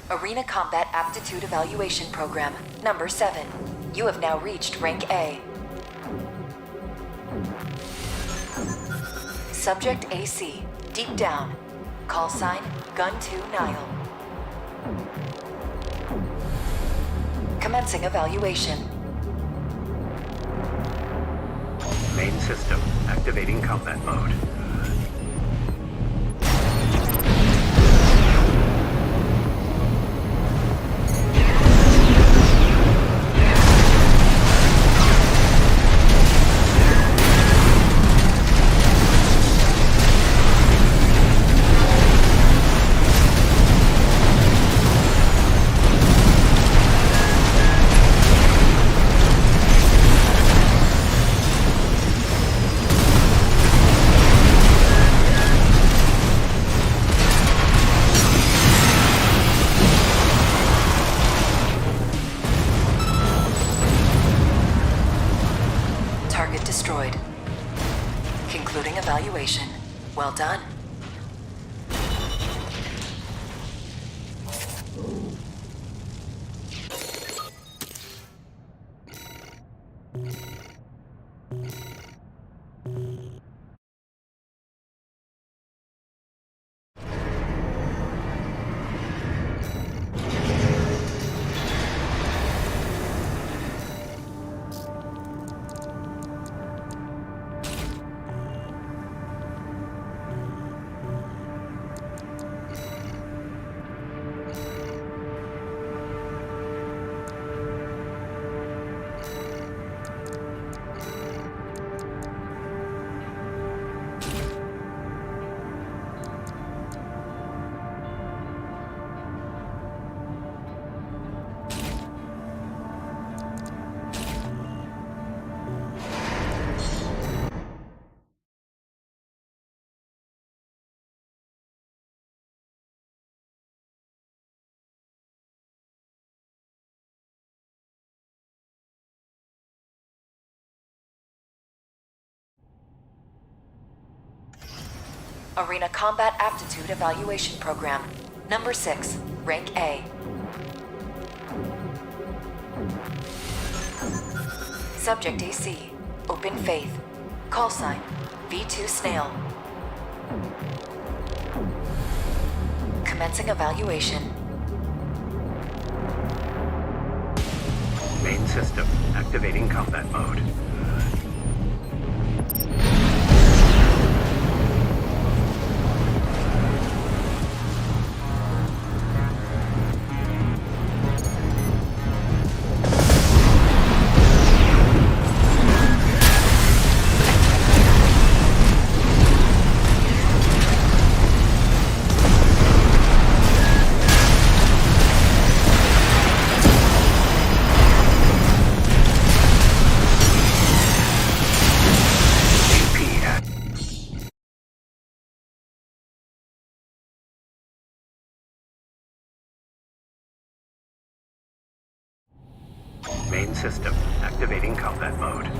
Arena Combat Aptitude Evaluation Program, number 7. You have now reached Rank A. Subject AC, deep down. Call sign, Gun 2 Nile. Commencing evaluation. Main system, activating combat mode. Target destroyed. Concluding evaluation. Well done. Arena Combat Aptitude Evaluation Program, number 6, Rank A. Subject AC, Open Faith. Call sign, V2 Snail. Commencing evaluation. Main system, activating combat mode. Main system, activating combat mode.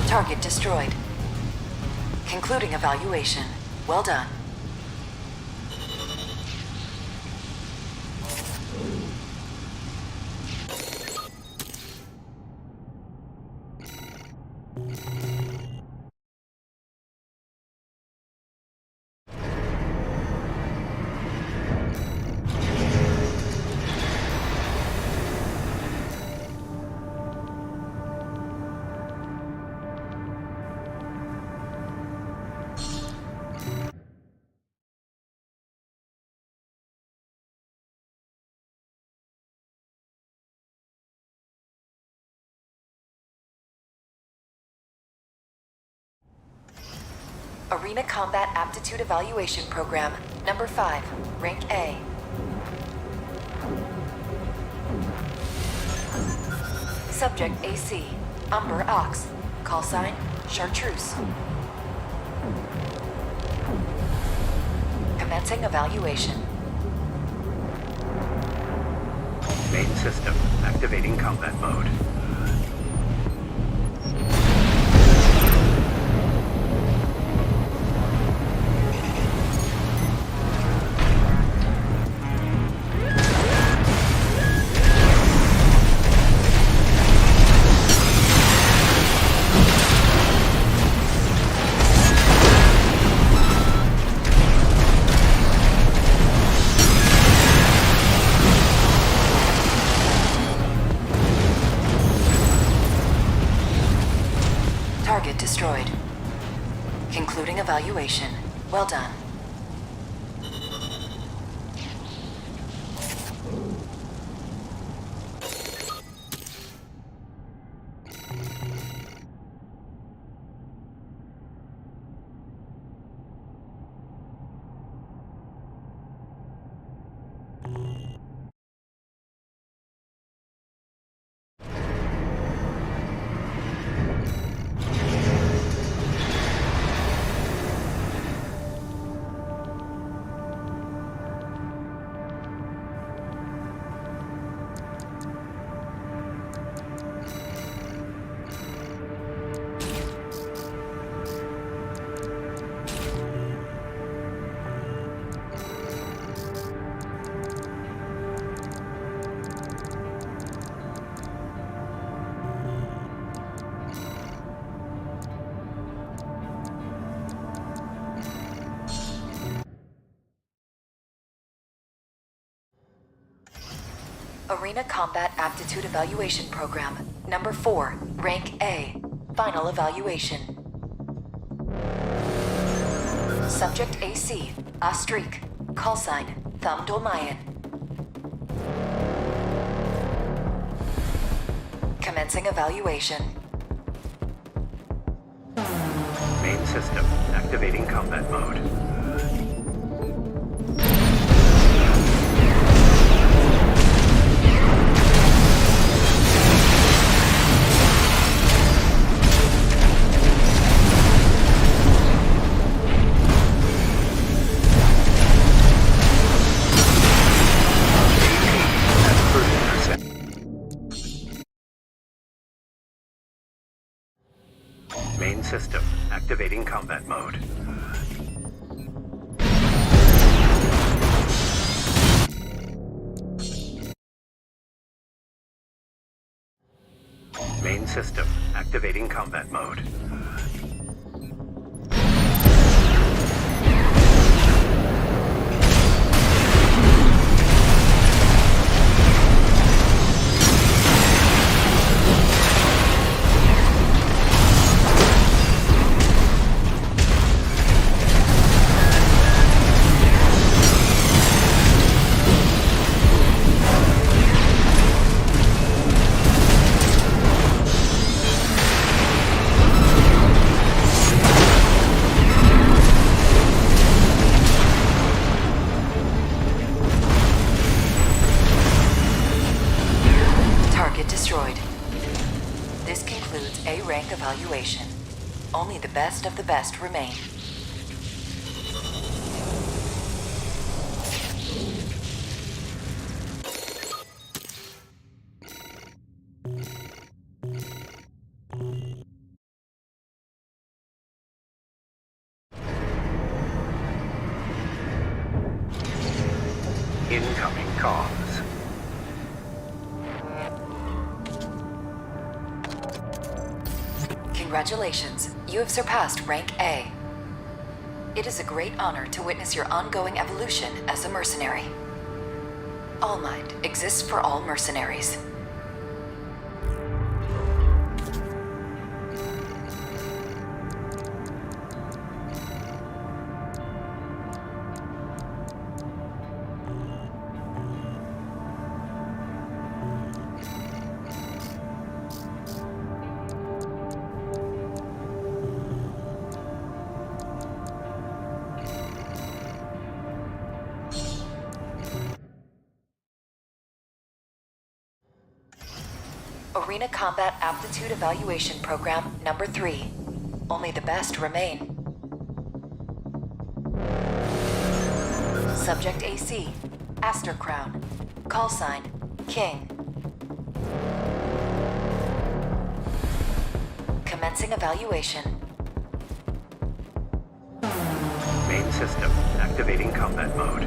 Target destroyed. Concluding evaluation. Well done. Arena Combat Aptitude Evaluation Program, Number 5, Rank A. Subject AC, Umber Ox. Call sign, Chartreuse. Commencing evaluation. Main system activating combat mode. Target destroyed. Concluding evaluation. Well done. Arena Combat Aptitude Evaluation Program, Number 4, Rank A. Final evaluation. Subject AC, Astrik. Call sign, Thumb Dolmayan. Commencing evaluation. Main system activating combat mode. Main system activating combat mode. Main system activating combat mode. Destroyed. This concludes A rank evaluation. Only the best of the best remain. Incoming comms. Congratulations, you have surpassed Rank A. It is a great honor to witness your ongoing evolution as a mercenary. All Might exists for all mercenaries. Arena Combat Aptitude Evaluation Program number 3. Only the best remain. Subject AC, Aster Crown. Call sign, King. Commencing evaluation. Main system activating combat mode.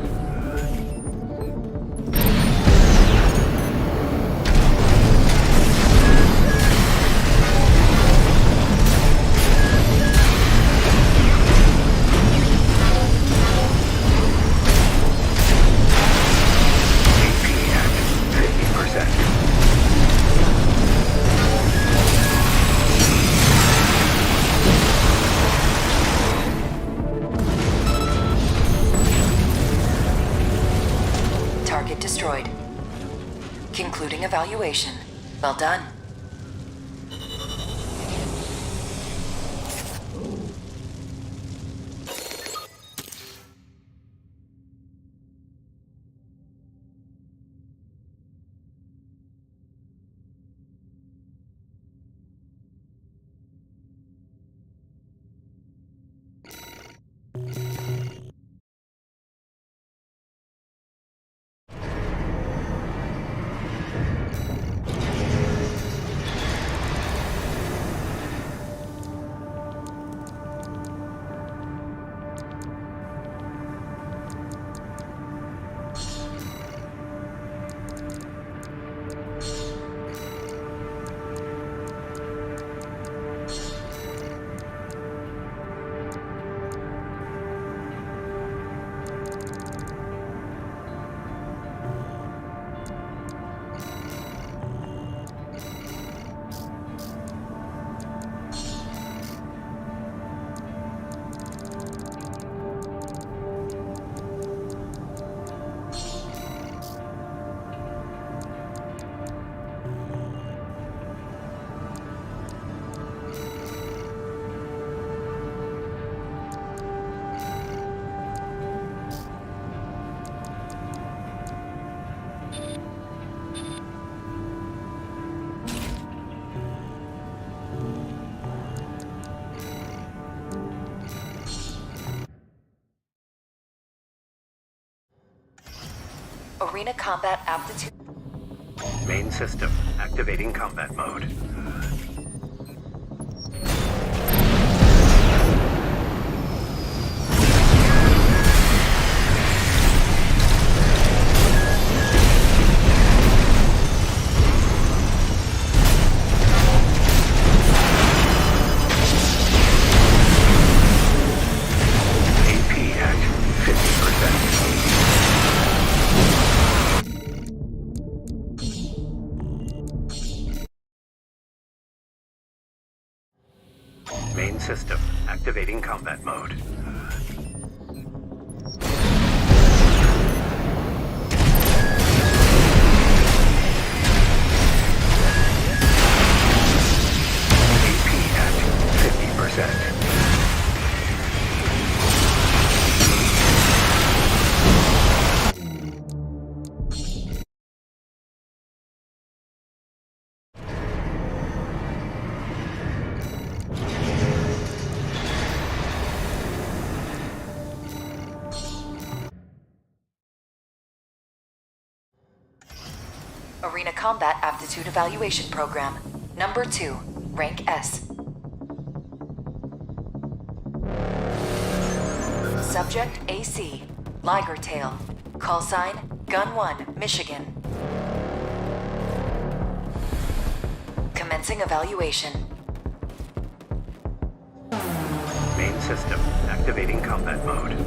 Target destroyed. Concluding evaluation. Well done. Arena Combat Aptitude. Main system activating combat mode. AP at 50%. Main system activating combat mode. AP at 50%. Arena Combat Aptitude Evaluation Program number 2, rank S. Subject AC, Liger Tail. Call sign, Gun 1, Michigan. Commencing evaluation. Main system activating combat mode.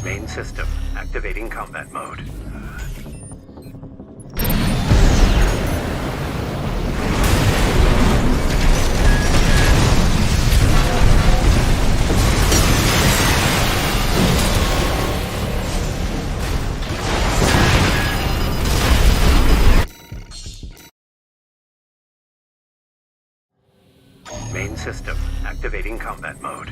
Main system activating combat mode. Main system activating combat mode.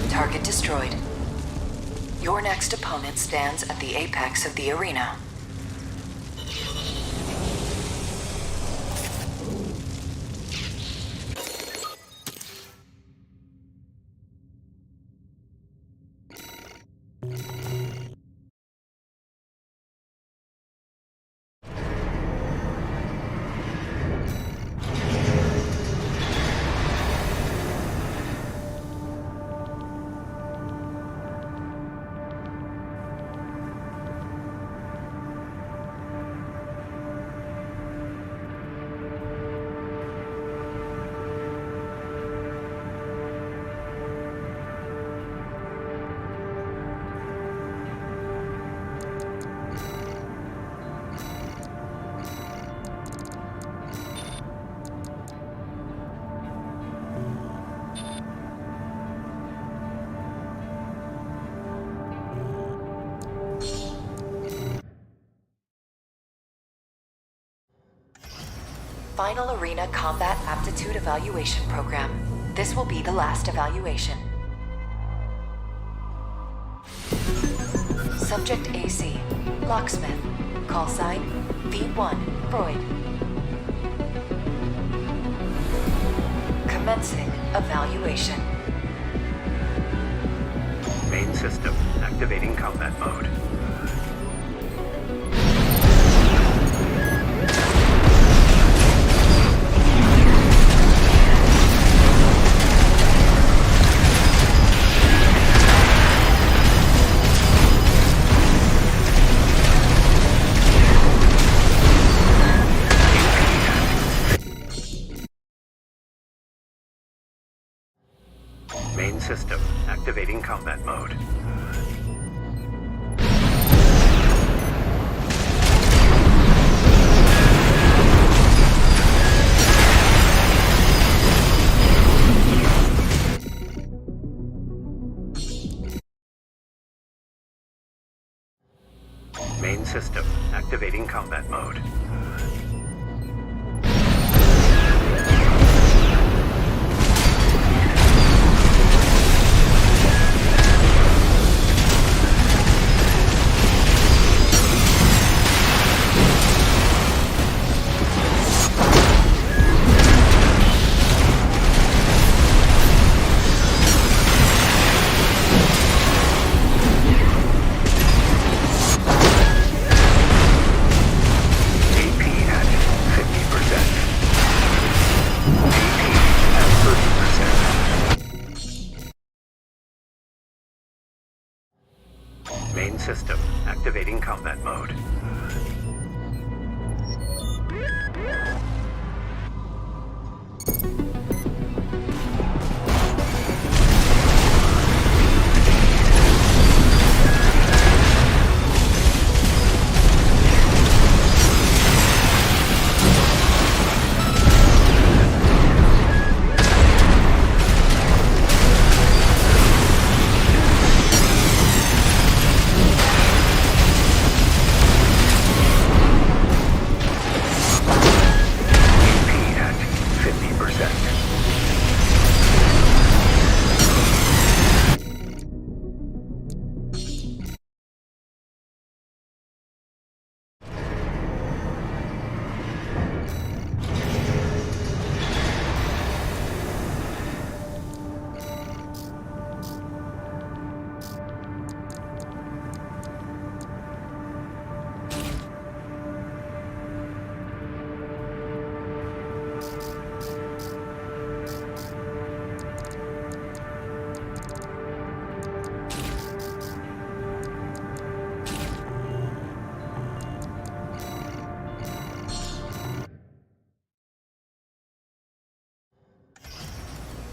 Target destroyed. Your next opponent stands at the apex of the arena. Final Arena Combat Aptitude Evaluation Program. This will be the last evaluation. Subject AC, Locksmith. Call sign, V1, Freud. Commencing evaluation. Main system activating combat mode. Main system activating combat mode. Main system activating combat mode. Main system activating combat mode.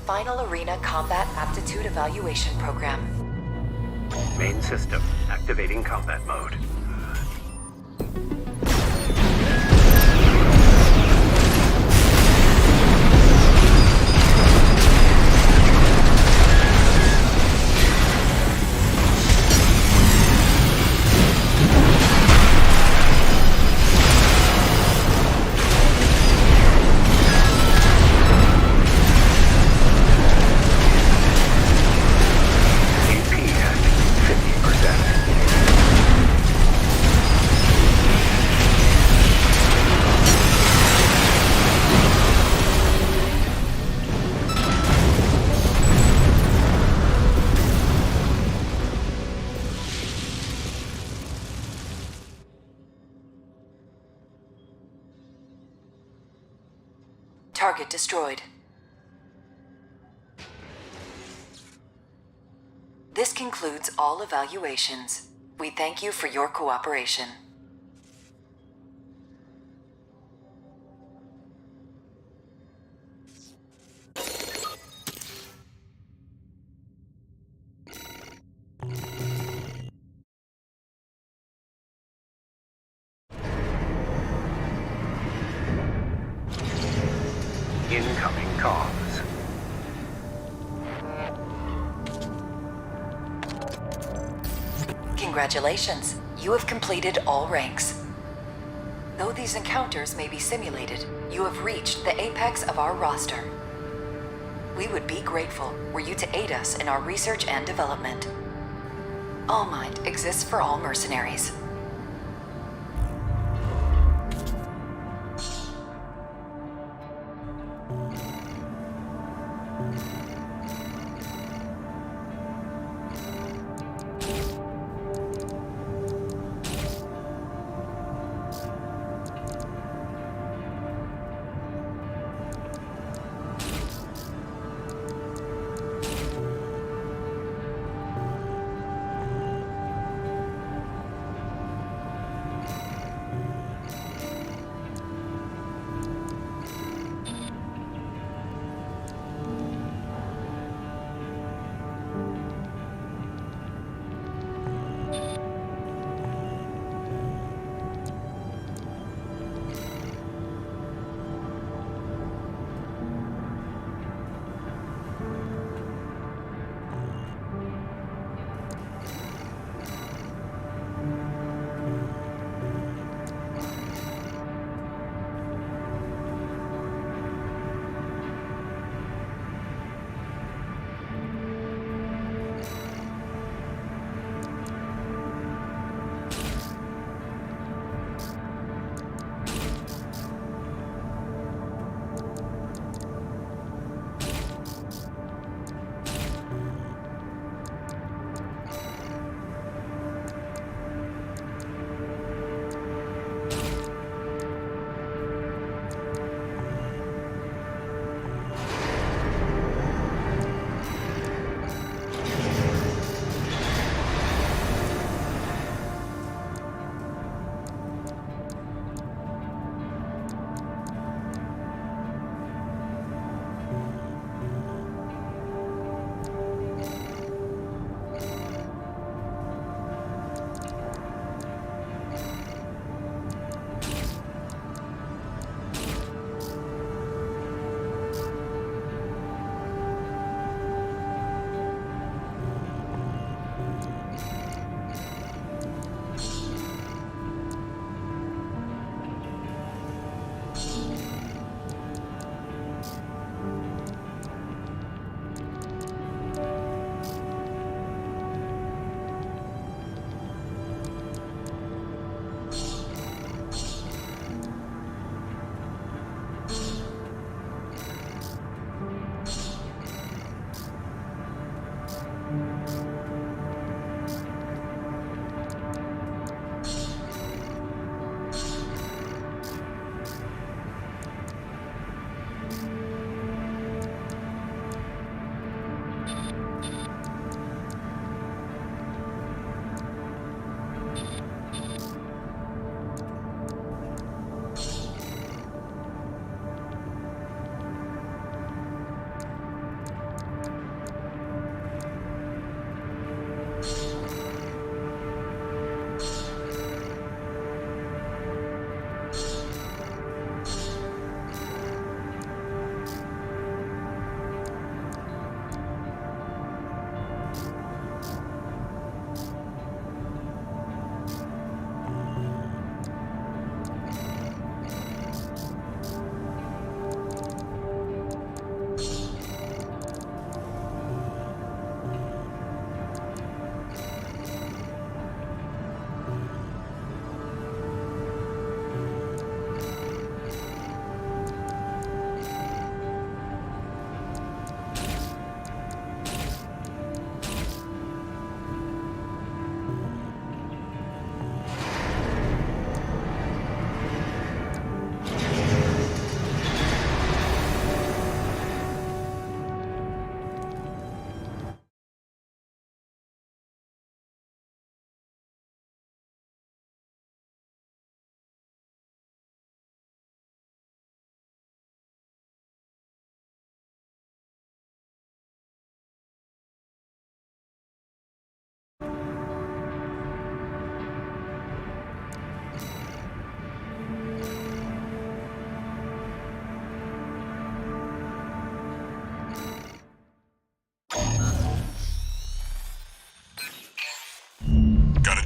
Final Arena Combat Aptitude Evaluation Program. Main system activating combat mode. Target destroyed. This concludes all evaluations. We thank you for your cooperation. Incoming comms. Congratulations, you have completed all ranks. Though these encounters may be simulated, you have reached the apex of our roster. We would be grateful were you to aid us in our research and development. All Might exists for all mercenaries.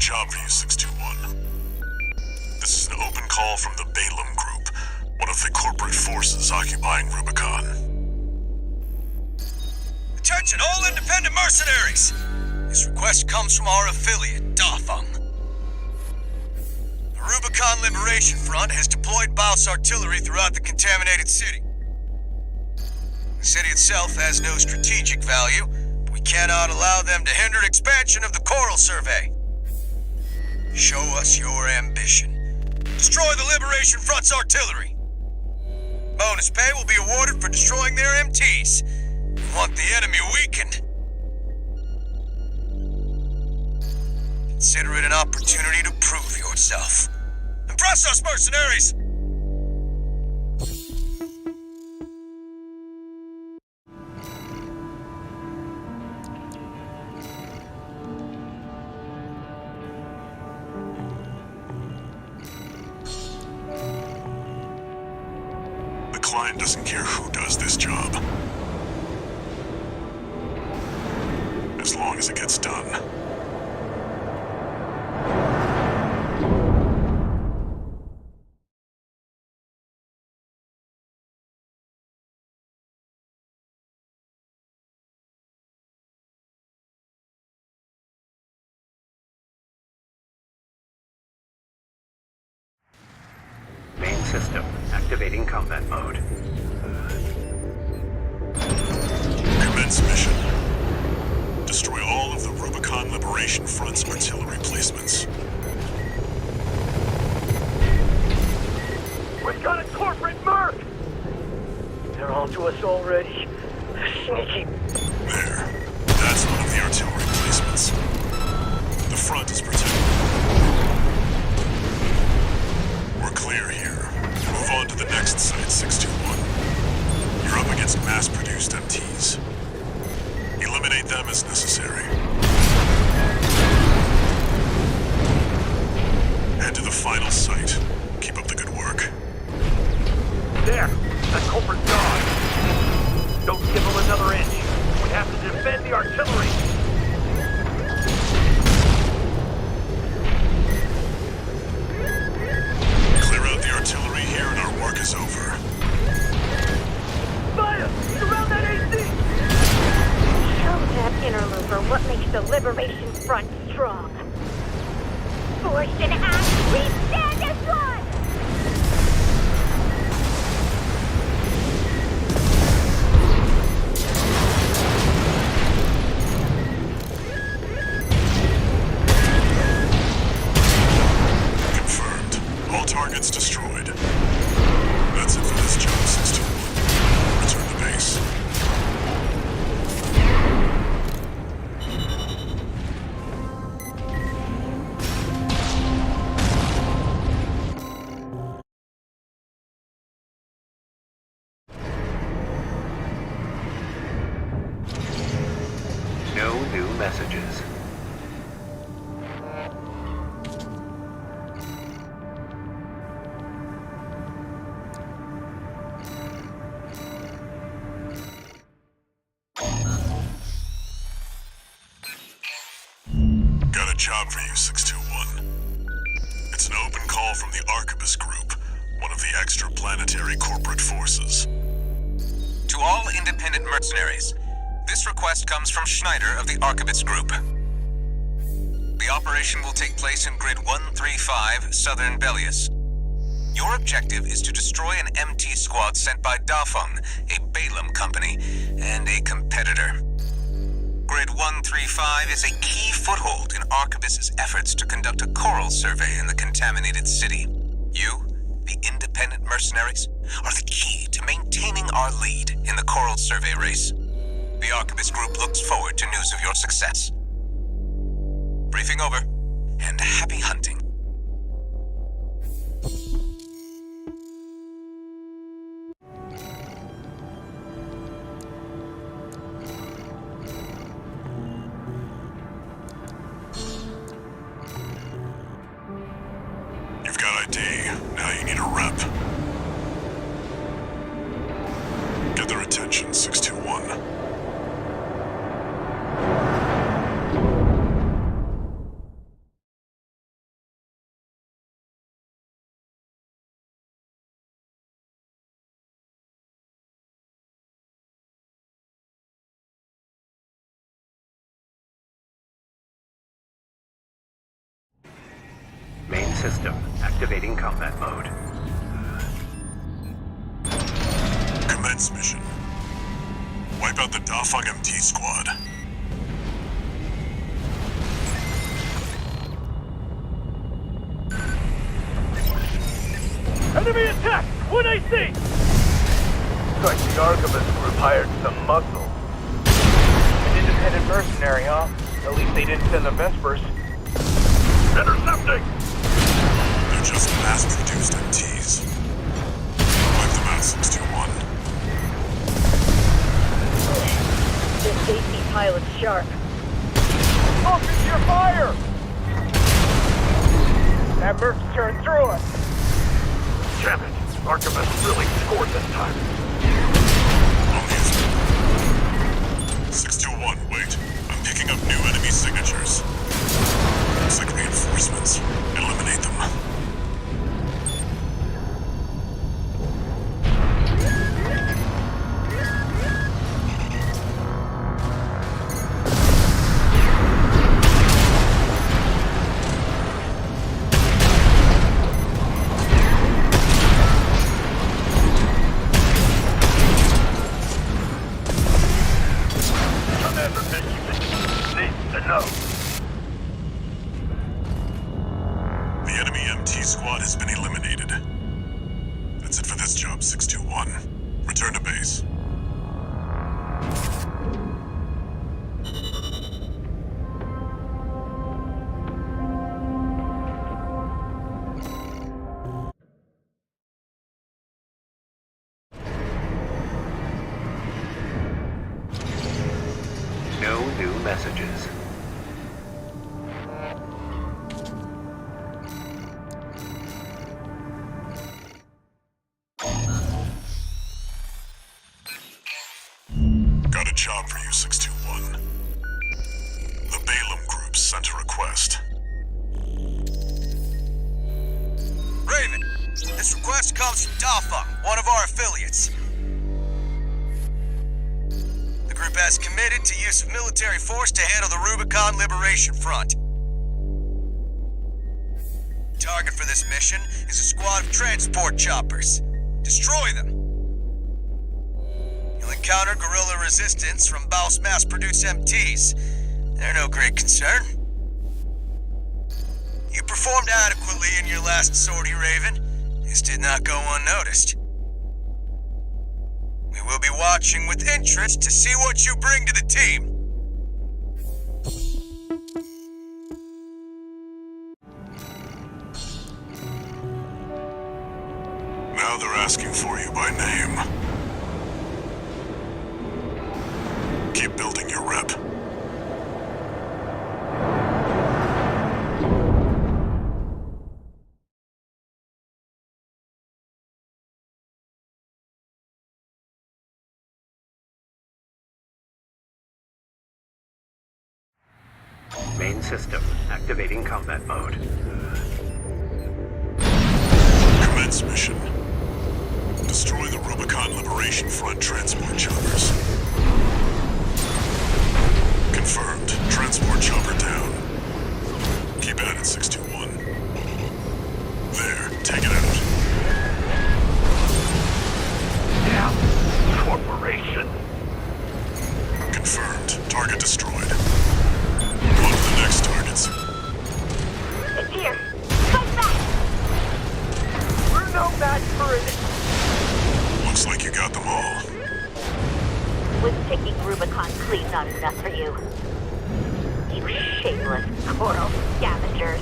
job for you, 621. This is an open call from the Balaam Group, one of the corporate forces occupying Rubicon. Attention, all independent mercenaries! This request comes from our affiliate, Dafeng. The Rubicon Liberation Front has deployed Baus artillery throughout the contaminated city. The city itself has no strategic value, but we cannot allow them to hinder expansion of the Coral Survey. Show us your ambition. Destroy the Liberation Front's artillery. Bonus pay will be awarded for destroying their MTs. We want the enemy weakened. Consider it an opportunity to prove yourself. Impress us, mercenaries! The client doesn't care who does this job, as long as it gets done. Main system activating combat mode. Commence mission. Destroy all of the Rubicon Liberation Front's artillery placements. We've got a corporate merc! They're on to us already. Sneaky. There. That's one of the artillery placements. The front is protected. We're clear here. Move on to the next site, 621. You're up against mass-produced MTs. Eliminate them as necessary. Head to the final site. Keep up the good work. There! That culprit's gone! Don't give them another inch! We have to defend the artillery! Clear out the artillery here and our work is over. Fire! Surround that AC! Show that interloper what makes the Liberation Front strong. Forged in act, we stand as one! Confirmed. All targets destroyed. That's it for this job, 621. Return to base. No new messages. Got a job for you, 621. It's an open call from the Arquebus Group, one of the extraplanetary corporate forces. To all independent mercenaries, this request comes from Schneider of the Arquebus Group. The operation will take place in Grid 135, Southern Bellius. Your objective is to destroy an MT squad sent by Dafeng, a Balaam company, and a competitor. Grid 135 is a key foothold in Arquebus's efforts to conduct a coral survey in the contaminated city. You, the independent mercenaries, are the key to maintaining our lead in the coral survey race. The Arquebus Group looks forward to news of your success. Briefing over, and happy hunting. You've got ID. Now you need a rep. Get their attention, 621. system. Activating combat mode. Commence mission. Wipe out the Dafeng MT squad. Enemy attack! What I see? Looks like the Archivist group hired some muscle. An independent mercenary, huh? At least they didn't send the Vespers. Intercepting! They're just mass-produced MTs. Wipe them out, 621. This safety pilot's sharp. Focus your fire! That Merc's turned through us. Damn it! Archivist really scored this time. Only a few. 621, wait. I'm picking up new enemy signatures. Looks like reinforcements. Eliminate them. The enemy MT squad has been eliminated. That's it for this job, 621. Return to base. No new messages. Got a job for you, 621. The Balaam Group sent a request. Raven, this request comes from Dafeng, one of our affiliates. The group has committed to use of military force to handle the Rubicon Liberation Front. Target for this mission is a squad of transport choppers. Destroy them. You'll encounter guerrilla resistance from Baus mass-produced MTs. They're no great concern. You performed adequately in your last sortie, Raven. This did not go unnoticed. We will be watching with interest to see what you bring to the team. Now they're asking for you by name. Keep building your rep. Main system. Activating combat mode. Commence mission. Destroy the Rubicon Liberation Front transport choppers. Confirmed. Transport chopper down. Keep at it, 621. There, take it out. Damn! Corporation! Confirmed. Target destroyed. On to the next targets. It's here. Fight back! We're no match for it! Looks like you got them all. Was picking Rubicon clean not enough for you? You shameless coral scavengers.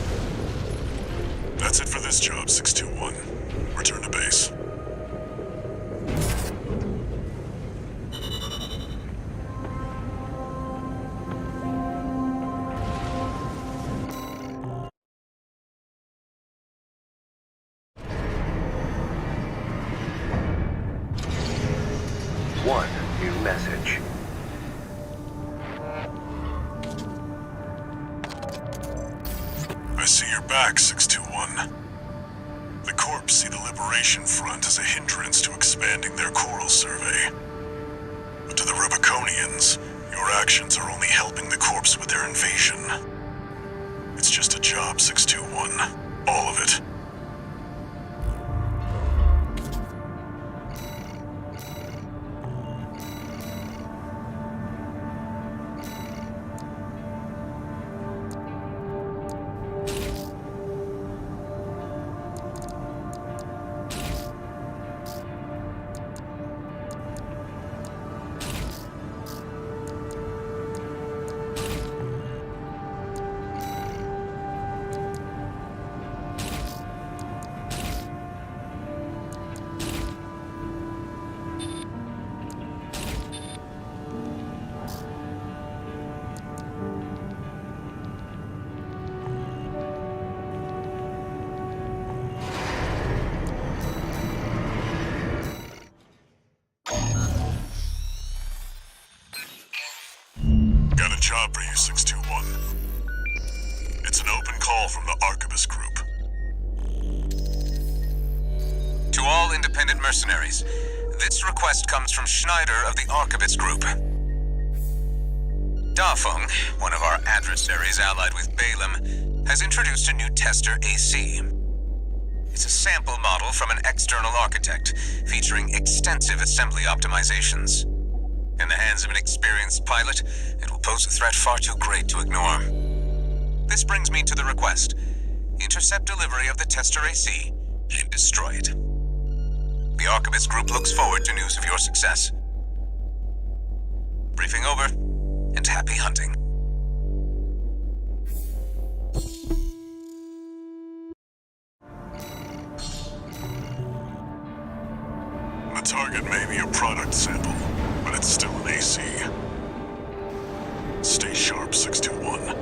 That's it for this job, 621. Return to base. One new message. I see you're back, 621. The Corps see the Liberation Front as a hindrance to expanding their coral survey. But to the Rubiconians, your actions are only helping the Corps with their invasion. It's just a job, 621. All of it. Got a job for you, 621. It's an open call from the Arquebus Group. To all independent mercenaries, this request comes from Schneider of the Arquebus Group. Dafeng, one of our adversaries allied with Balaam, has introduced a new tester AC. It's a sample model from an external architect, featuring extensive assembly optimizations. In the hands of an experienced pilot, it will pose a threat far too great to ignore. This brings me to the request. Intercept delivery of the tester AC and destroy it. The Arquebus Group looks forward to news of your success. Briefing over, and happy hunting. The target may be a product sample, but it's still an AC. Stay sharp, 621.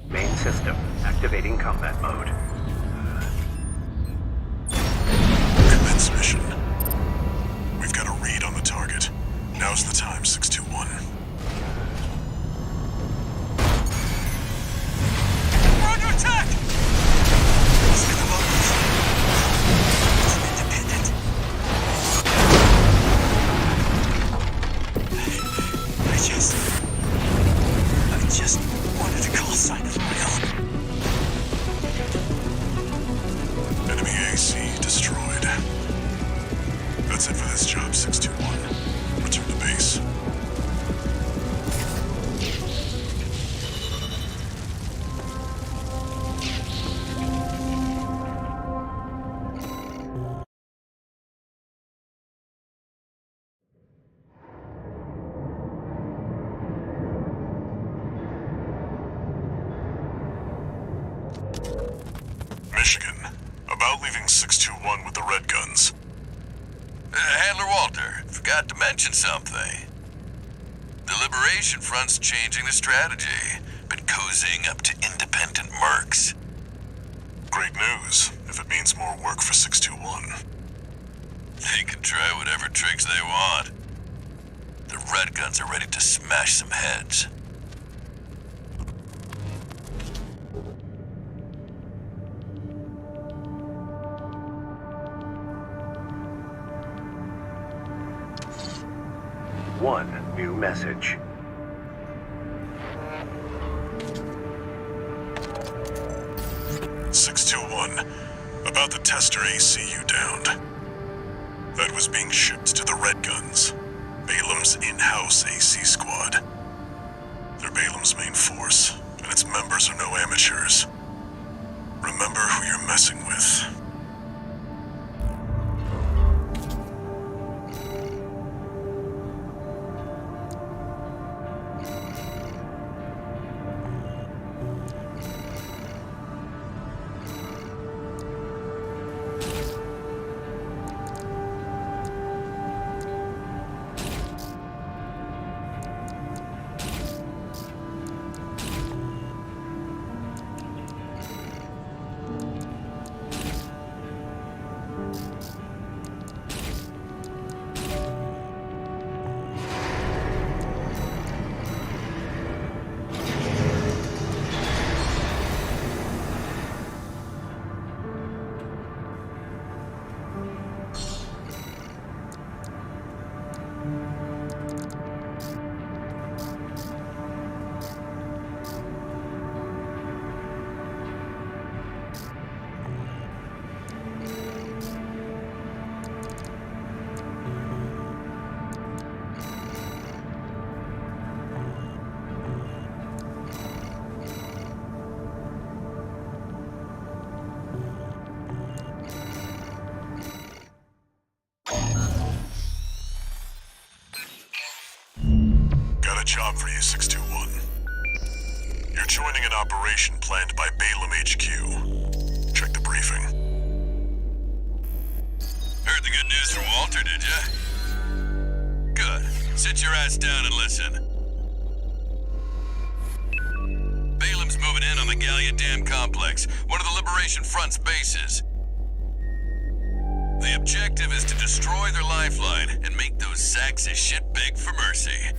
Main system, activating combat mode. Commence mission. We've got a read on the target. Now's the time, 621. We're under attack! Let's get them up. I'm independent. I just wanted to call sign of my own. Enemy AC destroyed. That's it for this job, 621. Return to base. Michigan. About leaving 621 with the red guns. Handler Walter, forgot to mention something. The Liberation Front's changing the strategy. Been cozying up to independent mercs. Great news, if it means more work for 621. They can try whatever tricks they want. The Red Guns are ready to smash some heads. One new message. About the tester AC you downed. That was being shipped to the Red Guns, Balaam's in-house AC squad. They're Balaam's main force, and its members are no amateurs. Remember who you're messing with. job for you, 621. You're joining an operation planned by Balaam HQ. Check the briefing. Heard the good news from Walter, did ya? Good. Sit your ass down and listen. Balaam's moving in on the Gallia Dam complex, one of the Liberation Front's bases. The objective is to destroy their lifeline and make those sacks of shit beg for mercy.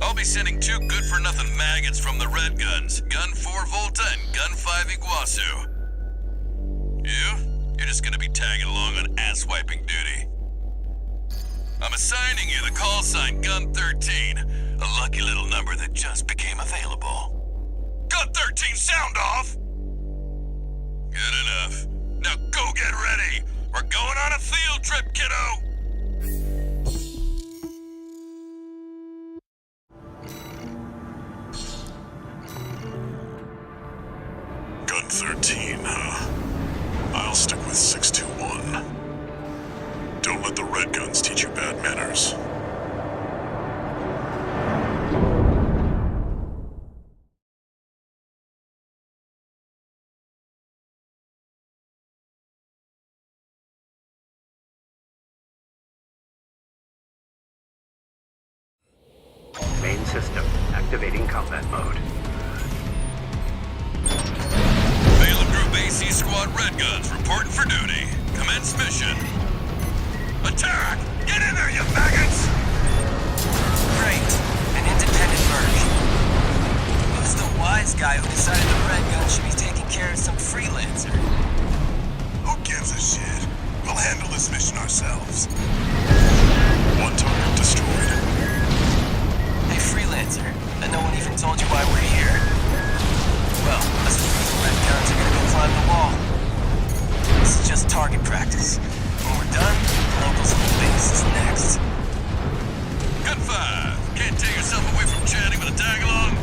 I'll be sending 2 good-for-nothing maggots from the Red Guns, Gun 4 Volta and Gun 5 Iguazu. You're just gonna be tagging along on ass-wiping duty. I'm assigning you the call sign Gun 13, a lucky little number that just became available. Gun 13, sound off! Good enough. Now go get ready! We're going on a field trip, kiddo! Gun 13, huh? I'll stick with 621. Don't let the Red Guns teach you bad manners. Main system, activating combat mode. Balaam Group AC Squad Red Guns reporting for duty. Commence mission. Attack! Get in there, you maggots! Great. An independent merc. Who's the wise guy who decided the Red Gun should be taking care of some freelancer? Who gives a shit? We'll handle this mission ourselves. 1 target destroyed. Hey, freelancer. And no one even told you why we're here? Well, must mean the Red Guns are gonna go climb the wall. This is just target practice. When we're done, the locals on the base is next. Gun 5, can't take yourself away from chatting with a tag-along?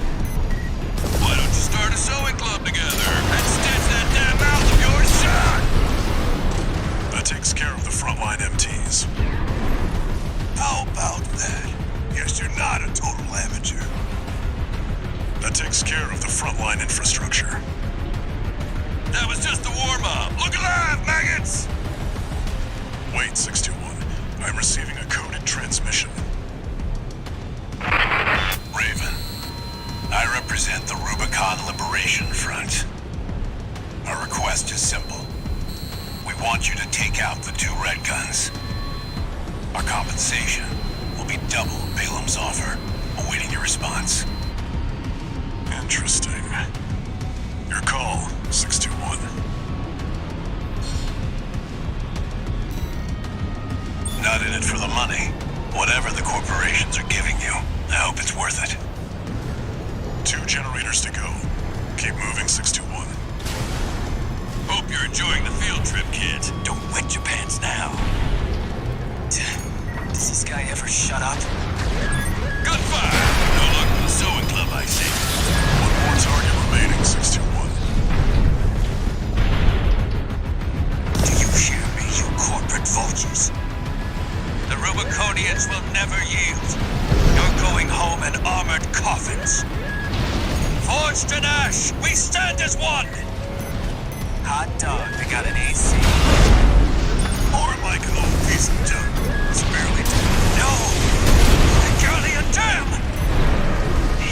Why don't you start a sewing club together and stitch that damn mouth of yours shut? That takes care of the frontline MTs. How about that? Guess you're not a total amateur. That takes care of the frontline infrastructure. That was just the warm-up. Look alive, maggots! Wait, 621. I'm receiving a coded transmission. Raven, I represent the Rubicon Liberation Front. Our request is simple. We want you to take out the 2 Red Guns. Our compensation will be double Balaam's offer, awaiting your response. Interesting. Your call, 621. Not in it for the money. Whatever the corporations are giving you, I hope it's worth it. 2 generators to go. Keep moving, 621. Hope you're enjoying the field trip, kids. Don't wet your pants now. Does this guy ever shut up? Gun 5! No luck with the sewing club, I see. 1 more target remaining, 621. Do you hear me, you corporate vultures? The Rubiconians will never yield. You're going home in armored coffins. Forged in ash, we stand as one! Hot dog, they got an AC. Or like an old piece of junk. It's barely No! Gallia Dam!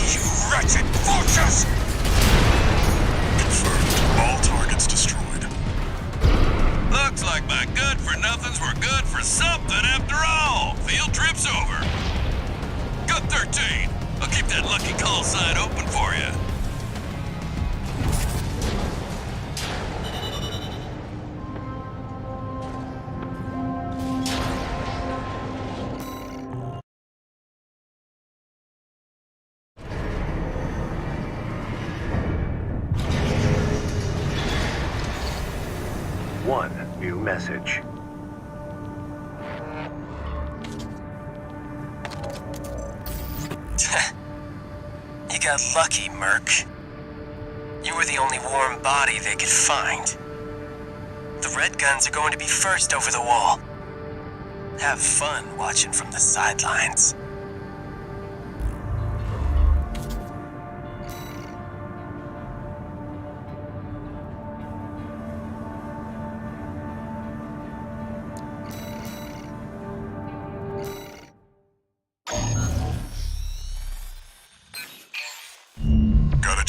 You wretched vultures! confirmed. All targets destroyed. Looks like my good-for-nothings were good for something after all. Field trip's over. Gun 13, I'll keep that lucky call sign open for you. One new message. You got lucky, Merc. You were the only warm body they could find. The Red Guns are going to be first over the wall. Have fun watching from the sidelines.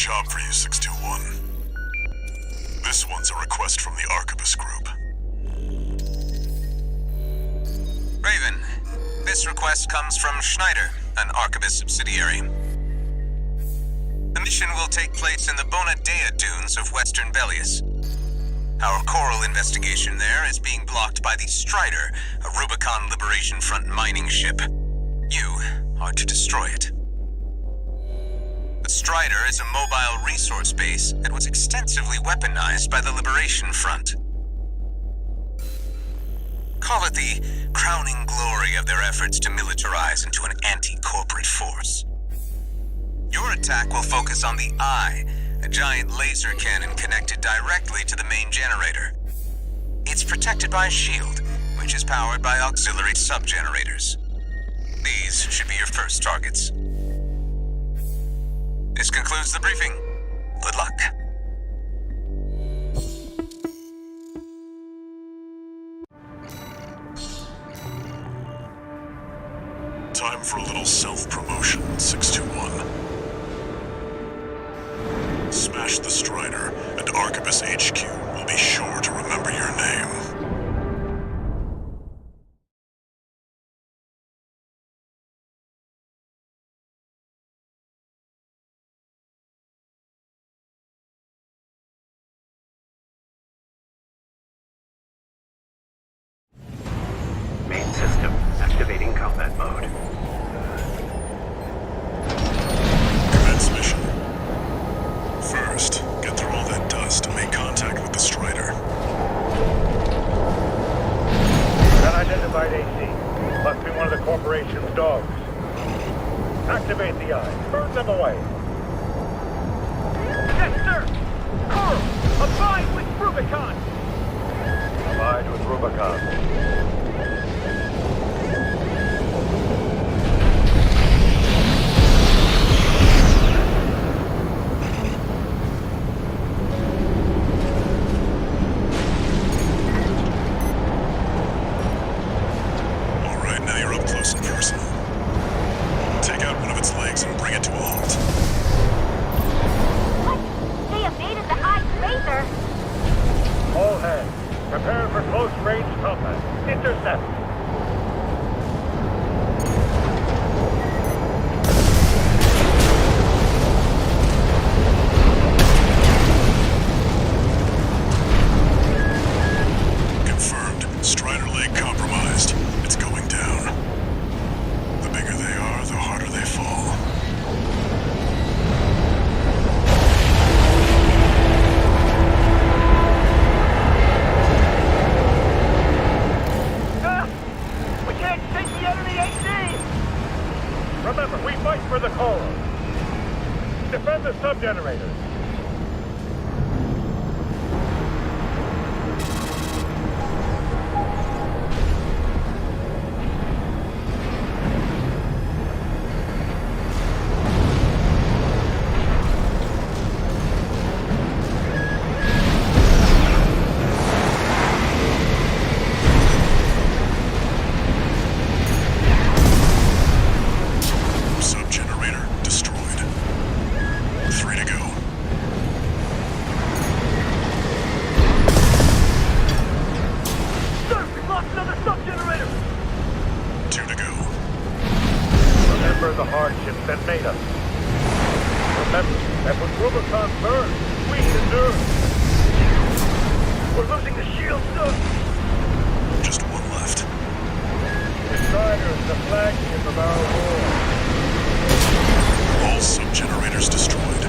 job for you, 621. This one's a request from the Arquebus Group. Raven, this request comes from Schneider, an Arquebus subsidiary. The mission will take place in the Bonadea dunes of Western Belius. Our coral investigation there is being blocked by the Strider, a Rubicon Liberation Front mining ship. You are to destroy it. The Strider is a mobile resource base that was extensively weaponized by the Liberation Front. Call it the crowning glory of their efforts to militarize into an anti-corporate force. Your attack will focus on the Eye, a giant laser cannon connected directly to the main generator. It's protected by a shield, which is powered by auxiliary sub-generators. These should be your first targets. This concludes the briefing. Good luck. Time for a little self-promotion, 621. Smash the Strider, and Arquebus HQ will be sure to remember your name. Main system activating combat mode. Commence mission. First, get through all that dust and make contact with the Strider. Unidentified AC. Must be one of the corporation's dogs. Activate the Eye. Burn them away. Yes, sir! Coral! Abide with Rubicon! Abide with Rubicon. Defend the sub-generators. Sub-generator destroyed. 3 to go. Sir, we've lost another sub-generator! 2 to go. Remember the hardships that made us. Remember that when Rubicon burned, we deserved. We're losing the shield, sir! Just 1 left. The Strider is the flagship of our war. All sub-generators destroyed.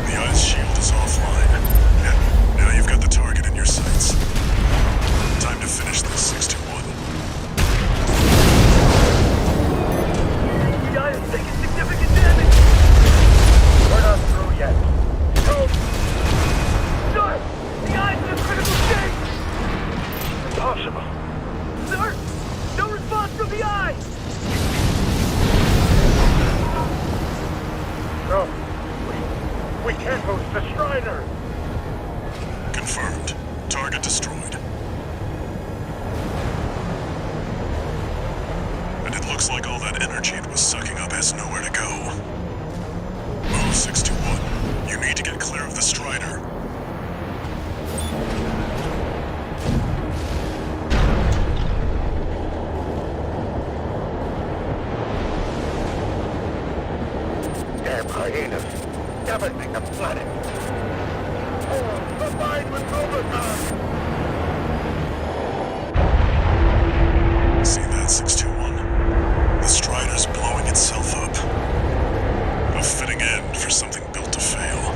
The Eye's shield is offline. Now you've got the target in your sights. Time to finish this, 621. The Eye is taking significant damage! We're not through yet. No! Sir! The Eye's in a critical state! Impossible. Sir! No response from the Eye! No. We can't host the Strider! Confirmed. Target destroyed. And it looks like all that energy it was sucking up has nowhere to go. Move 621, you need to get clear of the Strider. Damn hyenas. Devastating the planet. Oh, combined with Rubicon! See that, 621? The Strider's blowing itself up. A fitting end for something built to fail.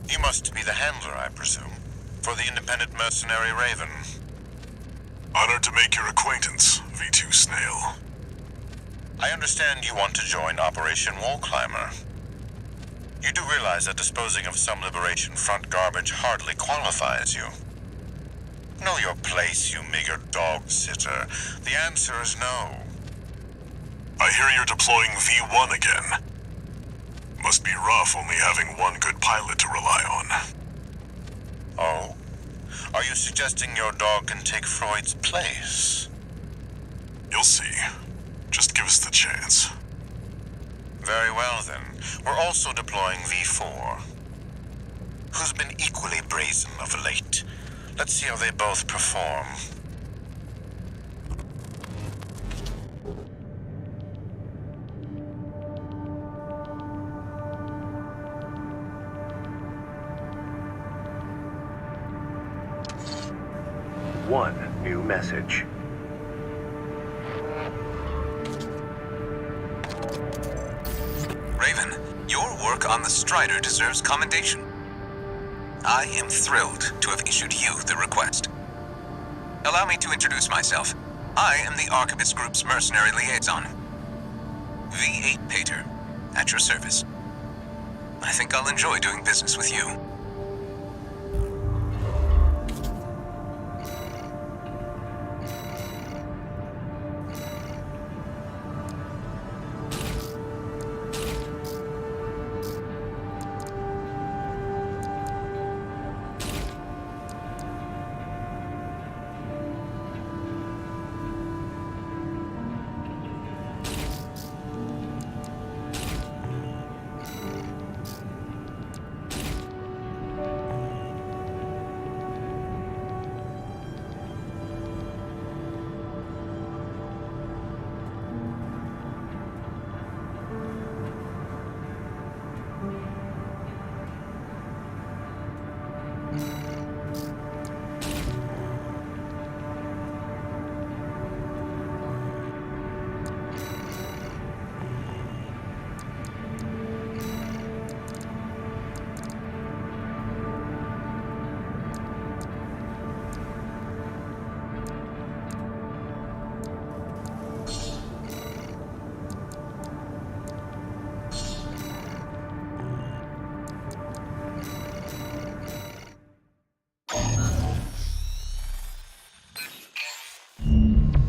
You must be the handler, I presume, for the independent mercenary Raven. Honored to make your acquaintance, V2 Snail. I understand you want to join Operation Wall Climber. You do realize that disposing of some Liberation Front garbage hardly qualifies you. Know your place, you meager dog sitter. The answer is no. I hear you're deploying V1 again. Must be rough only having one good pilot to rely on. Oh? Are you suggesting your dog can take Freud's place? You'll see. Just give us the chance. Very well, then. We're also deploying V4, who's been equally brazen of late. Let's see how they both perform. One new message. Raven, your work on the Strider deserves commendation. I am thrilled to have issued you the request. Allow me to introduce myself. I am the Archibus Group's mercenary liaison. V8 Pater, at your service. I think I'll enjoy doing business with you.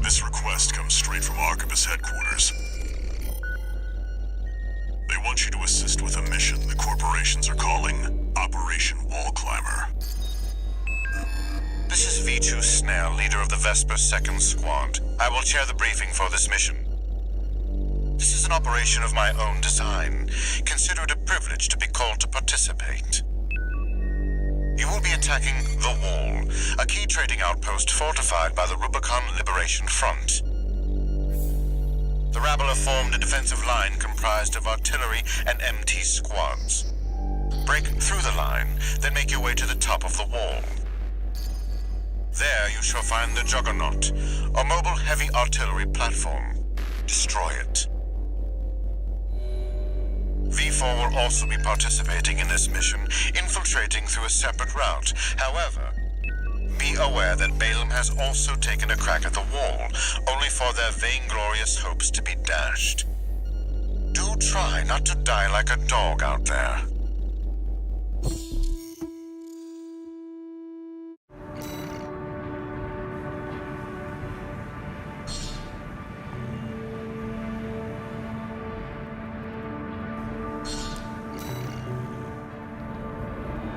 This request comes straight from Archibus headquarters. They want you to assist with a mission the corporations are calling Operation Wall Climber. This is V2 Snail, leader of the Vesper 2nd Squad. I will chair the briefing for this mission. This is an operation of my own design. Consider it a privilege to be called to participate. You will be attacking the Wall, a key trading outpost fortified by the Rubicon Liberation Front. The Rabble have formed a defensive line comprised of artillery and MT squads. Break through the line, then make your way to the top of the wall. There you shall find the Juggernaut, a mobile heavy artillery platform. Destroy it. V4 V4 will also be participating in this mission, infiltrating through a separate route. However, be aware that Balaam has also taken a crack at the wall, only for their vainglorious hopes to be dashed. Do try not to die like a dog out there.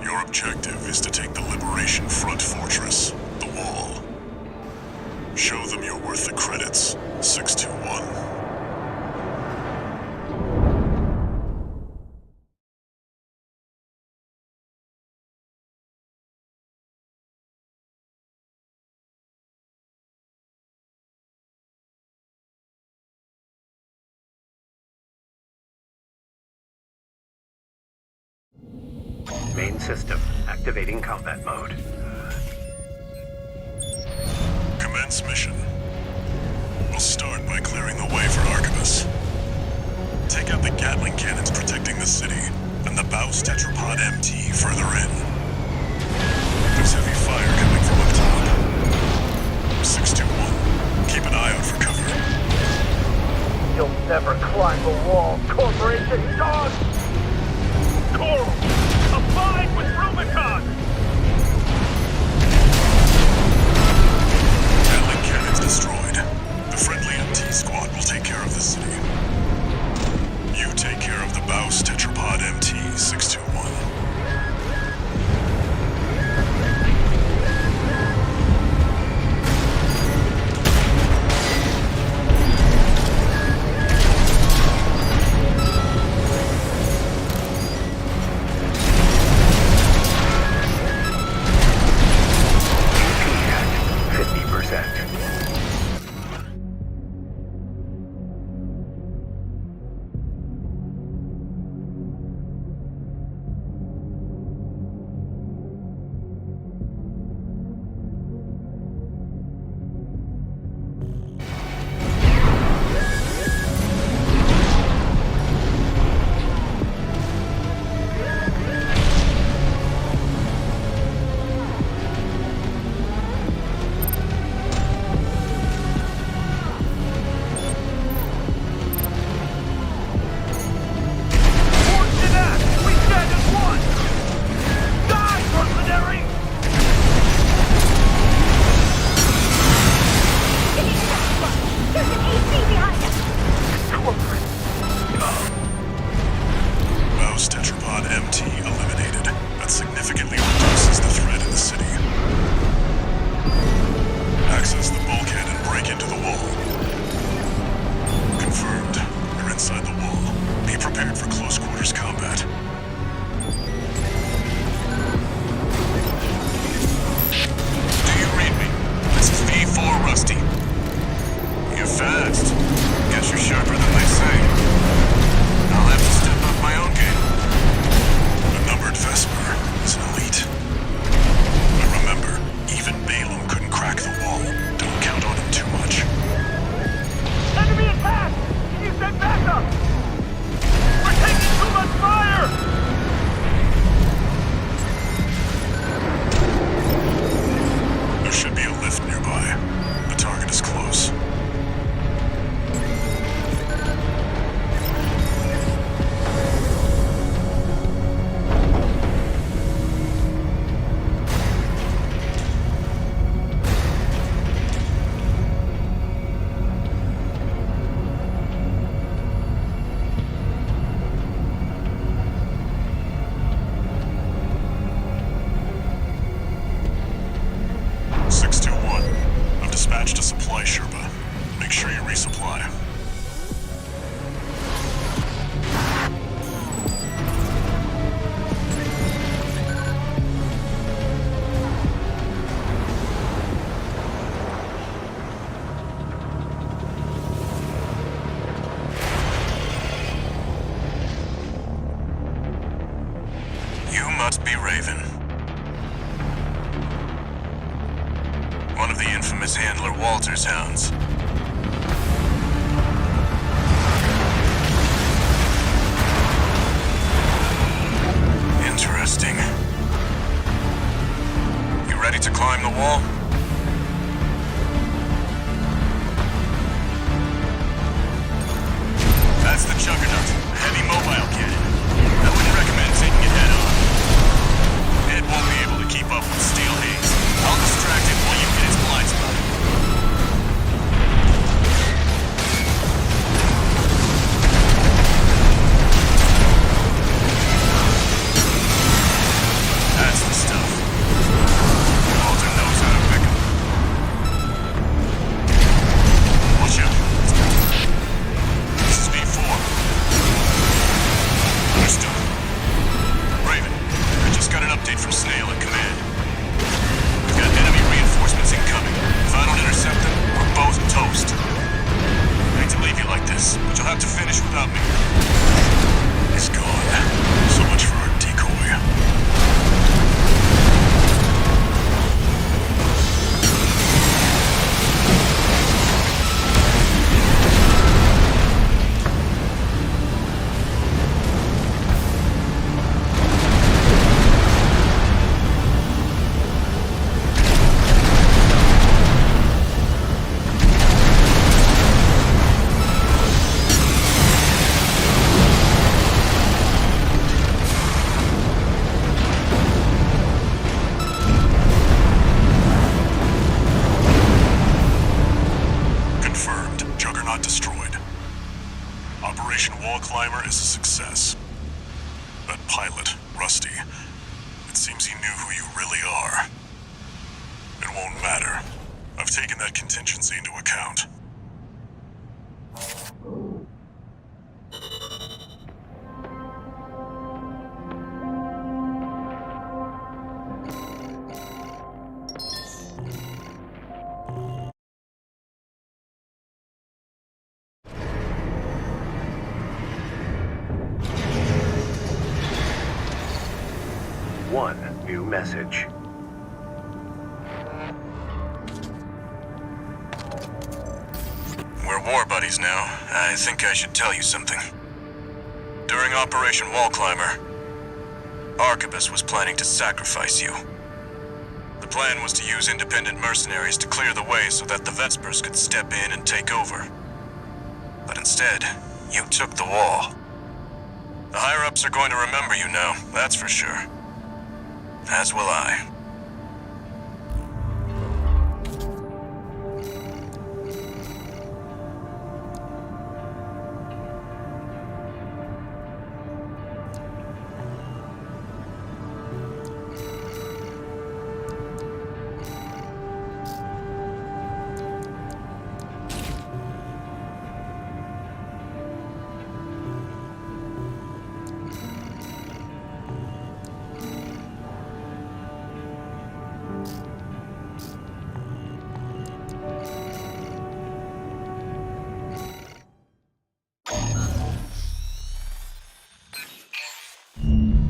Your objective is to take the Liberation Front fortress, the Wall. Show them you're worth the credits, 621. Main system activating combat mode. Commence mission. We'll start by clearing the way for Archibus. Take out the Gatling cannons protecting the city, and the Baus Tetrapod MT further in. There's heavy fire coming from up top. 621, keep an eye out for cover. You'll never climb the wall, Corporation dog! Coral! Abide with Rubicon! Gatling cannons destroyed. The friendly MT squad will take care of the city. You take care of the Baus Tetrapod MT, 621. must be Raven. One of the infamous handler Walter's hounds. climb the wall? That's the Juggernaut, a heavy mobile cannon. I wouldn't recommend taking it head on. It won't be able to keep up with Steel Haze. I'll distract it while you get its blind spot. That's the stuff. Walter knows how to pick 'em. Watch out. This is B4. Understood. Raven, I just got an update from Snail at command. We've got enemy reinforcements incoming. If I don't intercept them, we're both toast. I hate to leave you like this, but you'll have to finish without me. It's gone. So much for our decoy. Confirmed. Juggernaut destroyed. Operation Wall Climber is a success. That pilot, Rusty, it seems he knew who you really are. It won't matter. I've taken that contingency into account. One new message. We're war buddies now. I think I should tell you something. During Operation Wall Climber, Arquebus was planning to sacrifice you. The plan was to use independent mercenaries to clear the way so that the Vespers could step in and take over. But instead, you took the wall. The higher-ups are going to remember you now, that's for sure. As will I.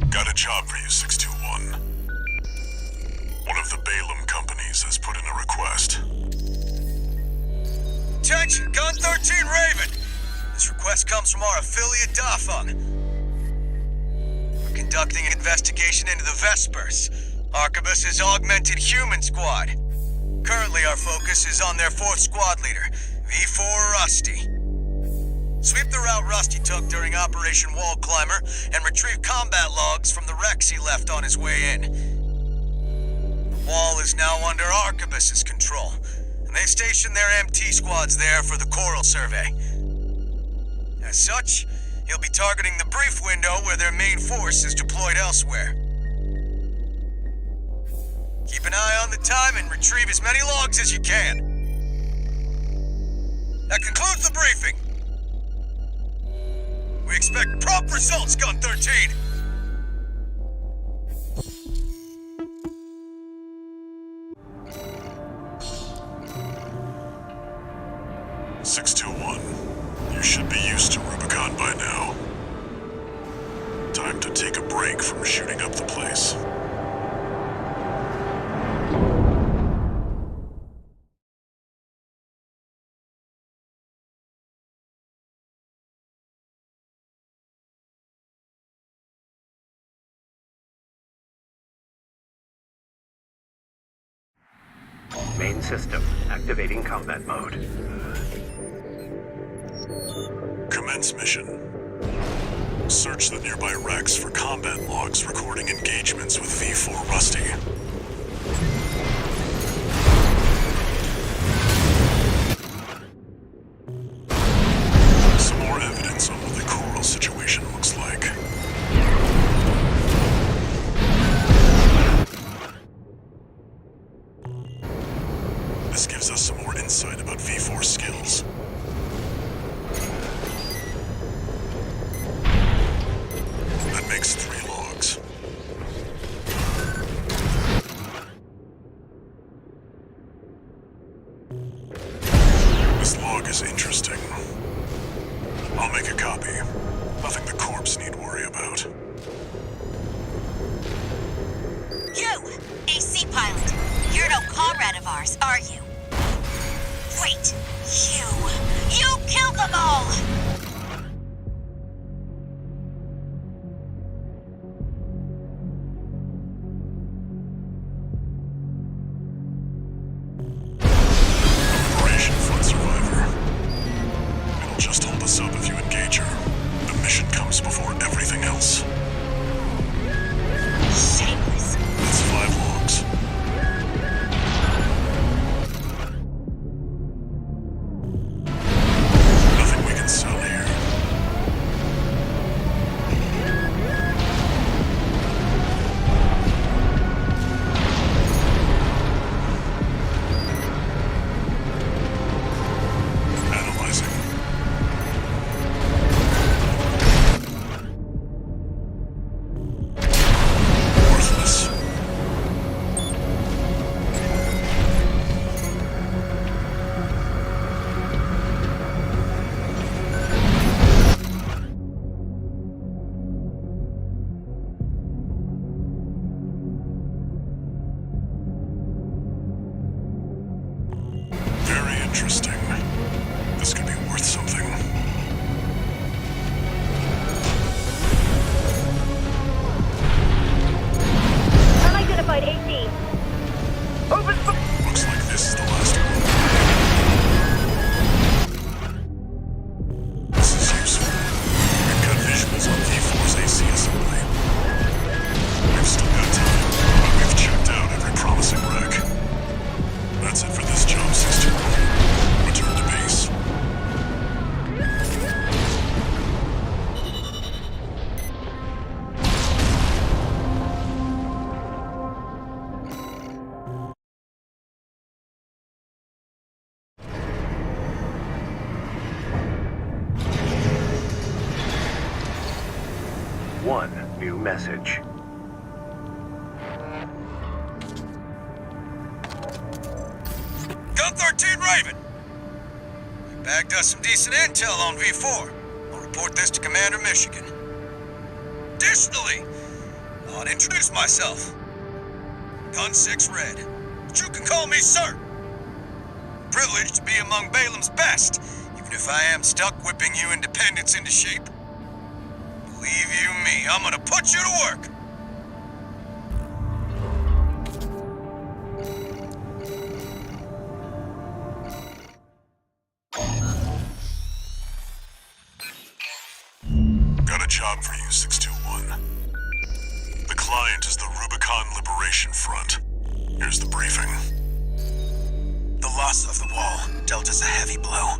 Got a job for you, 621. One of the Balaam companies has put in a request. Attention, Gun 13 Raven! This request comes from our affiliate Dafeng. We're conducting an investigation into the Vespers, Arquebus' augmented human squad. Currently our focus is on their 4th squad leader, V4 Rusty. Sweep the route Rusty took during Operation Wall Climber and retrieve combat logs from the wrecks he left on his way in. The wall is now under Arquebus' control, and they've stationed their MT squads there for the Coral Survey. As such, he'll be targeting the brief window where their main force is deployed elsewhere. Keep an eye on the time and retrieve as many logs as you can. That concludes the briefing. We expect prompt results, Gun 13! You should be used to Rubicon by now. Time to take a break from shooting up the place. Main system, activating combat mode. Commence mission. Search the nearby wrecks for combat logs recording engagements with V4 Rusty. Some more evidence on what the coral situation looks like. This gives us some more insight about V4 skills. That makes 3 logs. This log is interesting. I'll make a copy. Nothing the corpse need worry about. You! AC pilot! You're no comrade of ours, are you? Wait! You killed them all! Operation Front Survivor. It'll just hold us up if you engage her. The mission comes before everything else. Shameless. That's 5 logs. Nothing we can sell here. Analyzing. Worthless. Very interesting. This could be worth something. Unidentified AC. Open the... Looks like this is the last one. This is useful. We've got visuals on V4's AC assembly. We've still got time, but we've checked out every promising wreck. That's it for this job, 621. Return to base. One new message. Gun 13 Raven! We bagged us some decent intel on V4. I'll report this to Commander Michigan. Additionally, I'll introduce myself. Gun 6 Red, but you can call me Sir. Privileged to be among Balaam's best, even if I am stuck whipping you independents into shape. Believe you me, I'm gonna put you to work. Got a job for you, 621. The client is the Rubicon Liberation Front. Here's the briefing. The loss of the wall dealt us a heavy blow.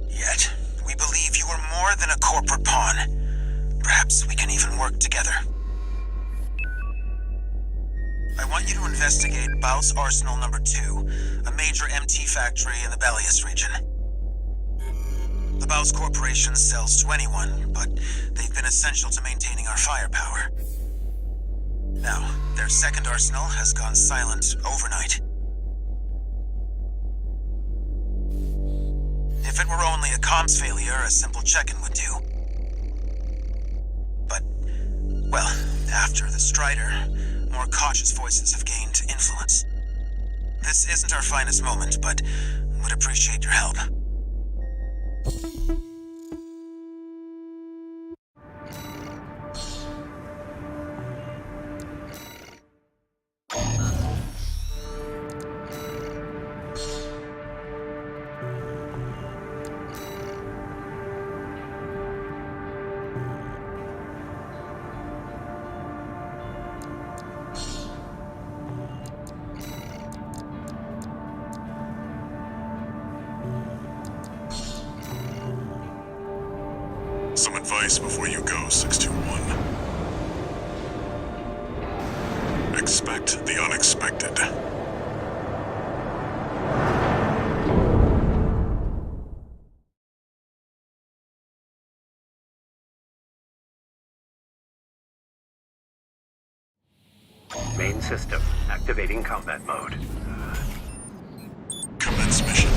Yet, we believe you are more than a corporate pawn. Perhaps we can even work together. I want you to investigate Baus Arsenal Number 2, a major MT factory in the Bellius region. The Baus Corporation sells to anyone, but they've been essential to maintaining our firepower. Now, their second arsenal has gone silent overnight. If it were only a comms failure, a simple check-in would do. But, well, after the Strider, more cautious voices have gained influence. This isn't our finest moment, but would appreciate your help. Some advice before you go, 621. Expect the unexpected. Main system activating combat mode. Commence mission.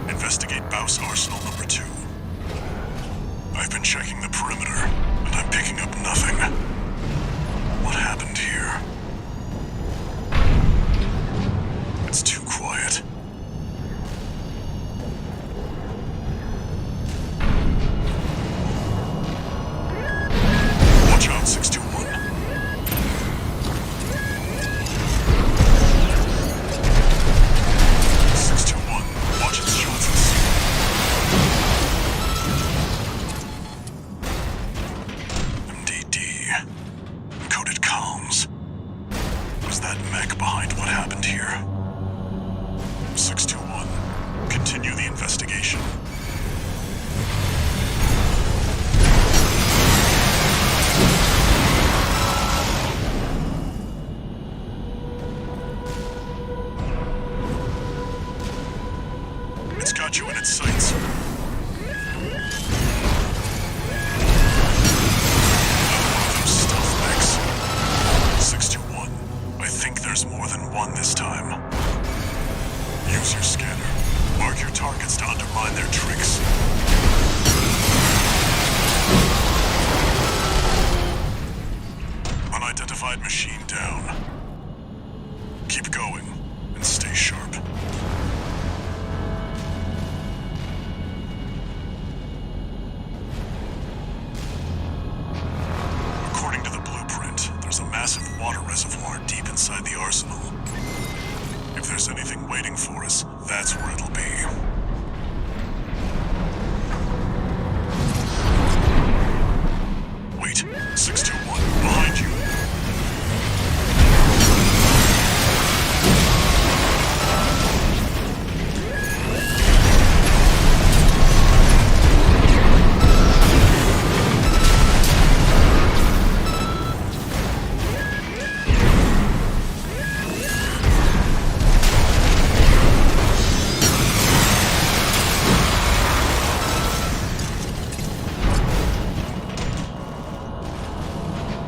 Investigate Baus Arsenal number 2. I've been checking the perimeter, and I'm picking up nothing. What happened here? It's too quiet. Watch out, 621. Watch its shots and see. MDD. Encoded comms. Was that mech behind what happened here? 621. Continue the investigation. It's got you in its sights. Stealth mechs. 621. I think there's more than one this time. Use your scanner. Mark your targets to undermine their tricks. Unidentified machine down. Keep going and stay sharp. According to the blueprint, there's a massive water reservoir deep inside the arsenal. If there's anything waiting for us, that's where it'll be. Wait, 621, behind you.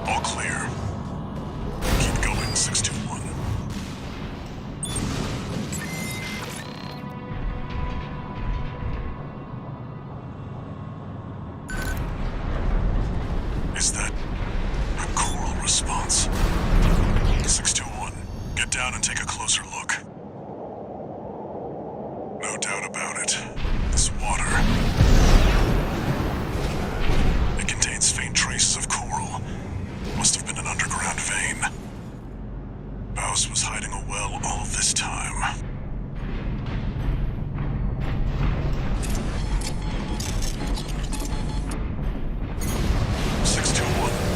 All clear. Keep going, 621. Is that a choral response? 621, get down and take a closer look. No doubt about it. This water. It contains faint traces of coral. Must have been an underground vein. Baus was hiding a well all this time.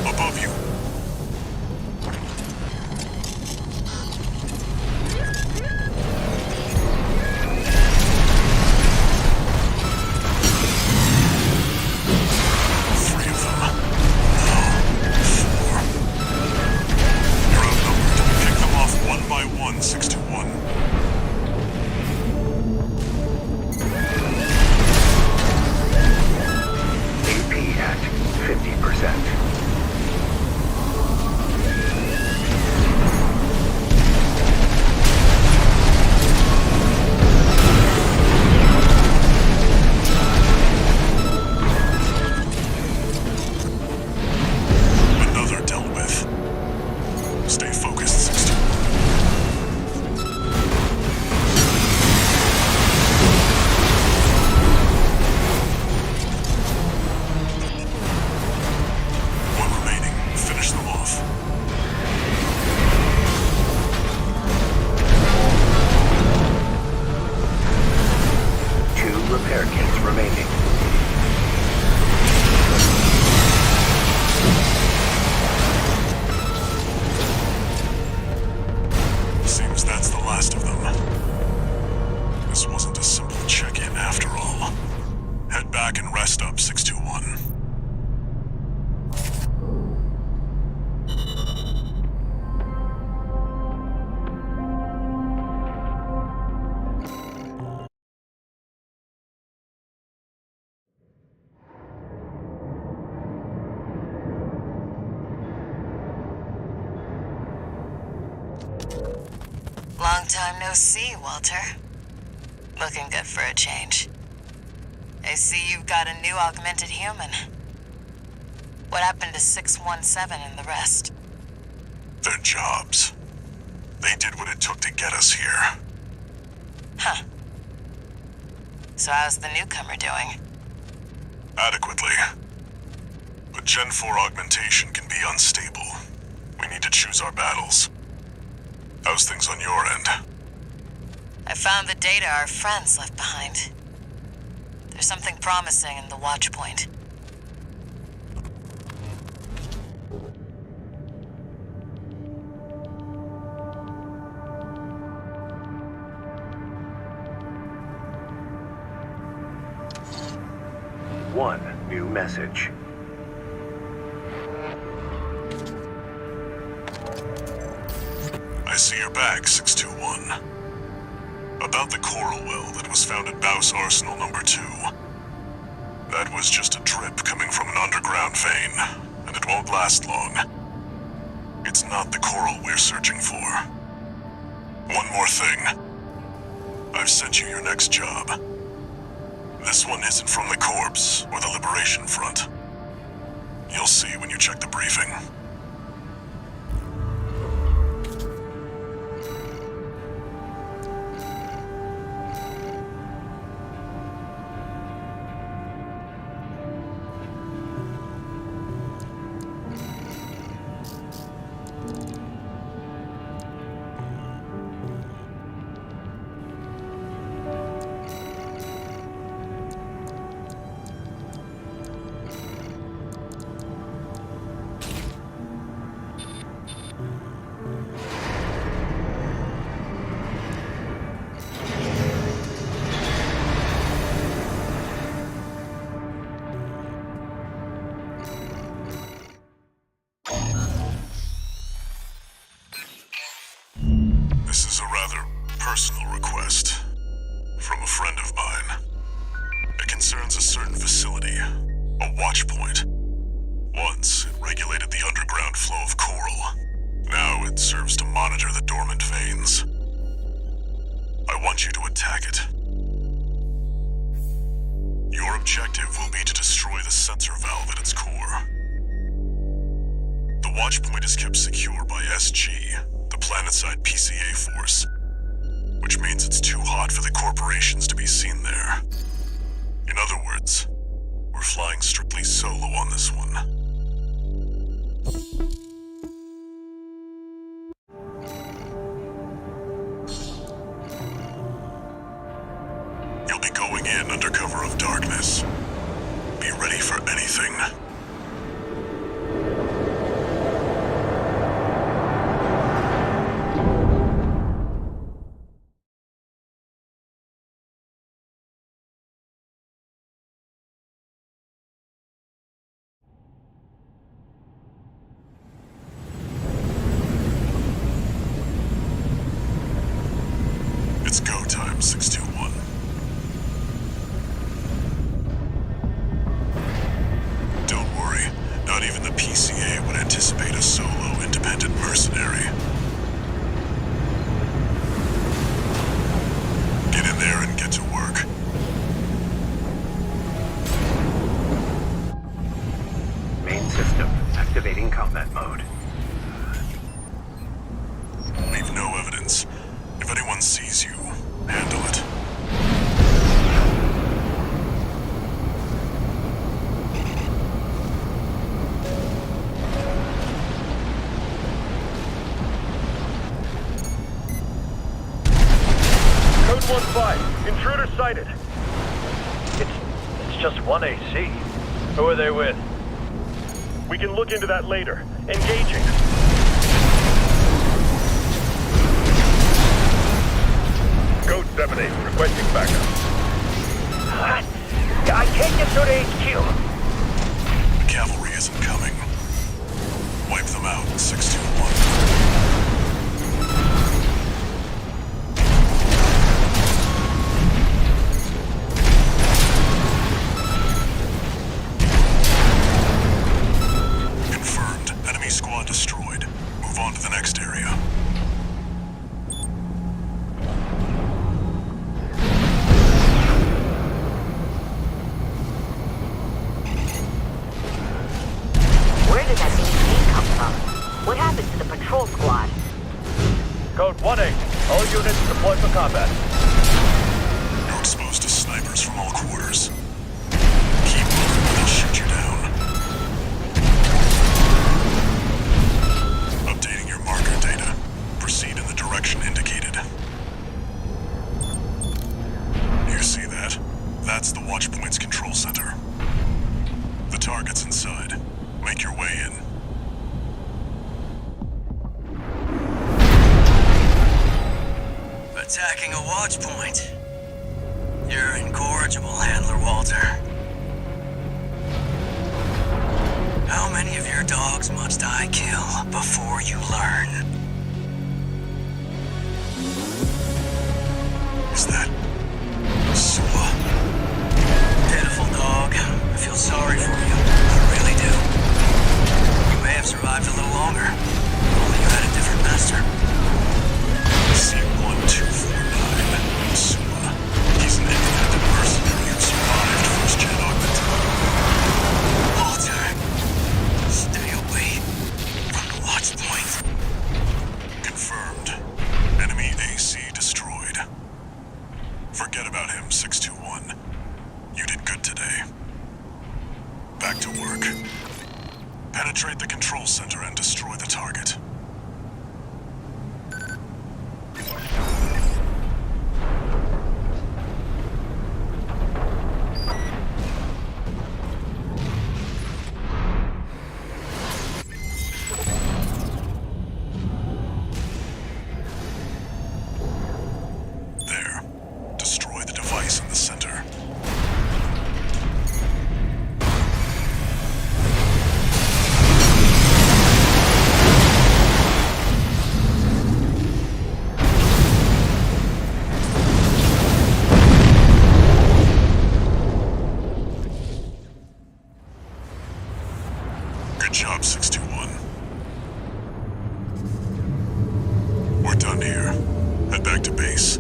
Above you. and rest up, 621. Long time no see, Walter. Looking good for a change. I see you've got a new augmented human. What happened to 617 and the rest? Their jobs. They did what it took to get us here. Huh. So how's the newcomer doing? Adequately. But Gen 4 augmentation can be unstable. We need to choose our battles. How's things on your end? I found the data our friends left behind. There's something promising in the watch point. One new message. I see you're back, 621. About the coral well that was found at Baus Arsenal number 2. That was just a drip coming from an underground vein, and it won't last long. It's not the coral we're searching for. One more thing. I've sent you your next job. This one isn't from the Corps or the Liberation Front. You'll see when you check the briefing. This is a rather personal request from a friend of mine. It concerns a certain facility, a watch point. Once, it regulated the underground flow of coral. Now it serves to monitor the dormant veins. I want you to attack it. Your objective will be to destroy the sensor valve at its core. The watch point is kept secure by SG, the planetside PCA force, which means it's too hot for the corporations to be seen there. In other words, we're flying strictly solo on this one. You'll be going in under cover of darkness. Be ready for anything. It's go time, 621. Don't worry, not even the PCA would anticipate a solo independent mercenary. Get in there and get to work. Main system activating combat mode. Leave no evidence. If anyone sees you, handle it. Code 1-5. Intruder sighted. It's just one AC. Who are they with? We can look into that later. Engaging. Code 7-8, requesting backup. I can't get through to HQ. The cavalry isn't coming. Wipe them out, 621. Squad destroyed. Move on to the next area. Where did that AC come from? What happened to the patrol squad? Code 1-8. All units deployed for combat. You're exposed to snipers from all quarters. Keep moving or they'll shoot you down. Updating your marker data. Proceed in the direction indicated. You see that? That's the Watchpoint's control center. The target's inside. Make your way in. Attacking a watch point. You're incorrigible, Handler Walter. How many of your dogs must I kill before you learn? Is that... Sua? Pitiful dog. I feel sorry for you. I really do. You may have survived a little longer. Only you had a different master. C-1249. Sua. He's an independent mercenary who survived first-gen augmented. Walter, stay away from the watch point. Confirmed. Enemy AC destroyed. Forget about him, 621. You did good today. Back to work. Penetrate the control center and destroy the target. There. Destroy the device in the center. Good job, 621. We're done here. Head back to base.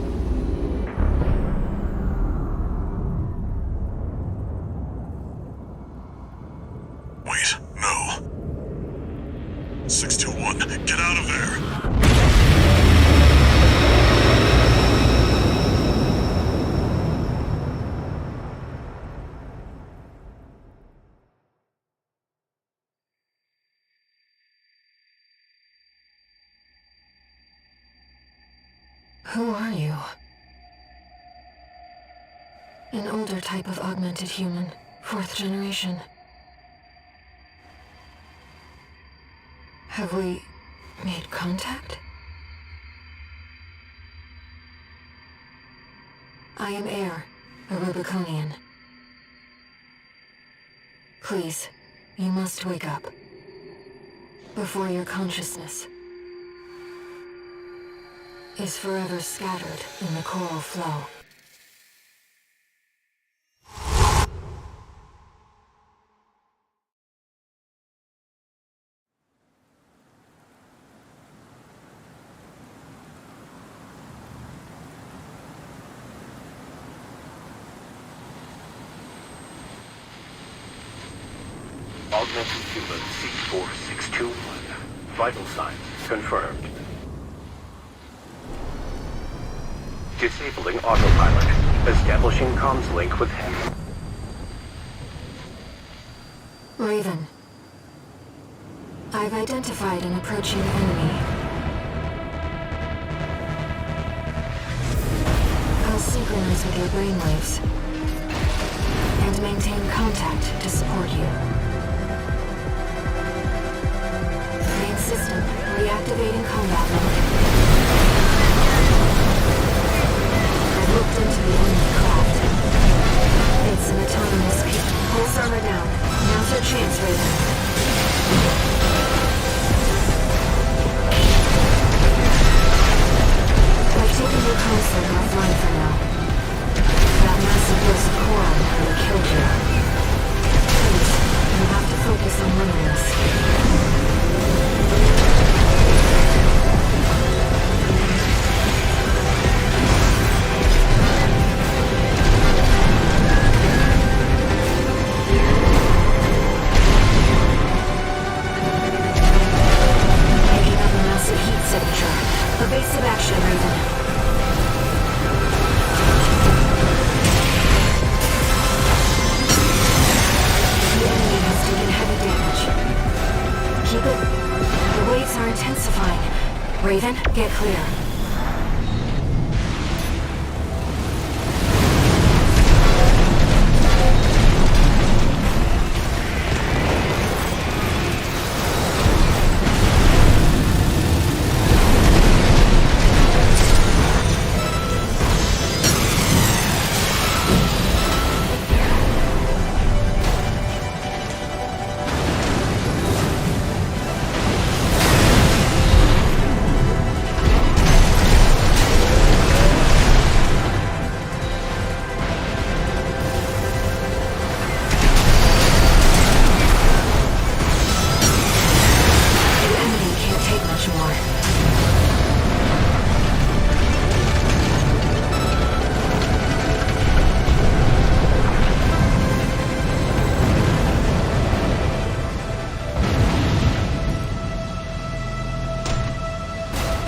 Wait, no. 621, get out of there! Who are you? An older type of augmented human, 4th generation. Have we made contact? I am Air, a Rubiconian. Please, you must wake up. Before your consciousness is forever scattered in the coral flow. Augmented human C4621. Vital signs confirmed. Disabling autopilot. Establishing comms link with him. Raven. I've identified an approaching enemy. I'll synchronize with your brainwaves and maintain contact to support you. Main system reactivating combat mode. I've looked into the enemy craft. It's an autonomous Raven, get clear.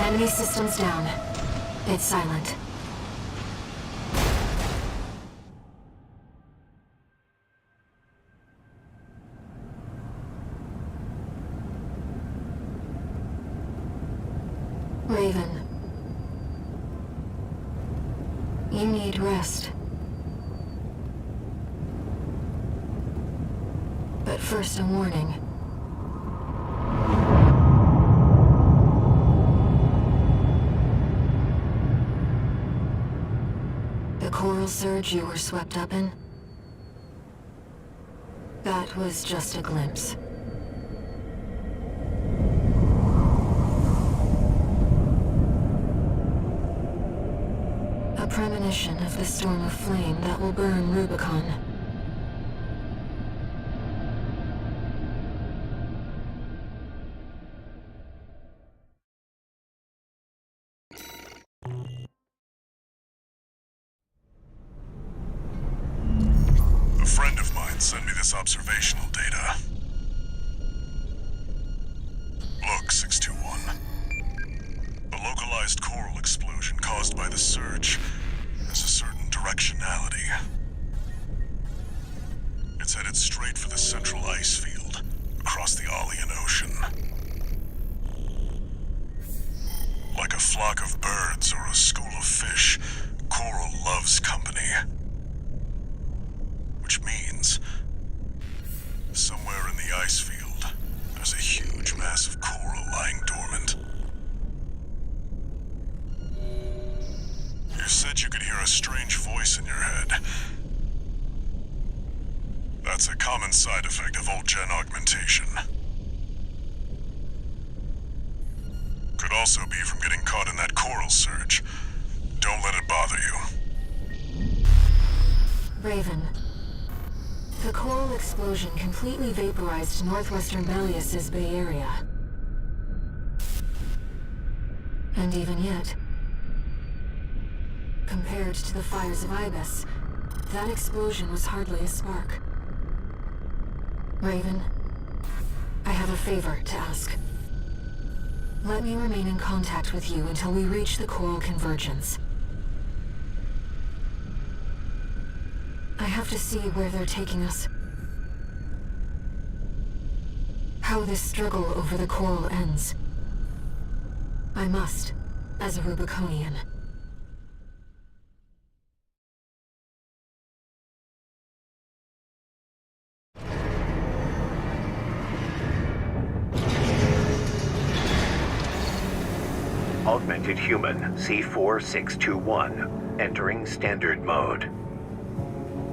Enemy systems down. It's silent. Raven. You need rest. But first, a warning. The coral surge you were swept up in? That was just a glimpse. A premonition of the storm of flame that will burn Rubicon. A friend of mine sent me this observational data. Look, 621. The localized coral explosion caused by the surge has a certain directionality. It's headed straight for the central ice field, across the Alien Ocean. Like a flock of birds or a school of fish, coral loves company. Which means, somewhere in the ice field, there's a huge mass of coral lying dormant. You said you could hear a strange voice in your head. That's a common side effect of old-gen augmentation. Could also be from getting caught in that coral surge. Don't let it bother you. Raven. The coral explosion completely vaporized northwestern Belius's Bay Area. And even yet, compared to the fires of Ibis, that explosion was hardly a spark. Raven, I have a favor to ask. Let me remain in contact with you until we reach the coral convergence. I have to see where they're taking us. How this struggle over the coral ends. I must, as a Rubiconian. Augmented Human C4621, entering standard mode.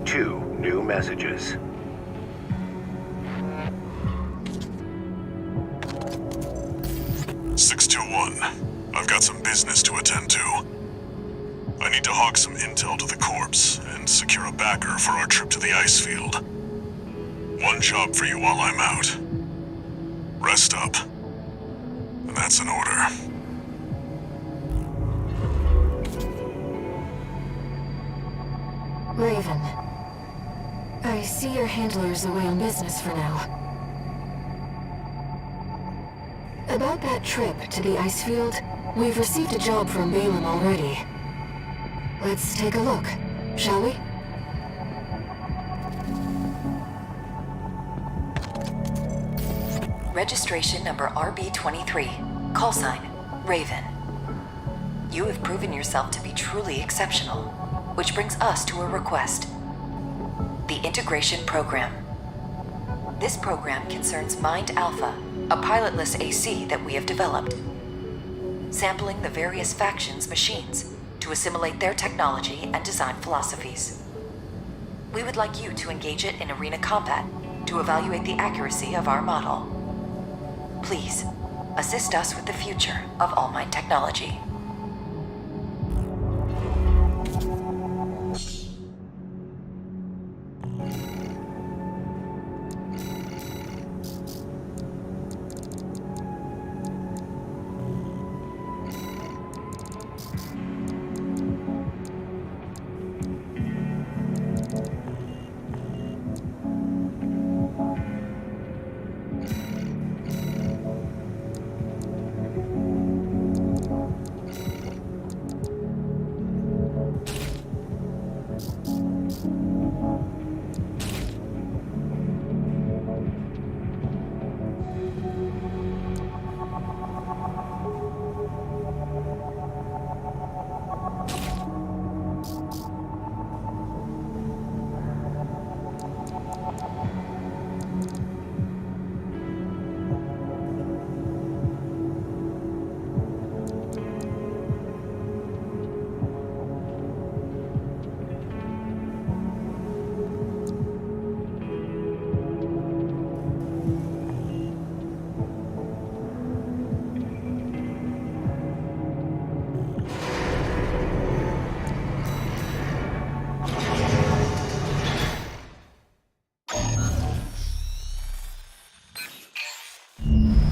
2 new messages. I've got some business to attend to. I need to hawk some intel to the corps and secure a backer for our trip to the ice field. One job for you while I'm out. Rest up. And that's an order. Raven. I see your handler's away on business for now. About that trip to the ice field, we've received a job from Balaam already. Let's take a look, shall we? Registration number RB23. Call sign, Raven, you have proven yourself to be truly exceptional, which brings us to a request. The Integration Program. This program concerns Mind Alpha, a pilotless AC that we have developed. Sampling the various factions' machines to assimilate their technology and design philosophies. We would like you to engage it in arena combat to evaluate the accuracy of our model. Please, assist us with the future of All Might technology.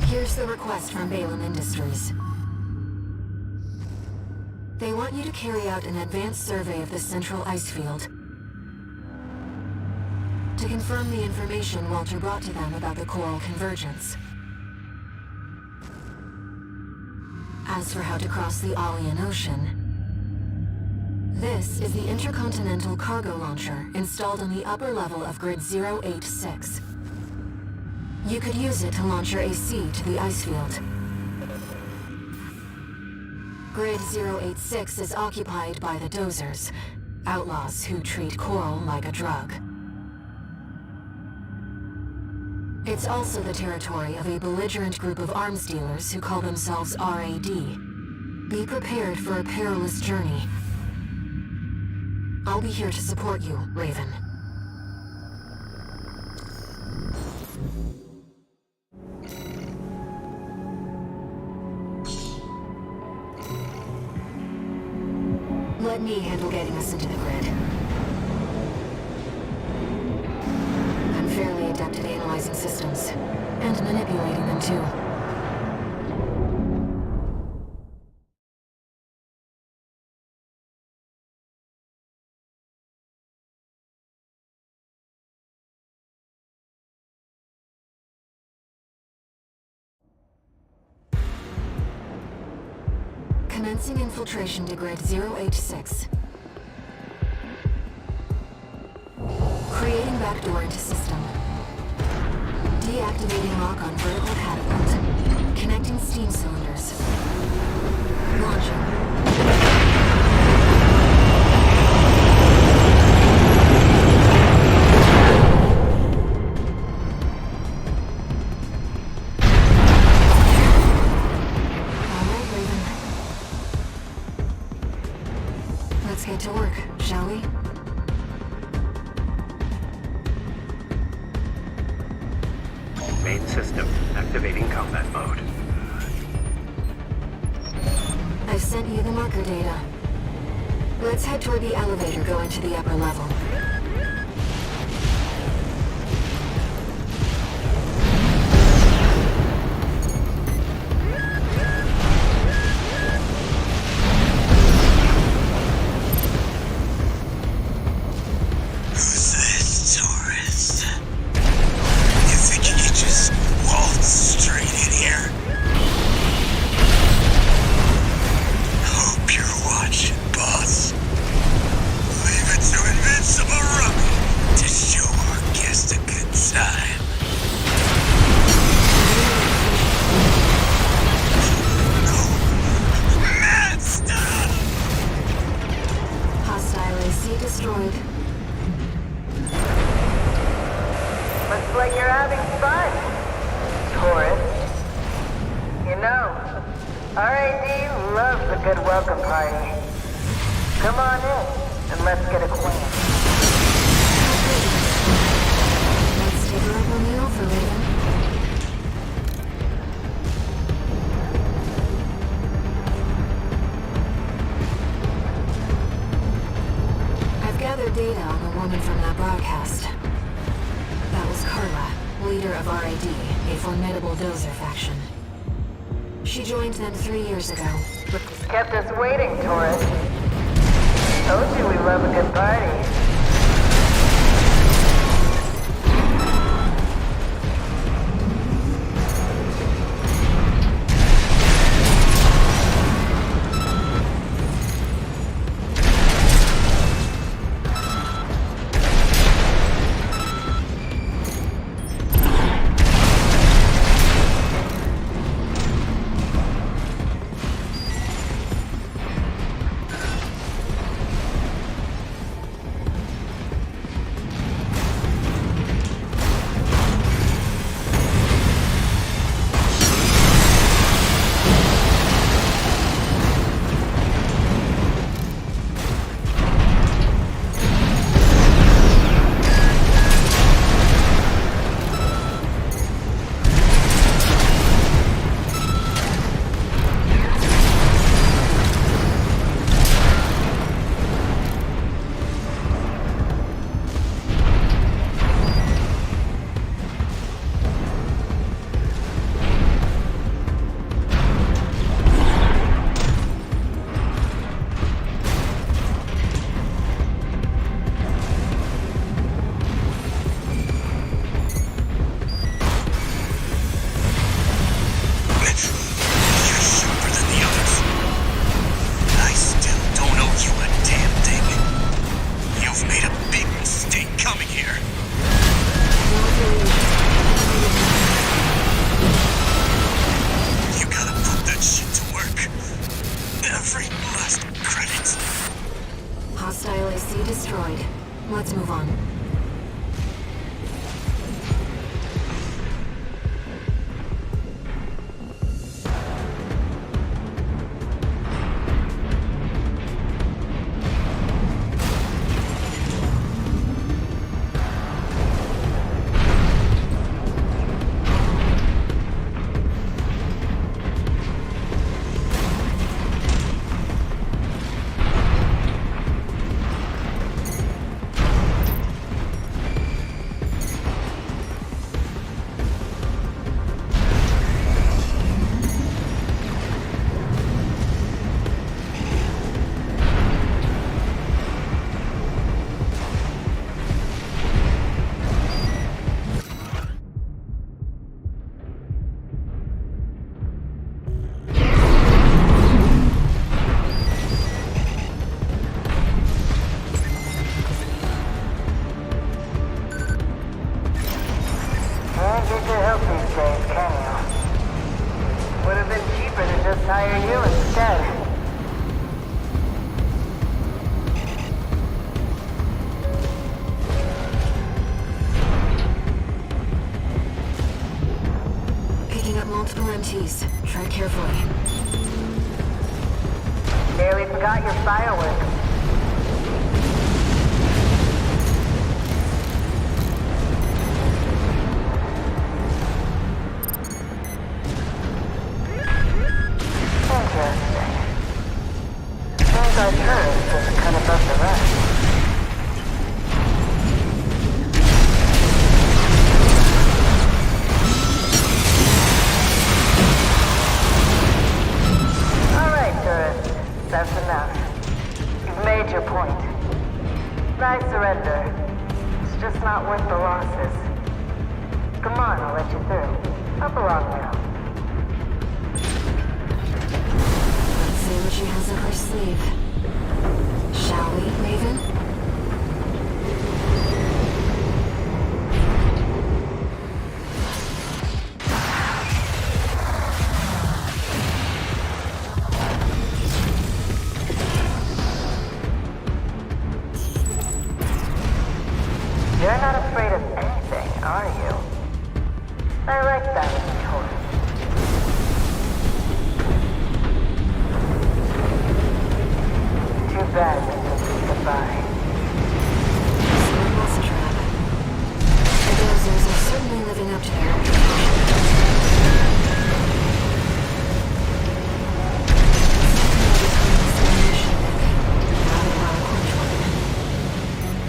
Here's the request from Balaam Industries. They want you to carry out an advanced survey of the central ice field to confirm the information Walter brought to them about the coral convergence. As for how to cross the Alien Ocean, this is the intercontinental cargo launcher installed on the upper level of Grid 086. You could use it to launch your AC to the ice field. Grid 086 is occupied by the Dozers, outlaws who treat coral like a drug. It's also the territory of a belligerent group of arms dealers who call themselves RAD. Be prepared for a perilous journey. I'll be here to support you, Raven. Let me handle getting us into the grid. I'm fairly adept at analyzing systems, and manipulating them too. Commencing infiltration to Grid 086. Creating backdoor into system. Deactivating lock on vertical catapult. Connecting steam cylinders. Launching. Get to work, shall we? Main system activating combat mode. I've sent you the marker data. Let's head toward the elevator going to the upper level. Leave it to invincible. like you're having fun, tourist. You know, RAD loves a good welcome party. Come on in, and let's get acquainted. Let's take her up on the offer, Raven. I've gathered data on the woman from that broadcast. That was Carla, leader of RAD, a formidable dozer faction. She joined them 3 years ago. Kept us waiting, tourist. Told you we love a good party. Hostile AC destroyed. Let's move on. Hire you instead. Picking up multiple MTs. Tread carefully. Nearly forgot your fireworks. Our turret doesn't cut above the rest. Alright, tourist. That's enough. You've made your point. I surrender. It's just not worth the losses. Come on, I'll let you through. Up along now. Let's see what she has up her sleeve. Shall we, Raven? You're not afraid of anything, are you? I like that in a tourist. Too bad that this is goodbye. So it was a trap. The dozers are certainly living up to their reputation.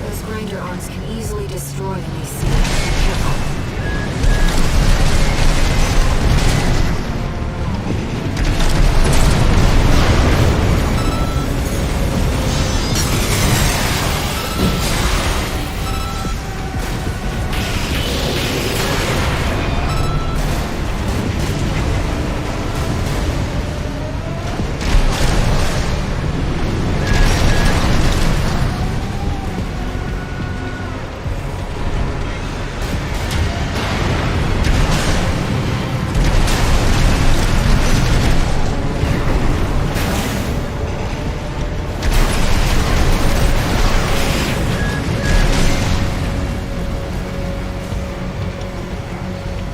Those grinder arms can easily destroy when they see it. Careful.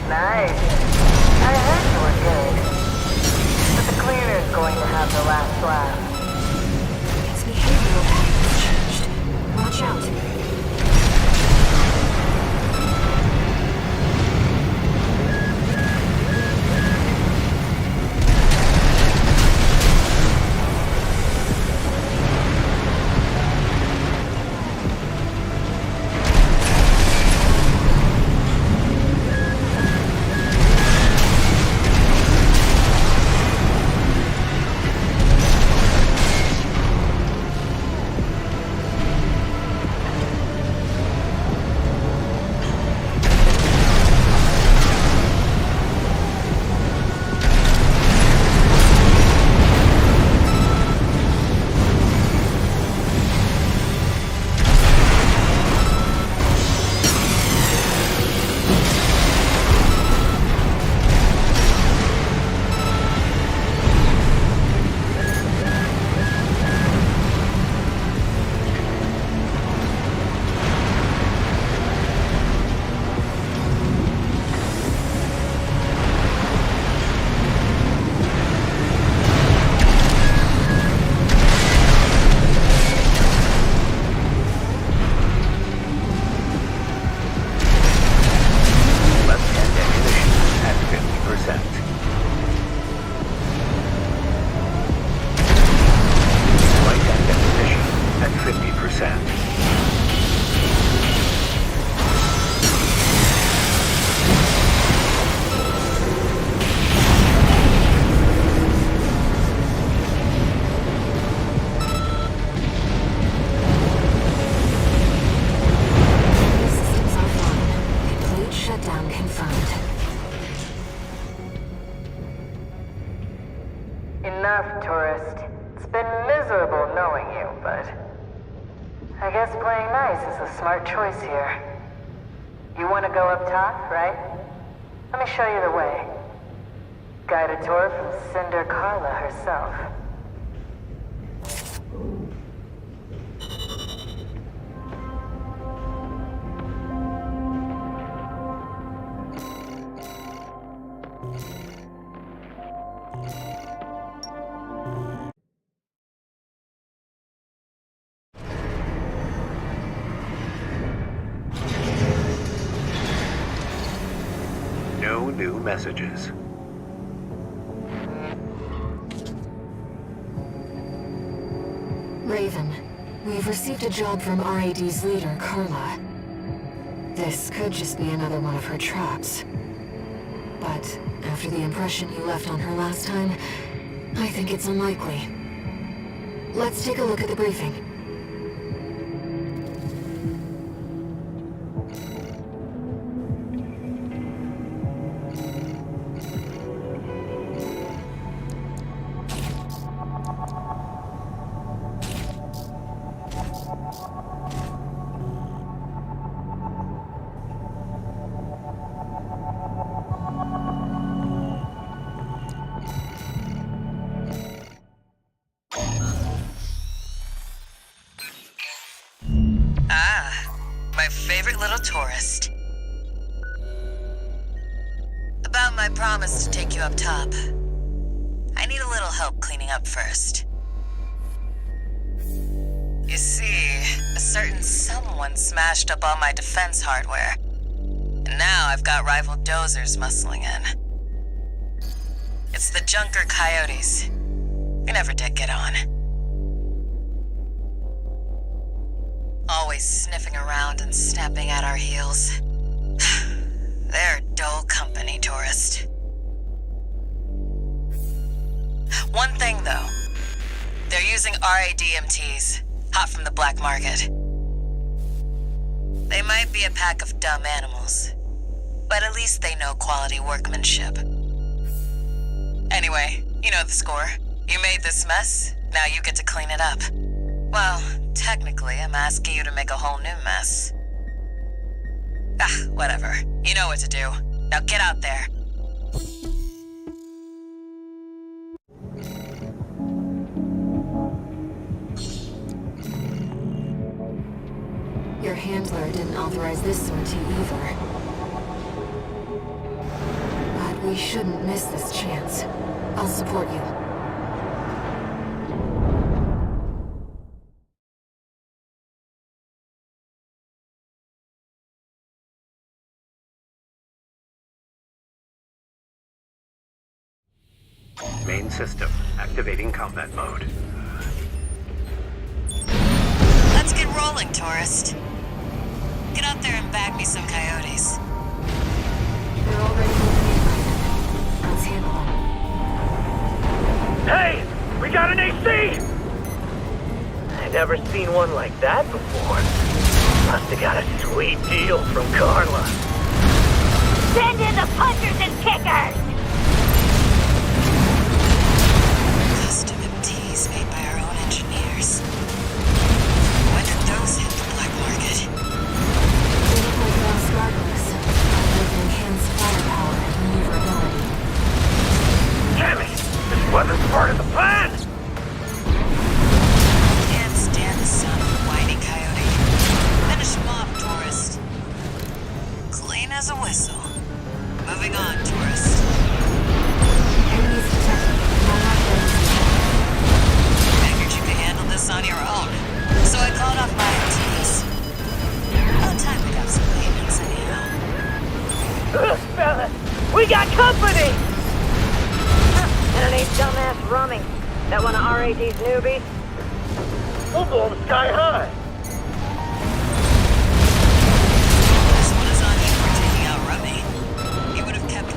Nice. I heard you were good. But the cleaner's going to have the last laugh. Its behavioral pattern has changed. Watch out. Enough, tourist. It's been miserable knowing you, but I guess playing nice is a smart choice here. You want to go up top, right? Let me show you the way. Guided tour from Cinder Carla herself. No new messages. Raven, we've received a job from RAD's leader, Carla. This could just be another one of her traps. But after the impression you left on her last time, I think it's unlikely. Let's take a look at the briefing. My favorite little tourist. on my promise to take you up top. I need a little help cleaning up first. You see, a certain someone smashed up all my defense hardware. And now I've got rival dozers muscling in. It's the Junker Coyotes. We never did get on. Always sniffing around and snapping at our heels. They're dull company, tourist. One thing, though. They're using RADMTs, hot from the black market. They might be a pack of dumb animals, but at least they know quality workmanship. Anyway, you know the score. You made this mess, now you get to clean it up. Well, technically, I'm asking you to make a whole new mess. Ah, whatever. You know what to do. Now get out there. Your handler didn't authorize this sortie either. But we shouldn't miss this chance. I'll support you. Main system, activating combat mode. Let's get rolling, tourist. Get out there and bag me some coyotes. They're already moving. Let's handle them. Hey! We got an AC! I never seen one like that before. Must have got a sweet deal from Carla. Send in the punchers and kickers! Custom MTs made by our own engineers. When did those hit the black market? They look like lost gargoyles, with enhanced firepower and maneuverability. Damn it! This wasn't part of the plan! Can't stand the sound of a whiny coyote. Finish him off, tourist. Clean as a whistle. Moving on, tourist. Enemies detected. Figured you could handle this on your own, so I called off my MTs. About time we got some maintenance anyhow. Ugh, fellas, we got company! And it ain't dumbass Rummy. That one of RAD's newbies? We'll blow them sky high! This one is on you for taking out Rummy. He would have kept...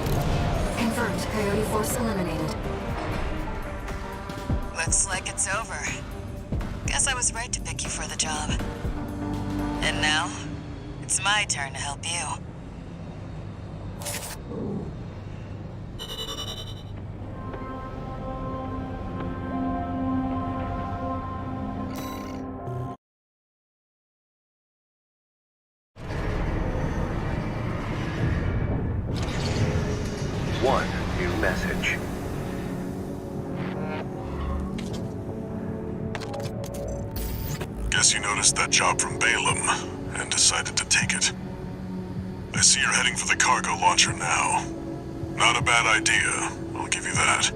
Confirmed. Coyote force eliminated. Looks like it's over. Guess I was right to pick you for the job. And now, it's my turn to help you. One new message. Guess you noticed that job from Balaam and decided to take it. I see you're heading for the cargo launcher now. Not a bad idea, I'll give you that.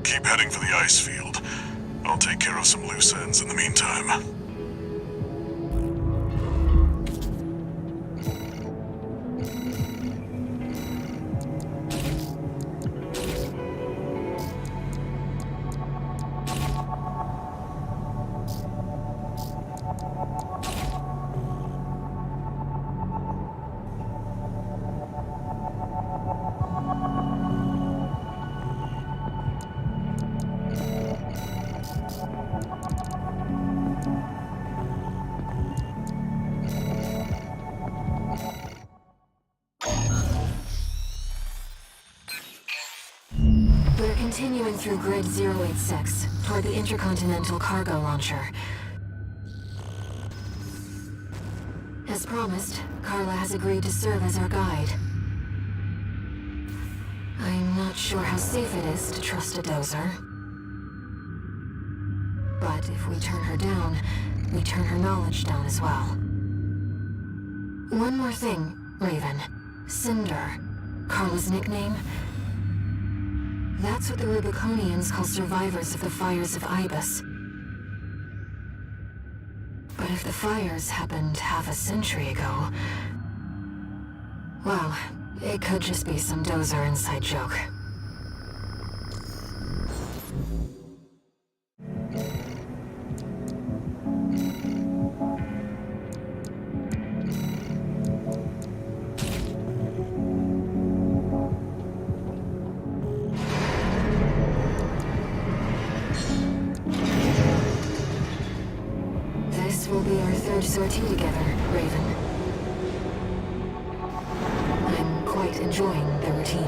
Keep heading for the ice field. I'll take care of some loose ends in the meantime. We're continuing through Grid 086, toward the Intercontinental Cargo Launcher. As promised, Carla has agreed to serve as our guide. I'm not sure how safe it is to trust a dozer. But if we turn her down, we turn her knowledge down as well. One more thing. Raven. Cinder. Carla's nickname? That's what the Rubiconians call survivors of the fires of Ibis. But if the fires happened half a century ago... well, it could just be some Dozer inside joke. This will be our third sortie together, Raven. I'm quite enjoying the routine.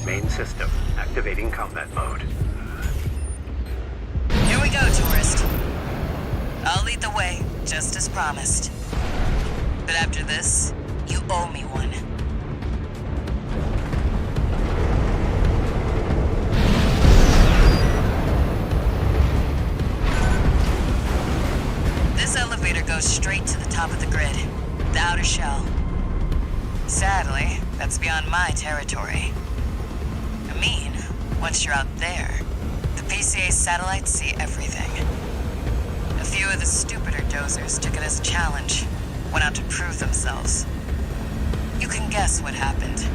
Main system, activating combat mode. Here we go, tourist. I'll lead the way, just as promised. But after this, you owe me one. This elevator goes straight to the top of the grid, the outer shell. Sadly, that's beyond my territory. I mean, once you're out there, the PCA satellites see everything. A few of the stupider dozers took it as a challenge, went out to prove themselves. You can guess what happened.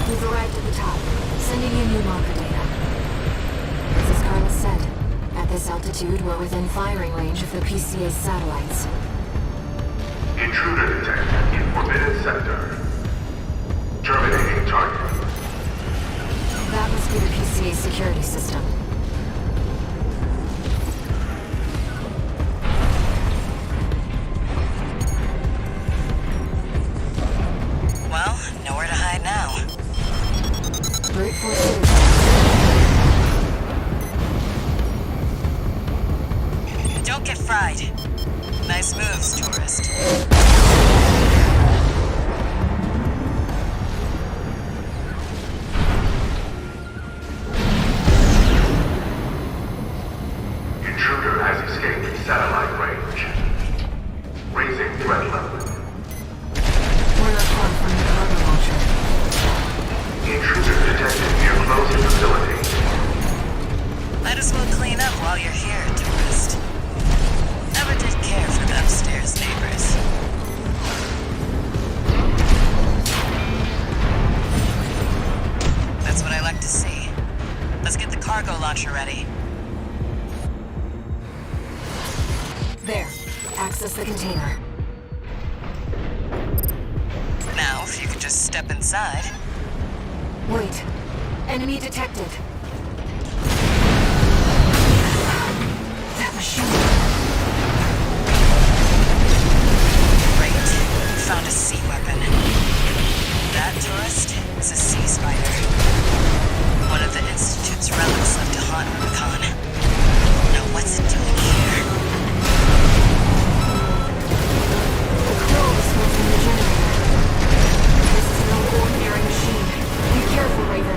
We've arrived at the top, sending you new marker data. As Carla said, at this altitude, we're within firing range of the PCA's satellites. Intruder detected in forbidden sector. Terminating target. That must be the PCA security system. Well, nowhere to hide now. Brute force. Don't get fried. Nice moves, tourist. Intruder has escaped satellite range. Raising threat level. We're not far from the cargo launcher. Intruder detected near closing facility. Might as well clean up while you're here, tourist. Never did care for the upstairs neighbors. That's what I like to see. Let's get the cargo launcher ready. There. Access the container. Now, if you could just step inside. Wait. Enemy detected. That machine. Great. Found a sea weapon. That, tourist, is a sea spider. One of the Institute's relics left to haunt Rubicon. Now what's it doing here? The crow is smoking the generator. This is no ordinary machine. Be careful, Raven.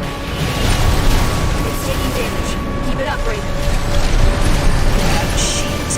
It's taking damage. Keep it up, Raven. That machine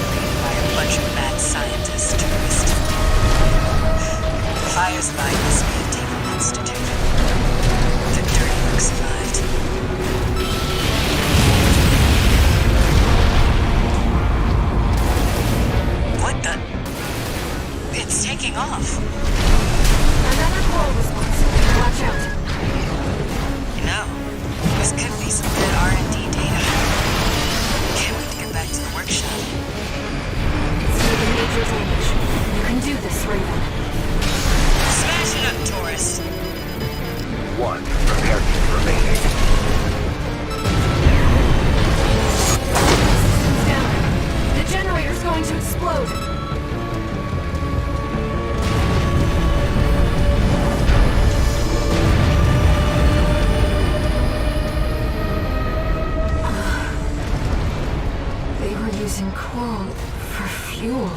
using coal for fuel.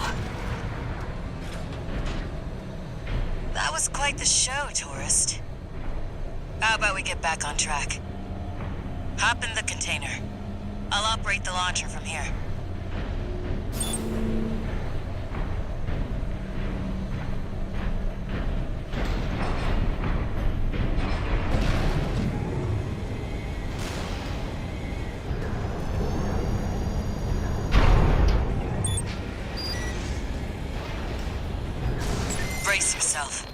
That was quite the show, tourist. How about we get back on track? Hop in the container. I'll operate the launcher from here. Brace yourself.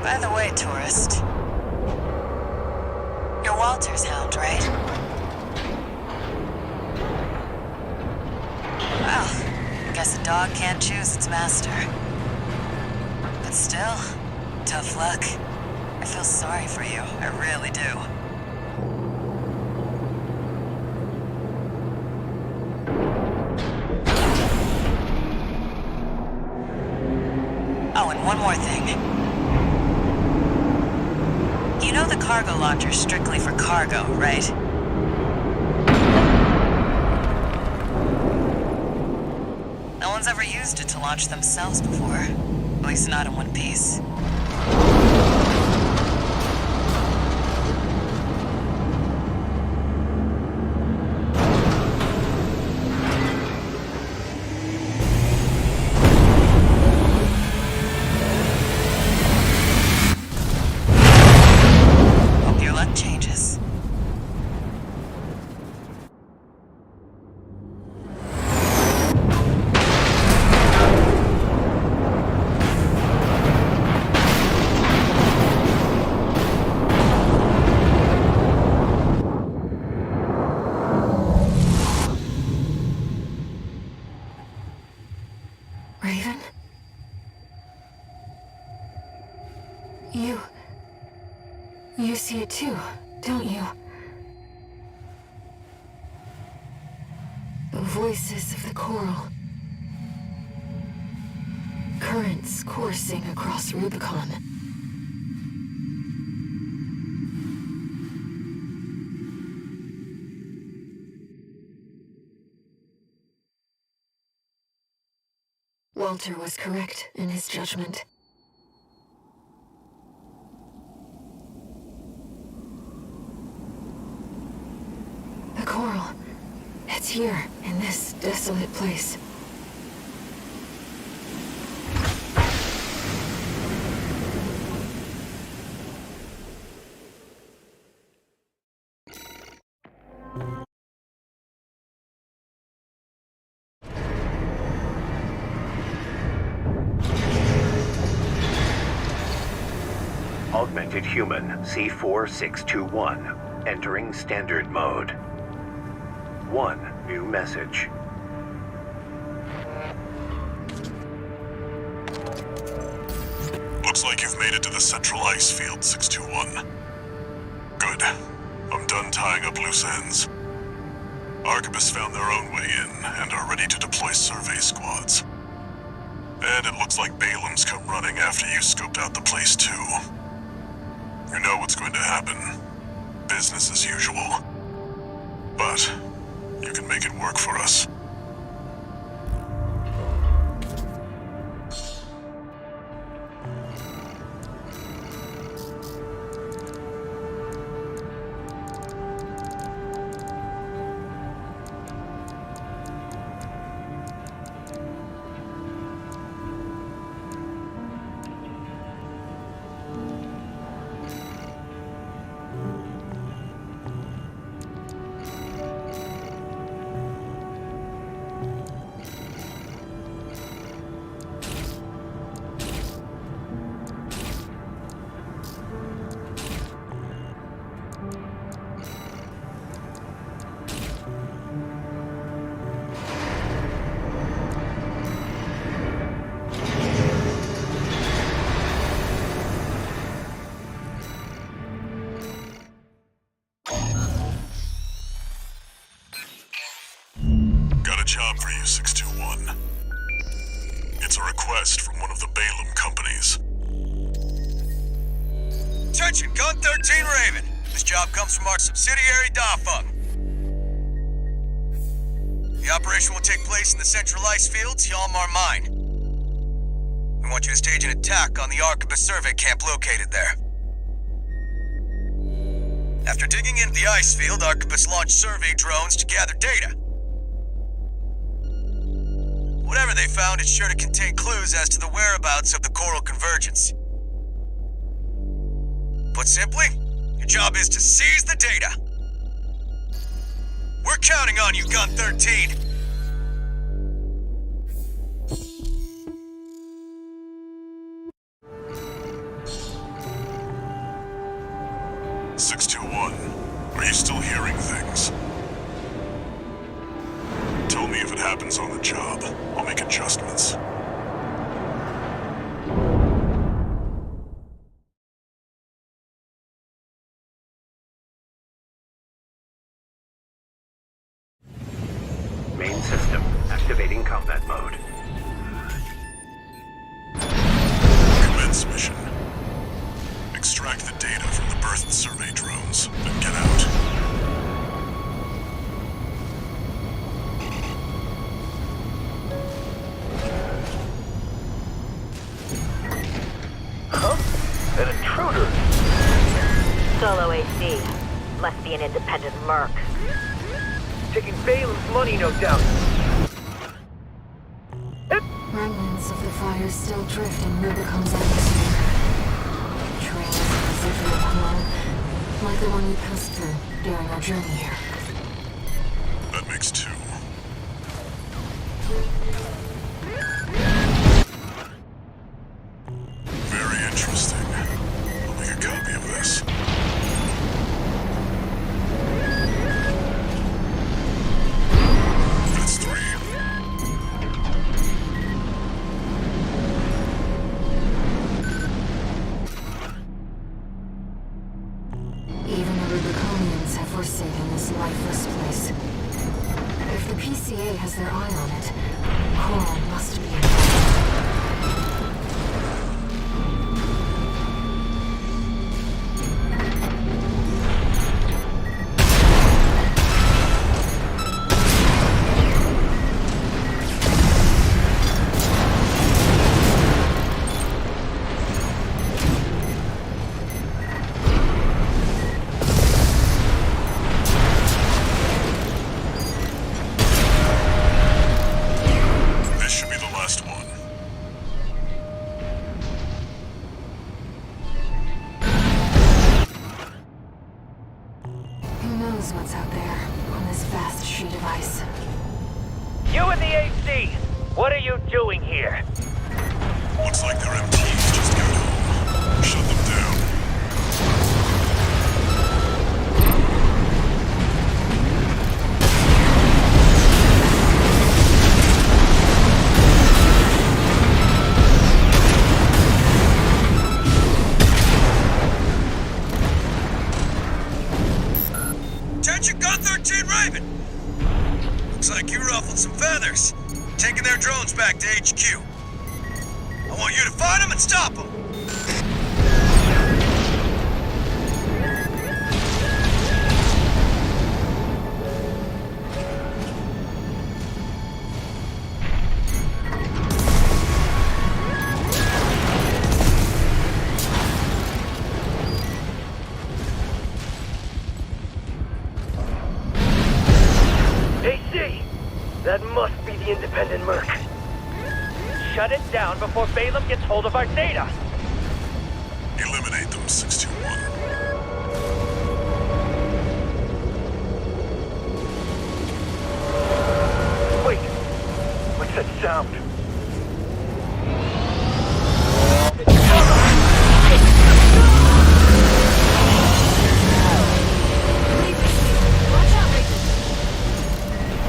By the way, tourist, you're Walter's hound, right? Well, guess a dog can't choose its master. But still, tough luck. I feel sorry for you, I really do. Oh, and one more thing. You know the cargo launcher's strictly for cargo, right? No one's ever used it to launch themselves before. At least not in one piece. Hope your luck changes. Raven? You see it too, don't you? The voices of the coral. Currents coursing across Rubicon. Walter was correct in his judgment. The coral. It's here, in this desolate place. Augmented Human C4621, entering standard mode. 1 new message. Looks like you've made it to the central ice field, 621. Good. I'm done tying up loose ends. Arquebus found their own way in and are ready to deploy survey squads. And it looks like Balaam's come running after you scoped out the place too. You know what's going to happen. Business as usual. But you can make it work for us. Got a job for you, 621. It's a request from one of the Balaam companies. Attention, Gun 13 Raven. This job comes from our subsidiary, Dafeng. The operation will take place in the central ice fields, Yalmar Mine. We want you to stage an attack on the Arquebus survey camp located there. After digging into the ice field, Arquebus launched survey drones to gather data. Whatever they found is sure to contain clues as to the whereabouts of the coral convergence. Put simply, your job is to seize the data. We're counting on you, Gun 13. Are you still hearing things? Tell me if it happens on the job. I'll make adjustments. Main system activating combat mode. Commence mission. Extract the data from the birth survey drones, then get out. Huh? An intruder? Solo AC. Must be an independent merc. Taking Balaam's money, no doubt. Remnants of the fire still drift in Rubicon's atmosphere. Trails of residual coral, like the one we passed through during our journey here. That makes two. Very interesting. I'll make a copy of this. That's three. Even the Rubiconians have forsaken this lifeless place. If the PCA has their eye on it, coral must be involved. This should be the last one. Who knows what's out there on this vast sheet of ice? You and the AC! What are you doing here? Looks like their MTs just got home. Shut them down. Attention, Gun 13 Raven! Looks like you ruffled some feathers. Taking their drones back to HQ. I want you to find them and stop them. AC! That must be the independent merc. Shut it down before Balaam gets hold of our data. Eliminate them, 621. Wait! What's that sound?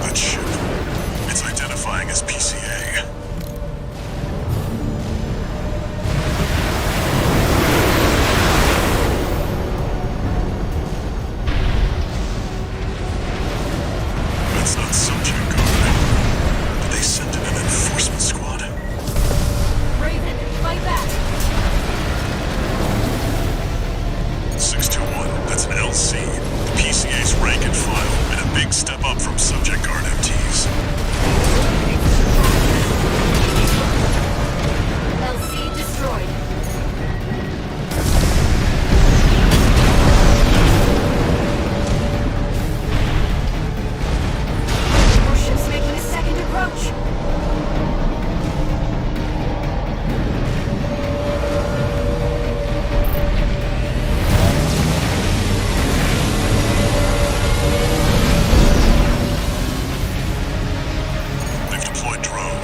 That ship. It's identifying as PCA. That's not subject guard. Did they send in an enforcement squad?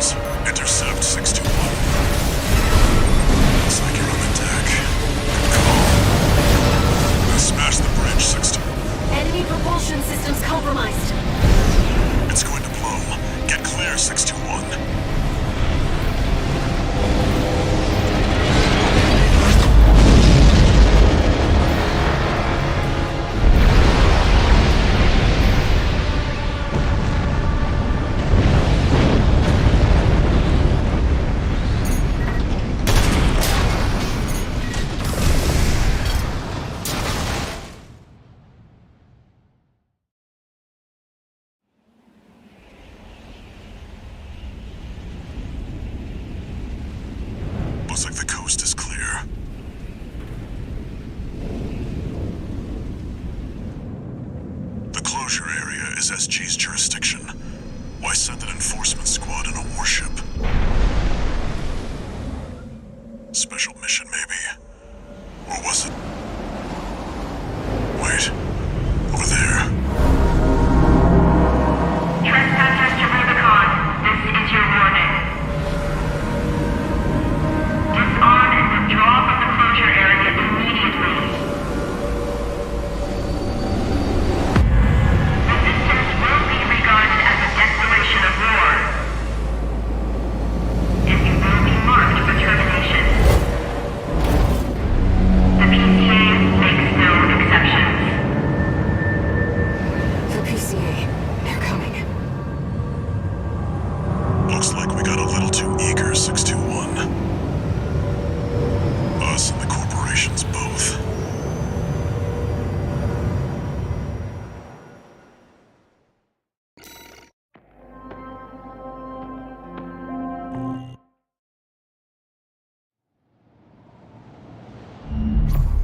seconds. Intercept 621. Looks like you're on the deck. Good call. Smash the bridge, 621. Enemy propulsion systems compromised. It's going to blow. Get clear, 621. Looks like the coast is clear. The closure area is SG's jurisdiction. Why send an enforcement squad in a warship? Special mission, maybe? Or was it? Wait. Over there. Trespassers to Rubicon, this is your warning. Disarm and withdraw from the closure area immediately. Resistance will be regarded as a declaration of war, and you will be marked for termination. The PCA makes no exceptions. The PCA. They're coming. Looks like we got a little too eager, 621. Us and the corporations both.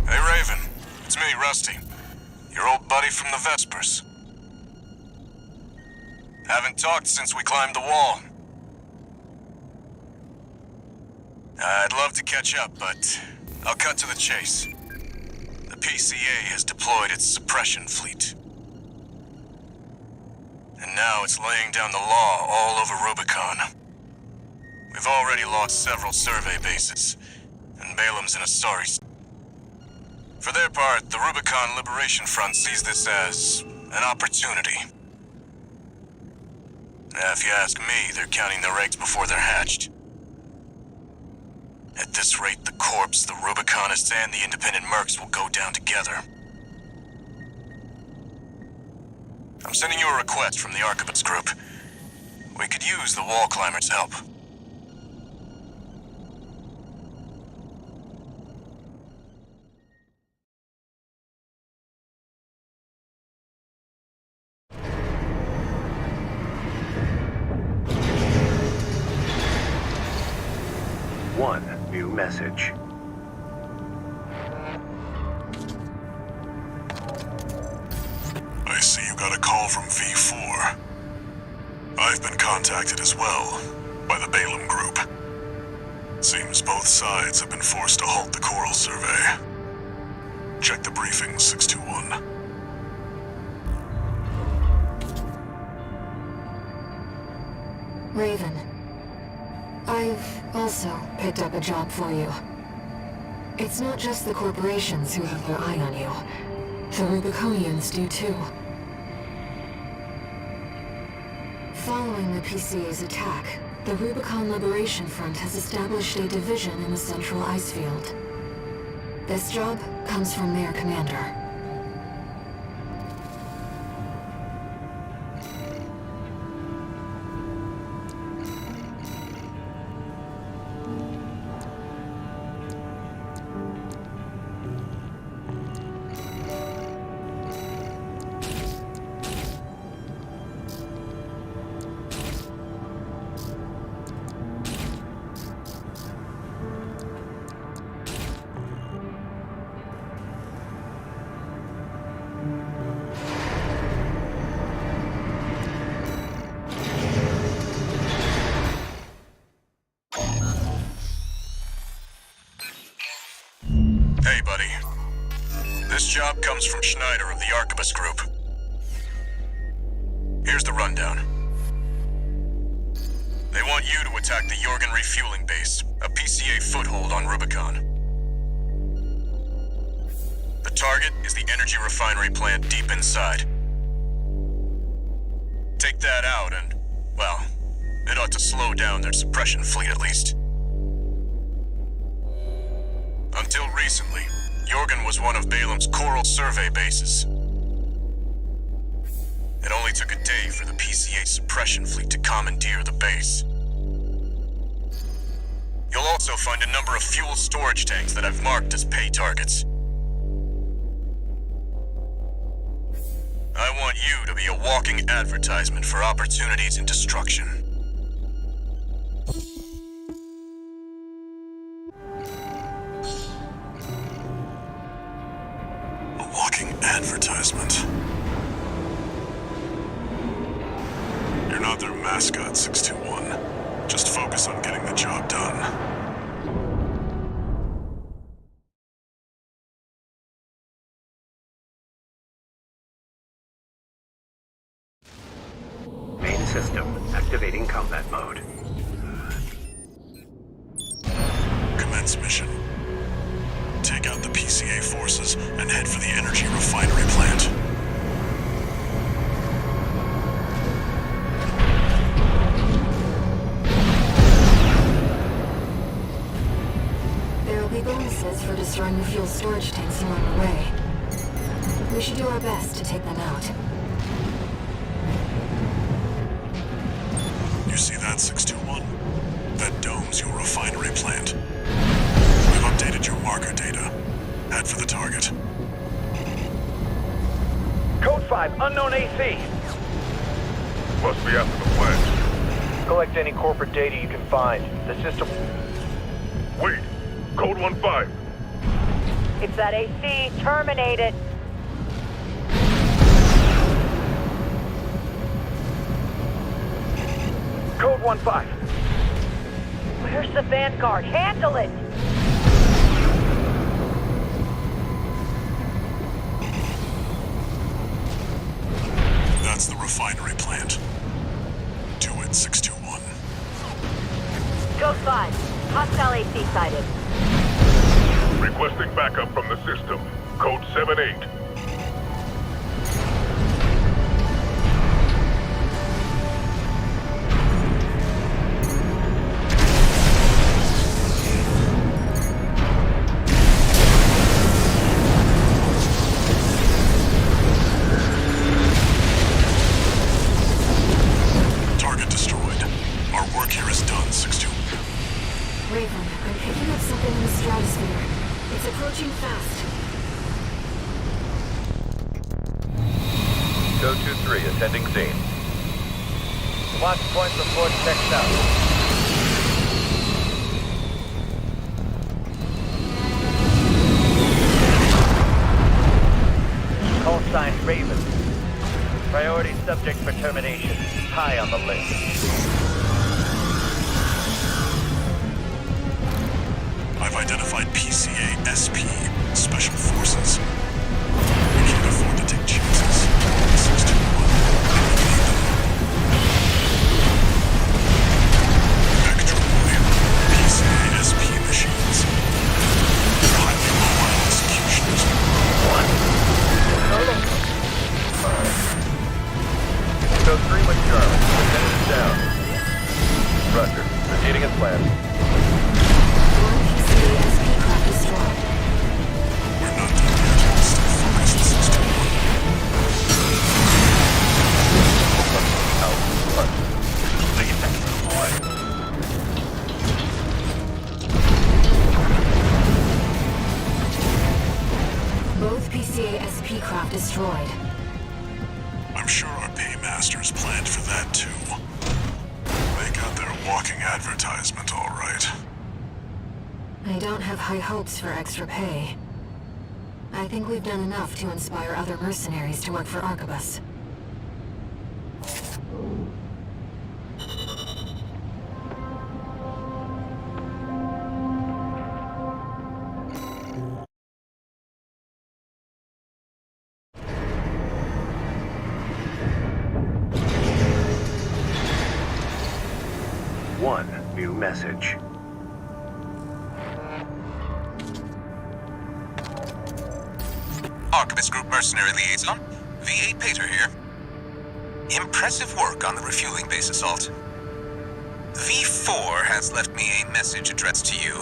Hey, Raven. It's me, Rusty. Your old buddy from the Vespers. Haven't talked since we climbed the wall. I'd love to catch up, but I'll cut to the chase. The PCA has deployed its suppression fleet. And now it's laying down the law all over Rubicon. We've already lost several survey bases, and Balam's in a sorry state. For their part, the Rubicon Liberation Front sees this as an opportunity. If you ask me, they're counting their eggs before they're hatched. At this rate, the Corps, the Rubiconists, and the independent mercs will go down together. I'm sending you a request from the Archibus group. We could use the wall climbers' help. One new message. I see you got a call from V4. I've been contacted as well by the Balam group. Seems both sides have been forced to halt the coral survey. Check the briefing, 621. Raven. I've also picked up a job for you. It's not just the corporations who have their eye on you. The Rubiconians do too. Following the PCA's attack, the Rubicon Liberation Front has established a division in the central ice field. This job comes from their commander. Hey, buddy. This job comes from Schneider of the Archibus group. Here's the rundown. They want you to attack the Jorgen refueling base, a PCA foothold on Rubicon. The target is the energy refinery plant deep inside. Take that out and, well, it ought to slow down their suppression fleet at least. Until recently, Jorgen was one of Balam's Coral survey bases. It only took a day for the PCA suppression fleet to commandeer the base. You'll also find a number of fuel storage tanks that I've marked as pay targets. I want you to be a walking advertisement for opportunities in destruction. A walking advertisement? You're not their mascot, 621. Just focus on getting the job done. Main system activating combat mode. Commence mission. Take out the PCA forces and head for the energy refinery plant. There will be bonuses for destroying the fuel storage tanks along the way. We should do our best to take them out. You see that, 621? That dome's your refinery plant. We've updated your marker data. Head for the target. Code 5, unknown AC. Must be after the plant. Collect any corporate data you can find. The system... Wait, Code 1-5. It's that AC. Terminate it. Code 1-5. Where's the Vanguard? Handle it! That's the refinery plant. Do it, 621. Code 5. Hostile AC sighted. Requesting backup from the system. Code 7-8. Target destroyed. Our work here is done, 621. Raven, I'm picking up something in the stratosphere. It's approaching fast. Code 2-3, attending scene. Watch point report checked out. Call sign Raven. Priority subject for termination. High on the list. I've identified PCA SP, Special Forces. We can't afford to take chances. 621, eliminate them. Vectroid, PCA SP machines. Highly mobile executioners. Code 3 with Charlie. Lieutenant is down. Roger. Proceeding as planned. One PCA-SP craft destroyed. We're not done yet. Stay focused, 621. Out. Front. Lead that boy. Both PCA-SP craft destroyed. I'm sure our paymasters planned for that too. They got their walking advertisement all right. I don't have high hopes for extra pay. I think we've done enough to inspire other mercenaries to work for Arquebus. 1, new message. Archivist Group Mercenary Liaison, V8 Pater here. Impressive work on the refueling base assault. V4 has left me a message addressed to you,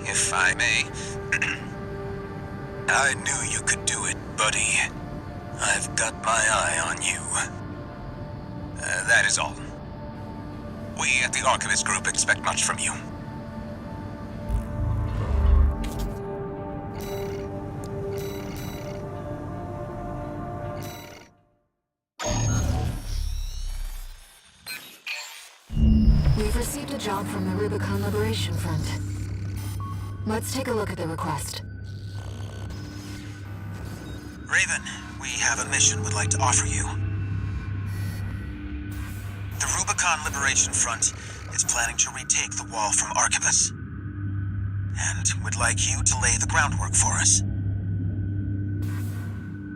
if I may. I knew you could do it, buddy. I've got my eye on you. That is all. We at the Archivist Group expect much from you. We've received a job from the Rubicon Liberation Front. Let's take a look at the request. Raven, we have a mission we'd like to offer you. The Rubicon Liberation Front is planning to retake the wall from Archivus. And would like you to lay the groundwork for us.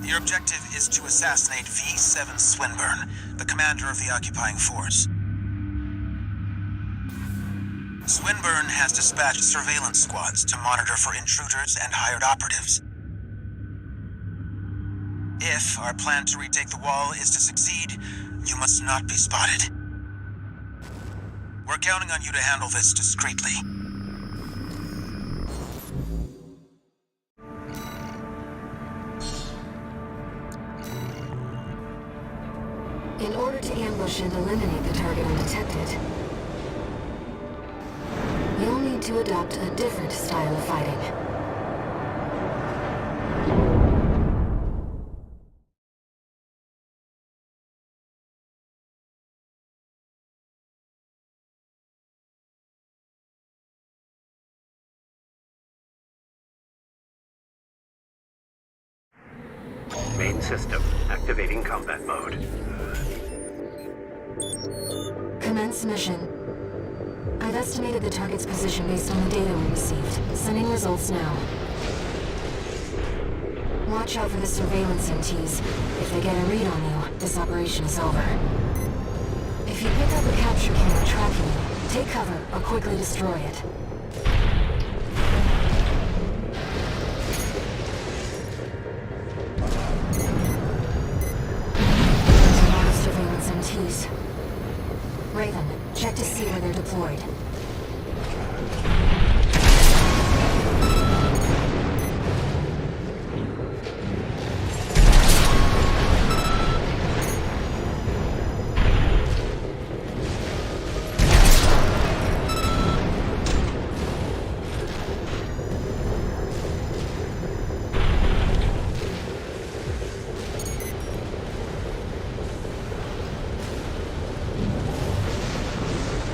Your objective is to assassinate V7 Swinburne, the commander of the occupying force. Swinburne has dispatched surveillance squads to monitor for intruders and hired operatives. If our plan to retake the wall is to succeed, you must not be spotted. We're counting on you to handle this discreetly. In order to ambush and eliminate the target undetected, you'll need to adopt a different style of fighting. Main system, activating combat mode. Commence mission. I've estimated the target's position based on the data we received. Sending results now. Watch out for the surveillance MTs. If they get a read on you, this operation is over. If you pick up a capture camera tracking you, take cover or quickly destroy it. There's a lot of surveillance MTs. Raven, check to see where they're deployed.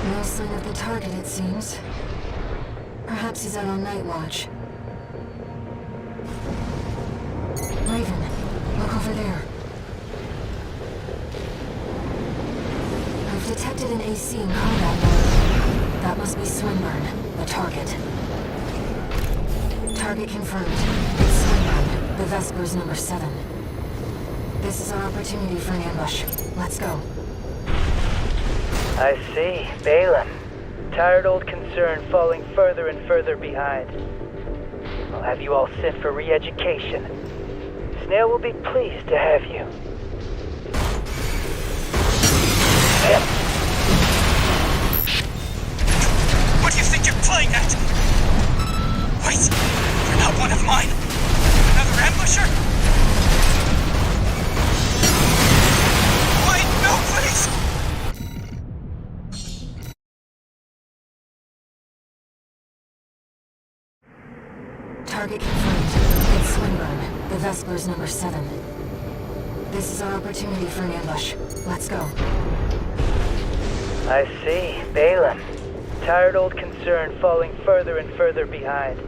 No sign of the target, it seems. Perhaps he's out on night watch. Raven, look over there. I've detected an AC in combat mode. That must be Swinburne, the target. Target confirmed. It's Swinburne, the Vespers number 7. This is our opportunity for an ambush. Let's go. I see. Balaam. Tired old concern falling further and further behind. I'll have you all sent for re-education. Snail will be pleased to have you. What do you think you're playing at? Wait, you're not one of mine. Another ambusher? Wait, no, please! Target confirmed. It's Swinburne, the Vespers number 7. This is our opportunity for an ambush. Let's go. I see. Balaam. Tired old concern falling further and further behind.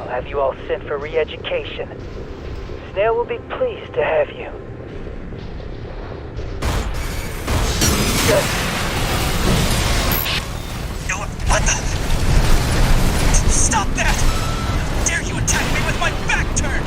I'll have you all sent for re-education. Snail will be pleased to have you. What the? Stop that! How dare you attack me with my back turned!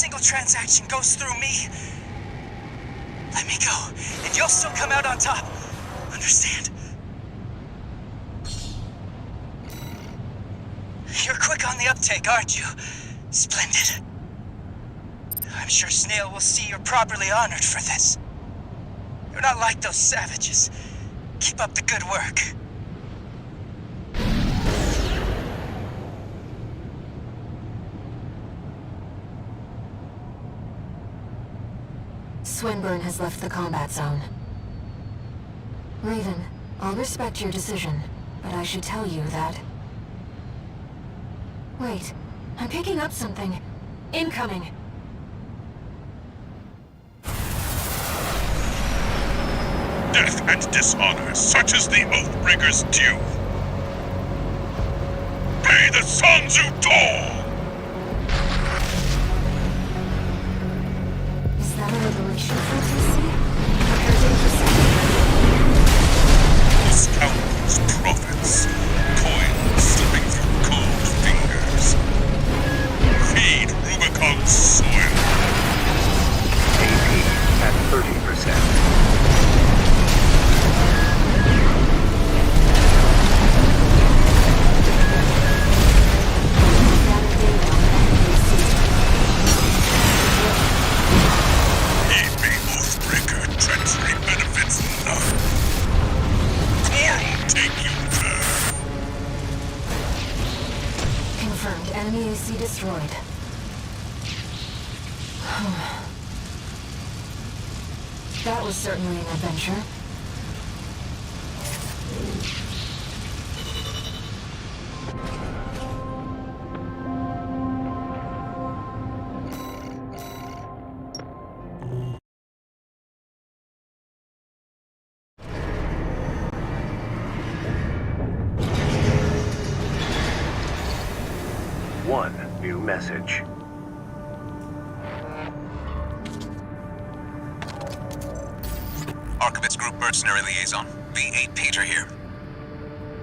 single transaction goes through me, let me go, and you'll still come out on top. Understand? You're quick on the uptake, aren't you? Splendid. I'm sure Snail will see you're properly honored for this. You're not like those savages. Keep up the good work. Swinburne has left the combat zone. Raven, I'll respect your decision, but I should tell you that... Wait, I'm picking up something. Incoming! Death and dishonor, such is the Oathbreaker's due. Pay the Sanzu Dor! Is that a liberation front you see? Preparing for second. The scoundrels' profits, coins slipping through cold fingers. Feed Rubicon's soil. AP at 30%. Enemy AC destroyed. That was certainly an adventure. One new message. Archibald's Group Mercenary Liaison, V8 Peter here.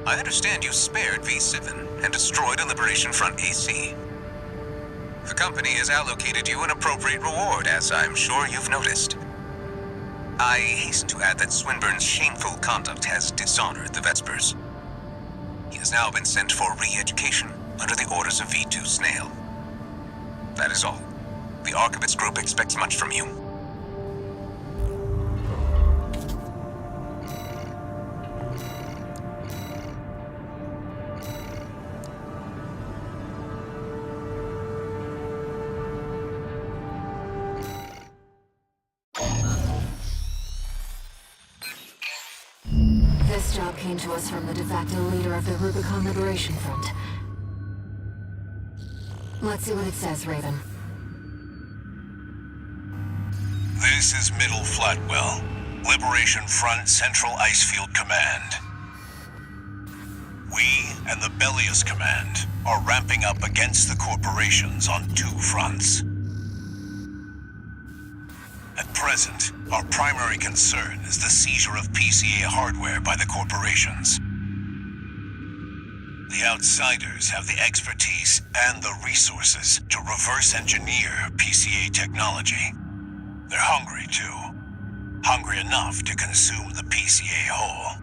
I understand you spared V7 and destroyed a Liberation Front AC. The company has allocated you an appropriate reward, as I'm sure you've noticed. I hasten to add that Swinburne's shameful conduct has dishonored the Vespers. He has now been sent for re-education under the orders of V2 Snail. That is all. The Archibald's Group expects much from you. This job came to us from the de facto leader of the Rubicon Liberation Front. Let's see what it says, Raven. This is Middle Flatwell, Liberation Front Central Icefield Command. We and the Bellius Command are ramping up against the corporations on two fronts. At present, our primary concern is the seizure of PCA hardware by the corporations. The Outsiders have the expertise and the resources to reverse engineer PCA technology. They're hungry, too. Hungry enough to consume the PCA whole.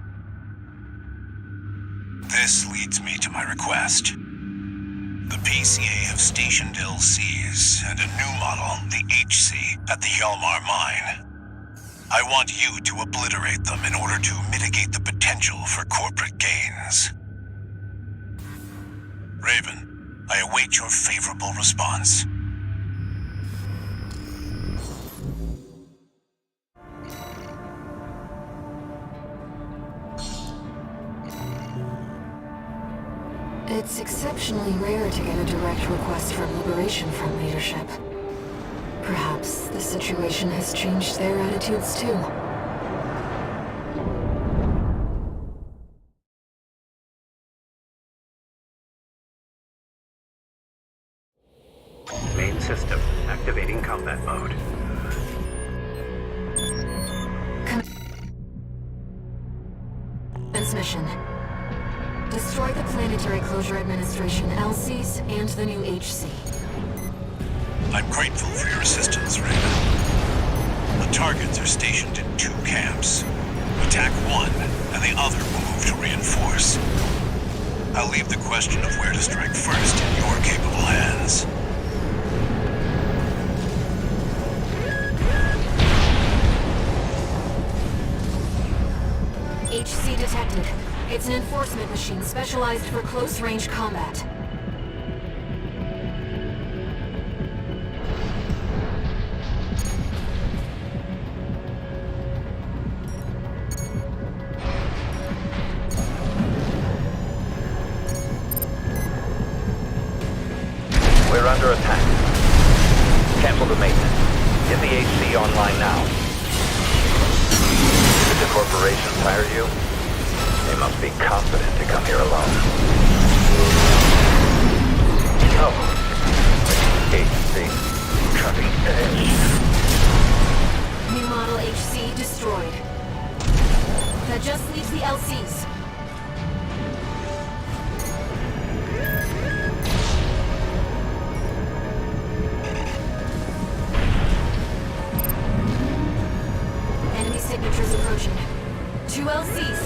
This leads me to my request. The PCA have stationed LCs and a new model, the HC, at the Hjalmar mine. I want you to obliterate them in order to mitigate the potential for corporate gains. Raven, I await your favorable response. It's exceptionally rare to get a direct request from Liberation Front leadership. Perhaps the situation has changed their attitudes too. Main system activating combat mode. Mission. Destroy the Planetary Closure Administration LCs and the new HC. I'm grateful for your assistance, Raven. The targets are stationed in 2 camps. Attack one, and the other will move to reinforce. I'll leave the question of where to strike first in your capable hands. HC detected. It's an enforcement machine specialized for close-range combat. We're under attack. Cancel the maintenance. Get the HC online now. Did the corporations hire you? They must be confident to come here alone. Oh. HC. Cutting edge. New model HC destroyed. That just leaves the LCs. Enemy signatures approaching. 2 LCs.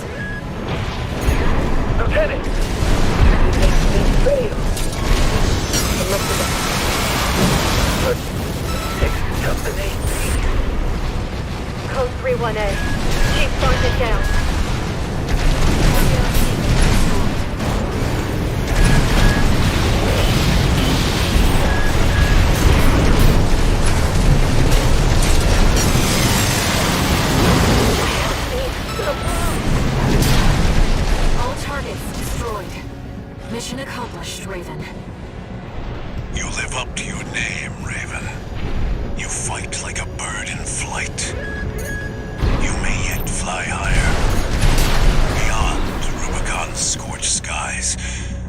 Lieutenant! Fail. But takes company. Code 31A. Chief Sergeant down. All targets destroyed. Mission accomplished, Raven. You live up to your name, Raven. You fight like a bird in flight. You may yet fly higher. Beyond Rubicon's scorched skies,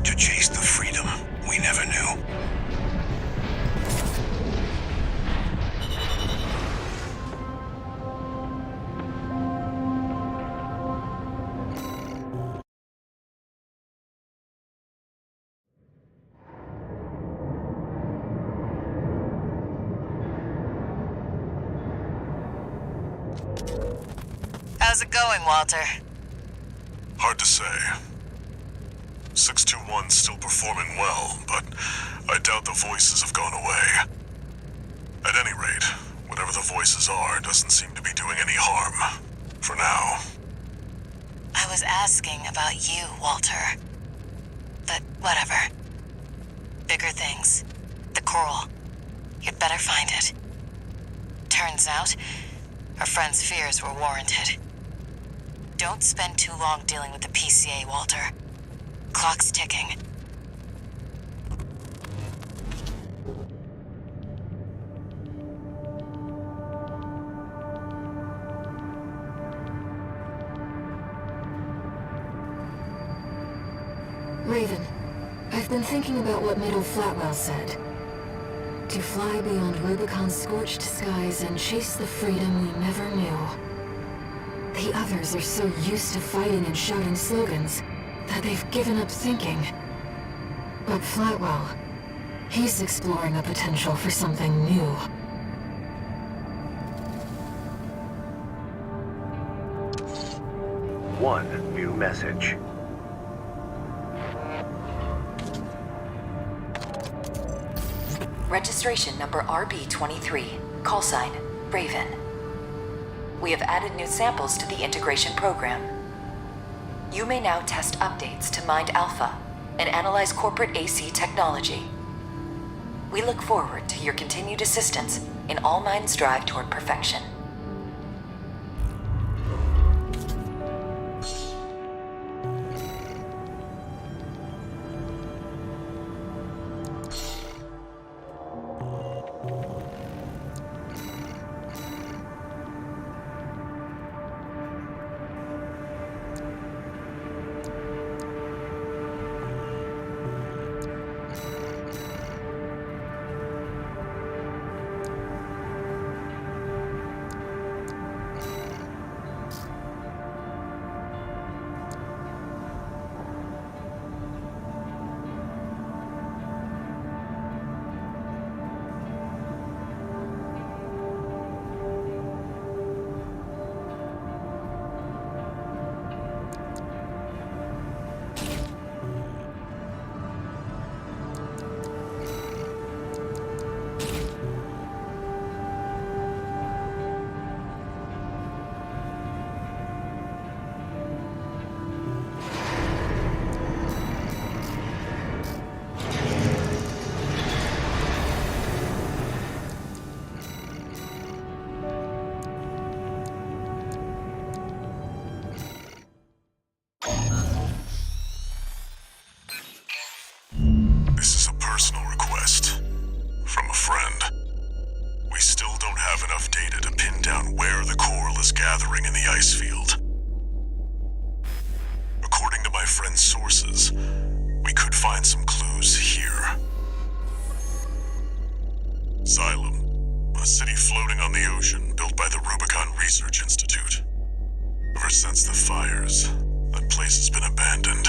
to chase the freedom we never knew. How's it going, Walter? Hard to say. 621's still performing well, but I doubt the voices have gone away. At any rate, whatever the voices are doesn't seem to be doing any harm. For now. I was asking about you, Walter. But whatever. Bigger things. The coral. You'd better find it. Turns out, our friend's fears were warranted. Don't spend too long dealing with the PCA, Walter. Clock's ticking. Raven, I've been thinking about what Middle Flatwell said. To fly beyond Rubicon's scorched skies and chase the freedom we never knew. The others are so used to fighting and shouting slogans that they've given up thinking. But Flatwell, he's exploring a potential for something new. One new message. Registration number RB23. Call sign, Raven. We have added new samples to the integration program. You may now test updates to Mind Alpha and analyze corporate AC technology. We look forward to your continued assistance in All Mind's drive toward perfection. gathering in the ice field. According to my friend's sources, we could find some clues here. Xylem, a city floating on the ocean built by the Rubicon Research Institute. Ever since the fires, that place has been abandoned.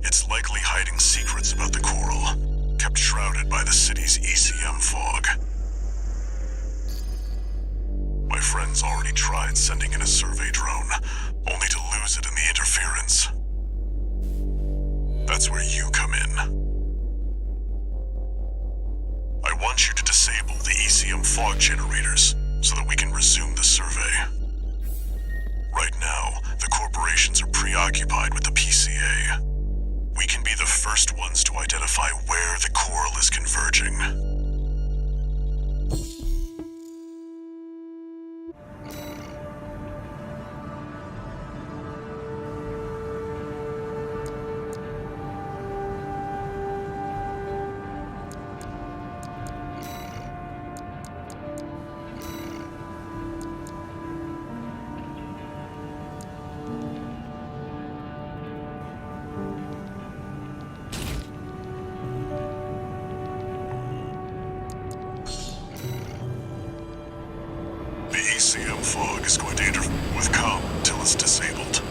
It's likely hiding secrets about the coral, kept shrouded by the city's ECM fog. My friend's already tried sending in a survey drone, only to lose it in the interference. That's where you come in. I want you to disable the ECM fog generators so that we can resume the survey. Right now, the corporations are preoccupied with the PCA. We can be the first ones to identify where the coral is converging. The ECM fog is going to interfere with comm until it's disabled.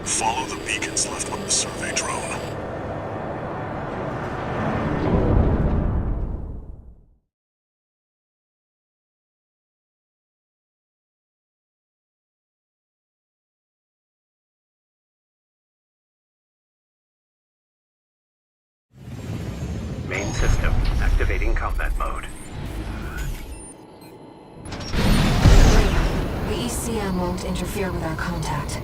Follow the beacons left with the survey drone. Main system activating combat mode. The ECM won't interfere with our contact.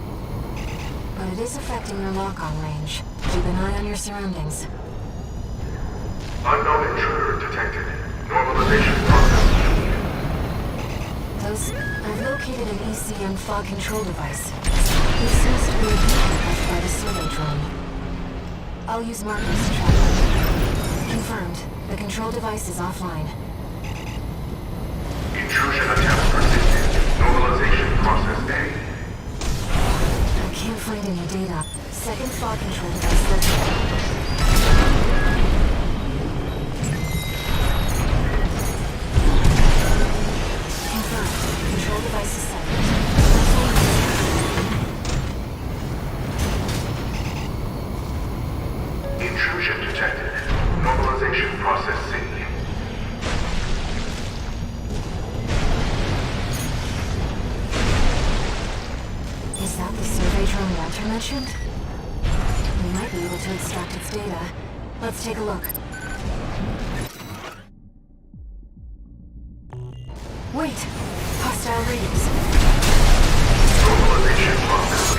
But it is affecting your lock-on range. Keep an eye on your surroundings. Unknown intruder detected. Normalization process. I've located an ECM fog control device. It seems to be a beacon left by the survey drone. I'll use markers to track it. Confirmed. The control device is offline. Intrusion attempt persistent. Normalization process A. I can't find any data. Second fog control device located. Confirmed. Control device is set. Intrusion detected. Normalization process C. Is that the survey drone Walter mentioned? We might be able to extract its data. Let's take a look. Wait! Hostile readings. Normalization process B.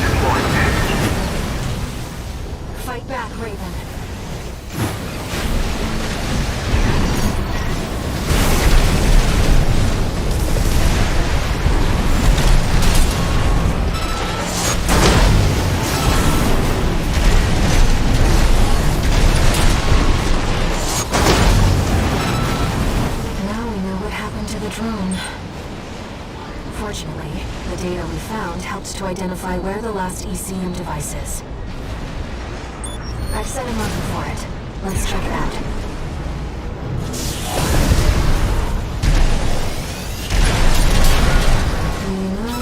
Deploying damage. Fight back, Raven. Drone. Fortunately, the data we found helped to identify where the last ECM device is. I've set a marker for it. Let's check it out. You know,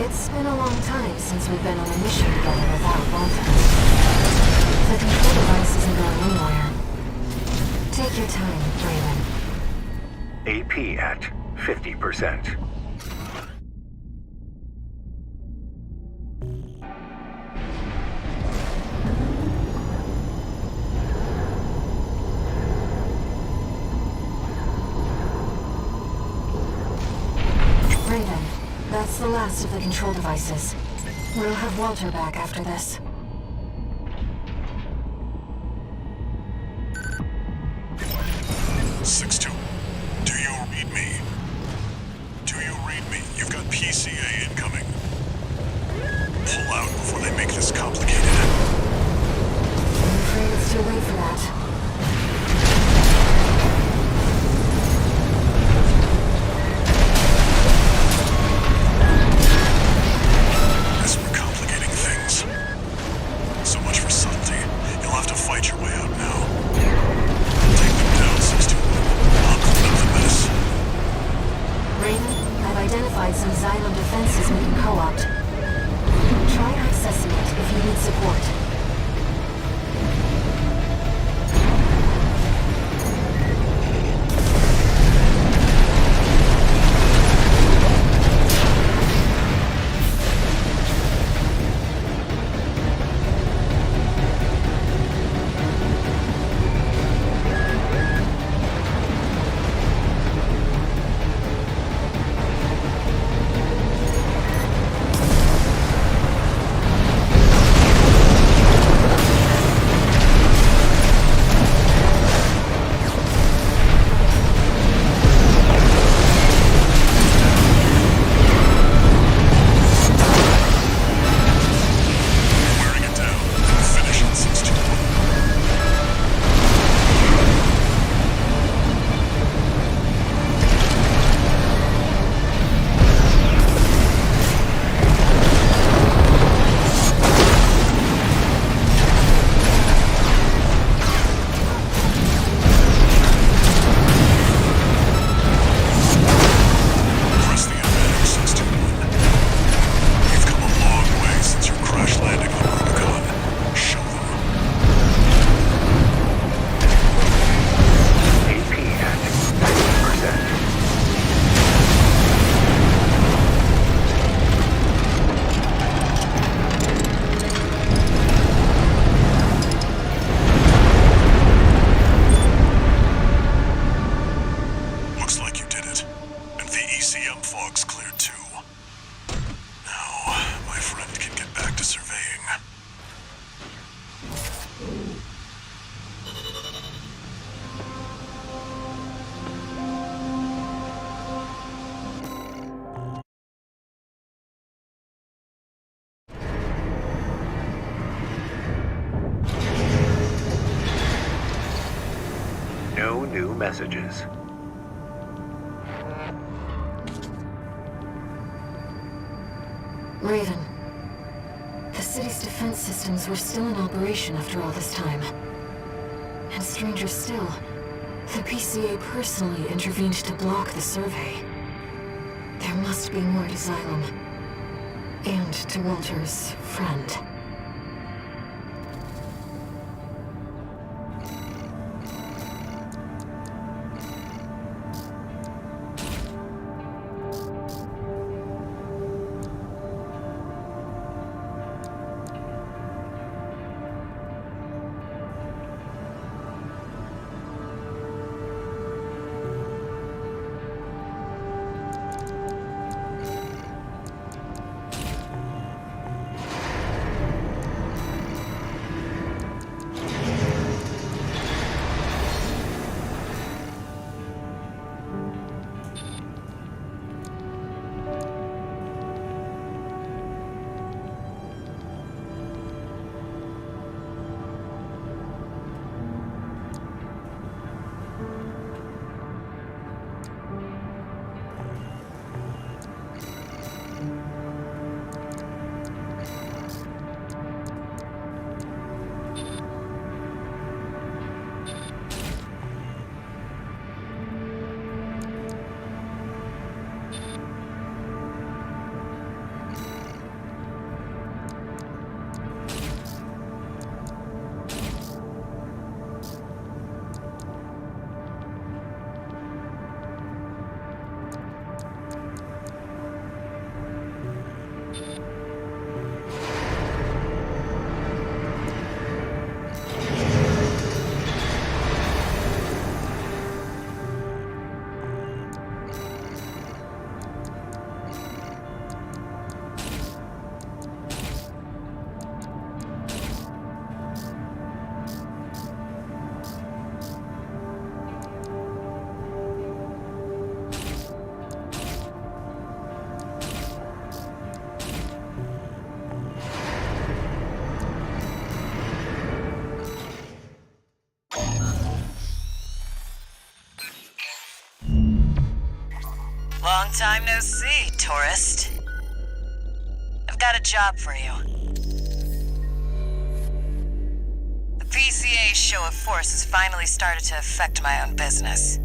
it's been a long time since we've been on a mission together without Walter. The control device isn't going anywhere. Take your time, Raven. AP at 50%. Raven, that's the last of the control devices. We'll have Walter back after this. You've got PCA incoming. Pull out before they make this complicated. I'm afraid it's too late for that. No new messages. Raven. The city's defense systems were still in operation after all this time. And stranger still, the PCA personally intervened to block the survey. There must be more to Xylem. And to Walter's friend. Long time no see, tourist. I've got a job for you. The PCA's show of force has finally started to affect my own business.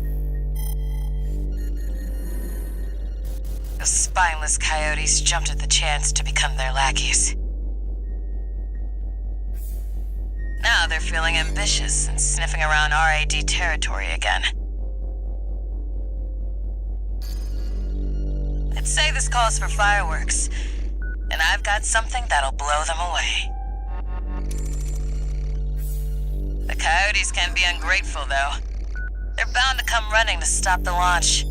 Those spineless coyotes jumped at the chance to become their lackeys. Now they're feeling ambitious and sniffing around RAD territory again. I'd say this calls for fireworks, and I've got something that'll blow them away. The coyotes can be ungrateful, though. They're bound to come running to stop the launch.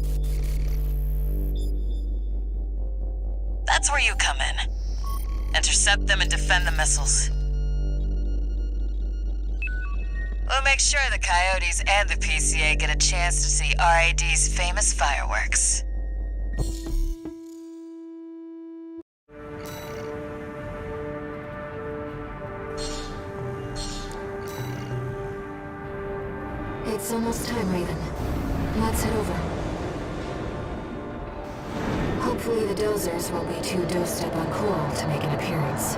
That's where you come in. Intercept them and defend the missiles. We'll make sure the coyotes and the PCA get a chance to see RAD's famous fireworks. It's almost time, Raven. Let's head over. Hopefully the dozers won't be too dosed up on coral to make an appearance.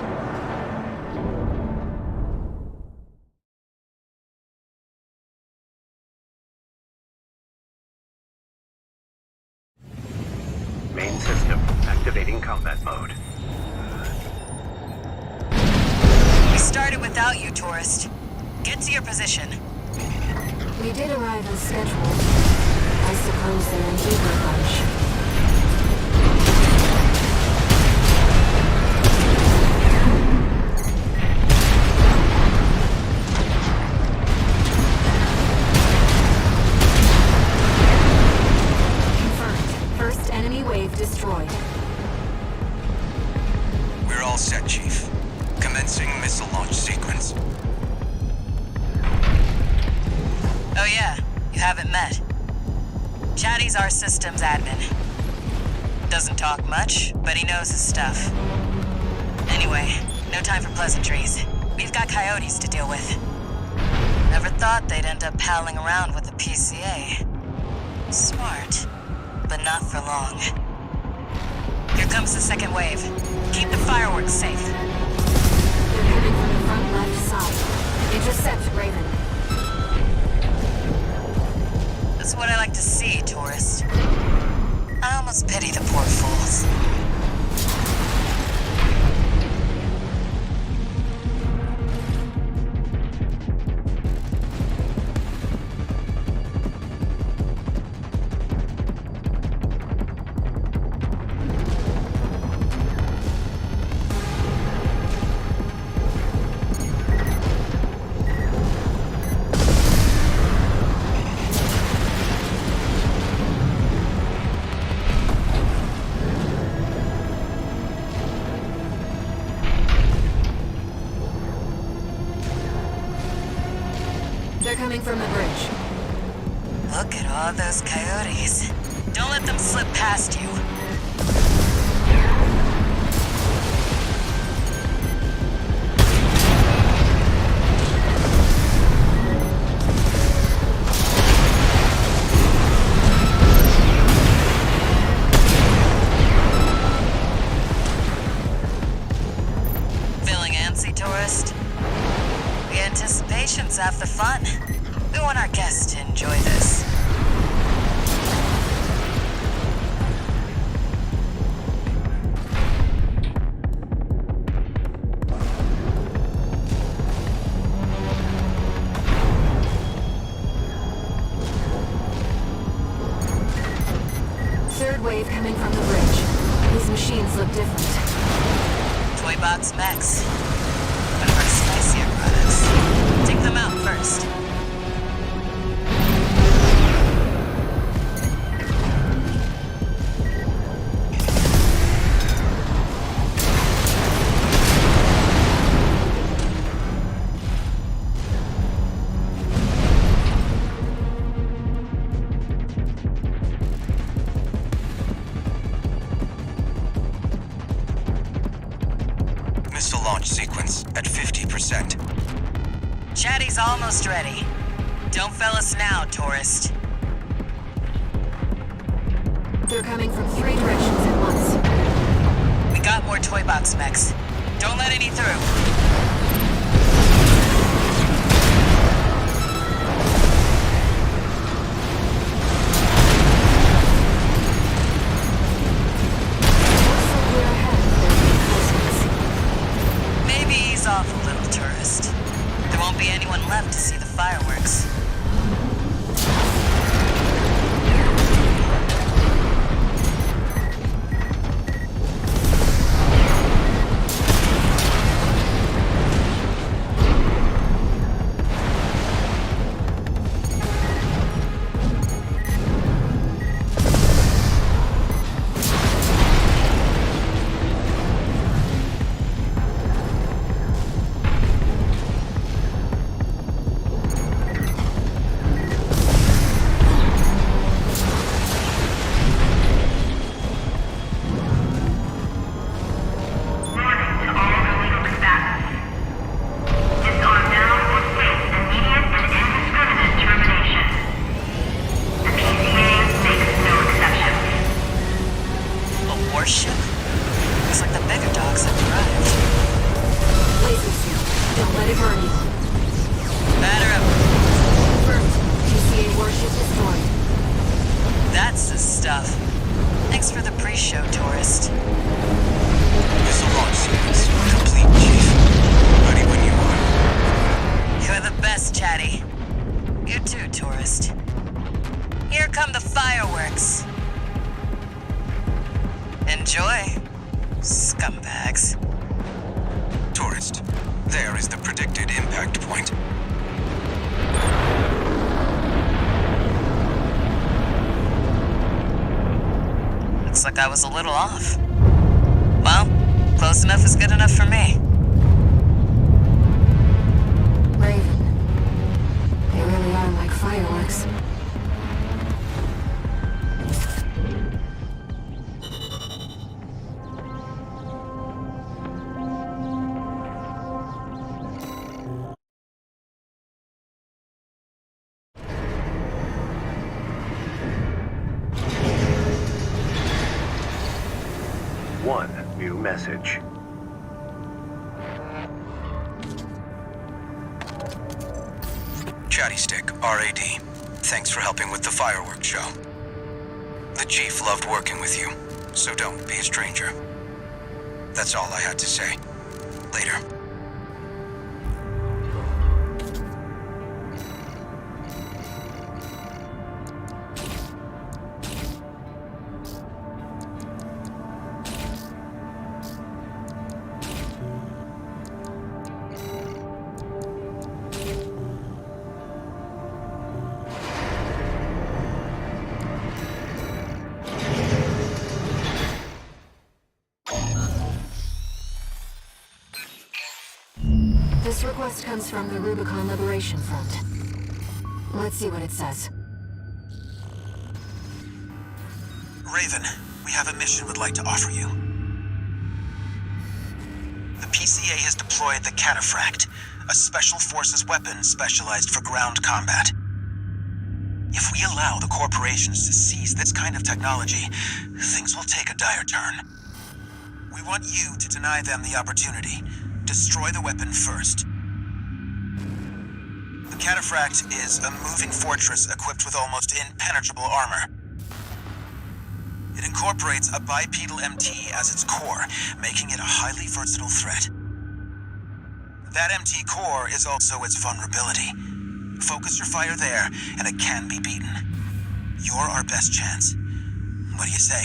Main system activating combat mode. We started without you, tourist. Get to your position. We did arrive on schedule. I suppose they're in eager bunch. Confirmed. First enemy wave destroyed. We're all set, Chief. Commencing missile launch sequence. Oh yeah, you haven't met. Chatty's our systems admin. Doesn't talk much, but he knows his stuff. Anyway, no time for pleasantries. We've got coyotes to deal with. Never thought they'd end up palling around with the PCA. Smart, but not for long. Here comes the second wave. Keep the fireworks safe. They're coming from the front left side. Intercept, Raven. That's what I like to see, tourist. I almost pity the poor fools. They're coming from the bridge. Look at all those coyotes. Don't let them slip past you. Feeling antsy, tourist? The anticipation's half the fun. We want our guests to enjoy this. Third wave coming from the bridge. These machines look different. Toy box mechs. One of our spicier products. Take them out first. Missile launch sequence at 50%. Chatty's almost ready. Don't fail us now, tourist. They're coming from 3 directions at once. We got more toy box mechs. Don't let any through. Maybe ease off a little, tourist. There won't be anyone left to see the fireworks. Warship? Looks like the bigger dogs have arrived. Laser suit. Don't let it burn you. Batter up. First, PCA warship destroyed. That's the stuff. Thanks for the pre-show, tourist. Missile launch sequence complete, Chief. Ready when you are. You're the best, Chatty. You too, tourist. Here come the fireworks. Enjoy, scumbags. Tourist, there is the predicted impact point. Looks like I was a little off. Well, close enough is good enough for me. Raven. They really are like fireworks. message. Chatty Stick, RAD. Thanks for helping with the fireworks show. The Chief loved working with you, so don't be a stranger. That's all I had to say. Later. This request comes from the Rubicon Liberation Front. Let's see what it says. Raven, we have a mission we'd like to offer you. The PCA has deployed the Cataphract, a special forces weapon specialized for ground combat. If we allow the corporations to seize this kind of technology, things will take a dire turn. We want you to deny them the opportunity. Destroy the weapon first. The Cataphract is a moving fortress equipped with almost impenetrable armor. It incorporates a bipedal MT as its core, making it a highly versatile threat. That MT core is also its vulnerability. Focus your fire there, and it can be beaten. You're our best chance. What do you say?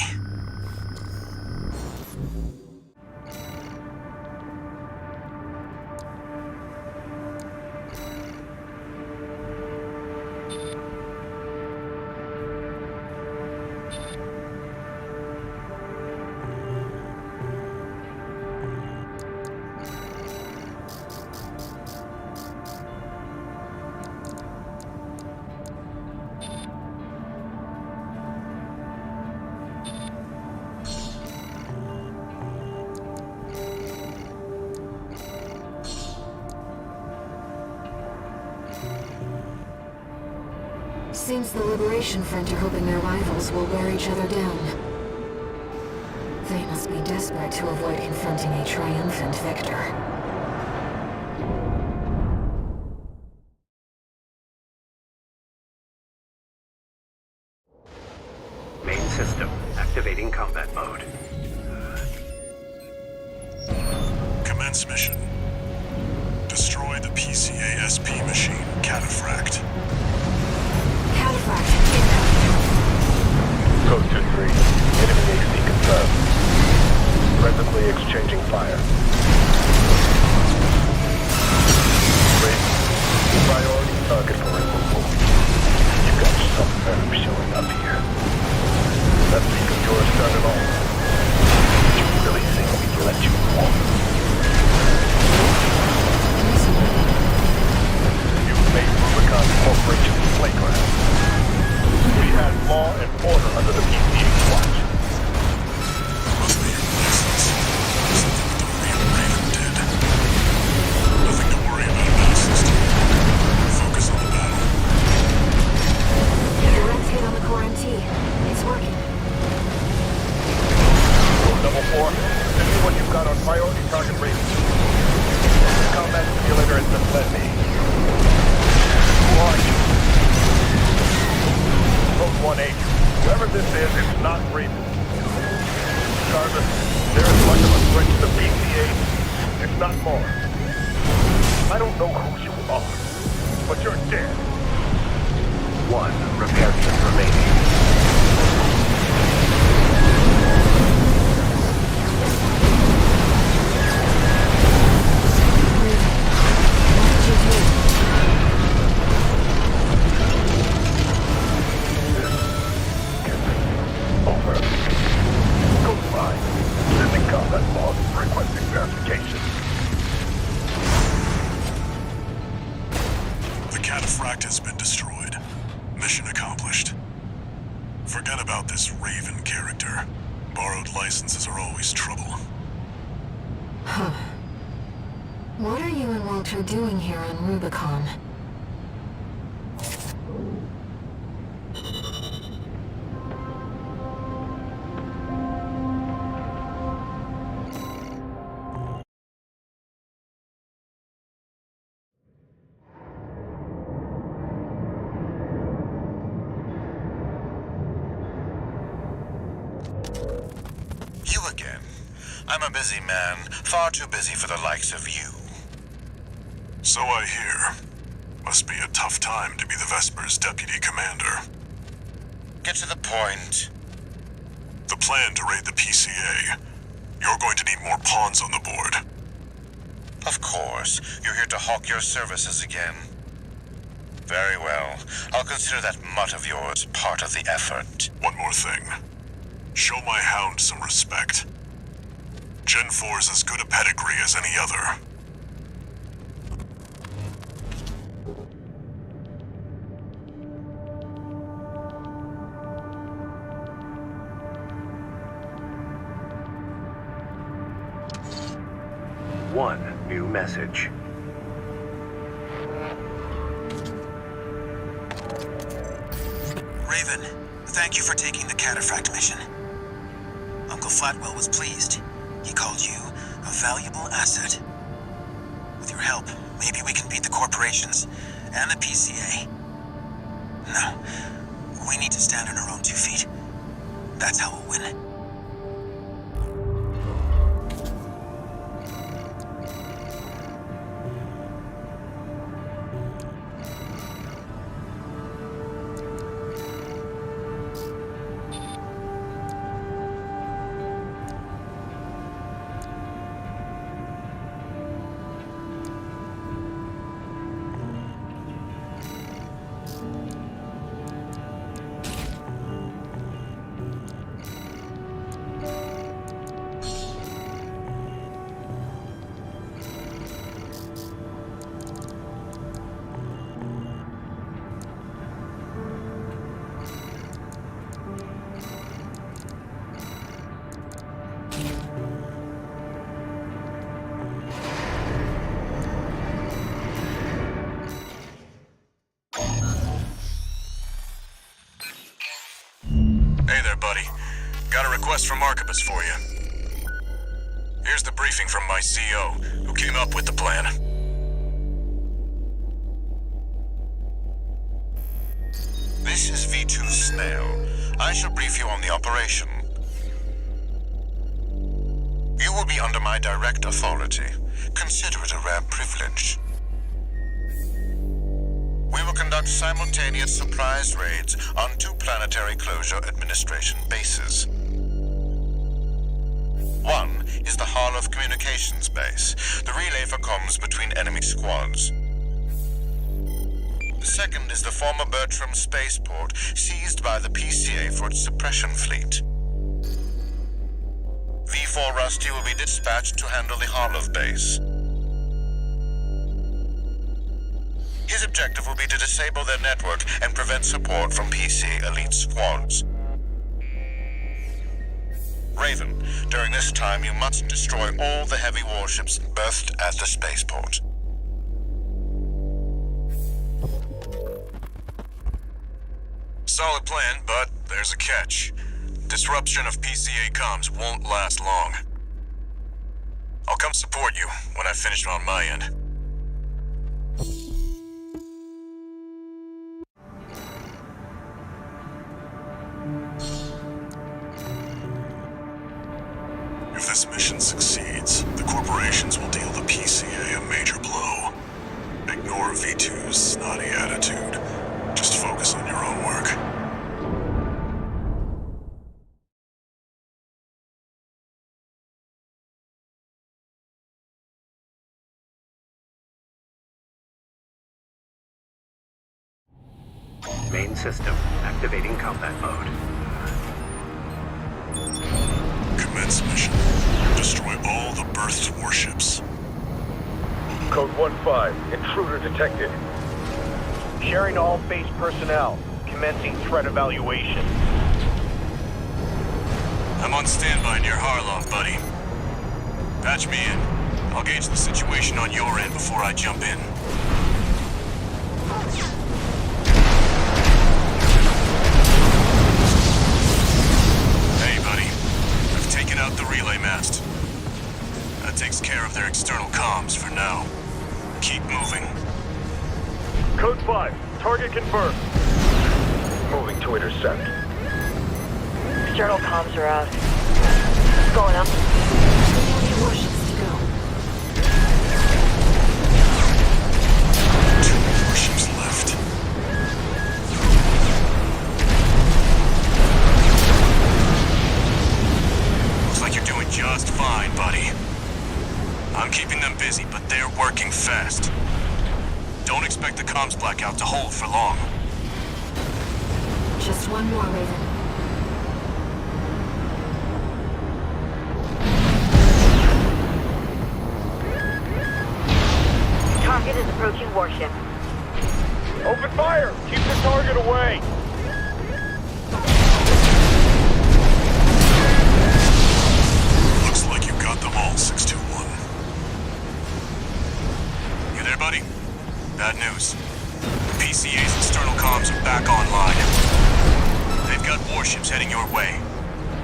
Seems the Liberation Front are hoping their rivals will wear each other down. They must be desperate to avoid confronting a triumphant victor. Main system activating combat mode. Commence mission. Destroy the PCA SP machine, Cataphract. Cataphract, Code 2-3. Enemy AC confirmed. Presently exchanging fire. Raven, priority target for removal. You got some nerve showing up here. That leak of yours done it all. Did you really think we'd let you walk? You've made Rubicon Corporation's playground. We had law and order under the PCA's watch. Must be your license. Something with the Raven did. Nothing to worry about now, system. Focus on the battle. Direct hit on the core MT. It's working. Double 4, send me what you've got on priority target Raven. Combat simulator has been sent me. Who are you? Code 1-8. Whoever this is, it's not Raven. Jarvis, they're as much of a threat to the PCA, if not more. I don't know who you are, but you're dead. One repair kit remaining. The Cataphract has been destroyed. Mission accomplished. Forget about this Raven character. Borrowed licenses are always trouble. Huh. What are you and Walter doing here on Rubicon? I'm a busy man, far too busy for the likes of you. So I hear. Must be a tough time to be the Vesper's deputy commander. Get to the point. The plan to raid the PCA. You're going to need more pawns on the board. Of course. You're here to hawk your services again. Very well. I'll consider that mutt of yours part of the effort. One more thing. Show my hound some respect. Gen 4's as good a pedigree as any other. One new message. Raven, thank you for taking the cataphract mission. Uncle Flatwell was pleased. He called you a valuable asset. With your help, maybe we can beat the corporations and the PCA. No, we need to stand on our own 2 feet. That's how we'll win. Hey there, buddy. Got a request from Arquebus for you. Here's the briefing from my CO, who came up with the plan. This is V2 Snail. I shall brief you on the operation. You will be under my direct authority. Consider it a rare privilege. We will conduct simultaneous surprise raids on 2 planetary closure administration bases. One is the Hall of Communications base, the relay for comms between enemy squads. The second is the former Bertram spaceport, seized by the PCA for its suppression fleet. V4 Rusty will be dispatched to handle the Harlov base. His objective will be to disable their network and prevent support from PC elite squads. Raven, during this time you must destroy all the heavy warships berthed at the spaceport. Solid plan, but there's a catch. Disruption of PCA comms won't last long. I'll come support you when I've finished on my end. If this mission succeeds, the corporations will deal the PCA a major blow. Ignore V2's snotty attitude. Just focus on your own work. Main system activating combat mode. Commence mission. Destroy all the berthed warships. Code 1-5, intruder detected. Sharing all base personnel. Commencing threat evaluation. I'm on standby near Harlov, buddy. Patch me in. I'll gauge the situation on your end before I jump in. Hey, buddy. I've taken out the relay mast. That takes care of their external comms for now. Keep moving. Code 5, target confirmed. Moving to intercept. External comms are out. Going up. warships to go. 2 warships left. Looks like you're doing just fine, buddy. I'm keeping them busy, but they're working fast. Don't expect the comms blackout to hold for long. Just one more, Raven. Target is approaching warship. Open fire! Keep the target away! Looks like you got them all, 621. You there, buddy? Bad news. The PCA's external comms are back online. They've got warships heading your way.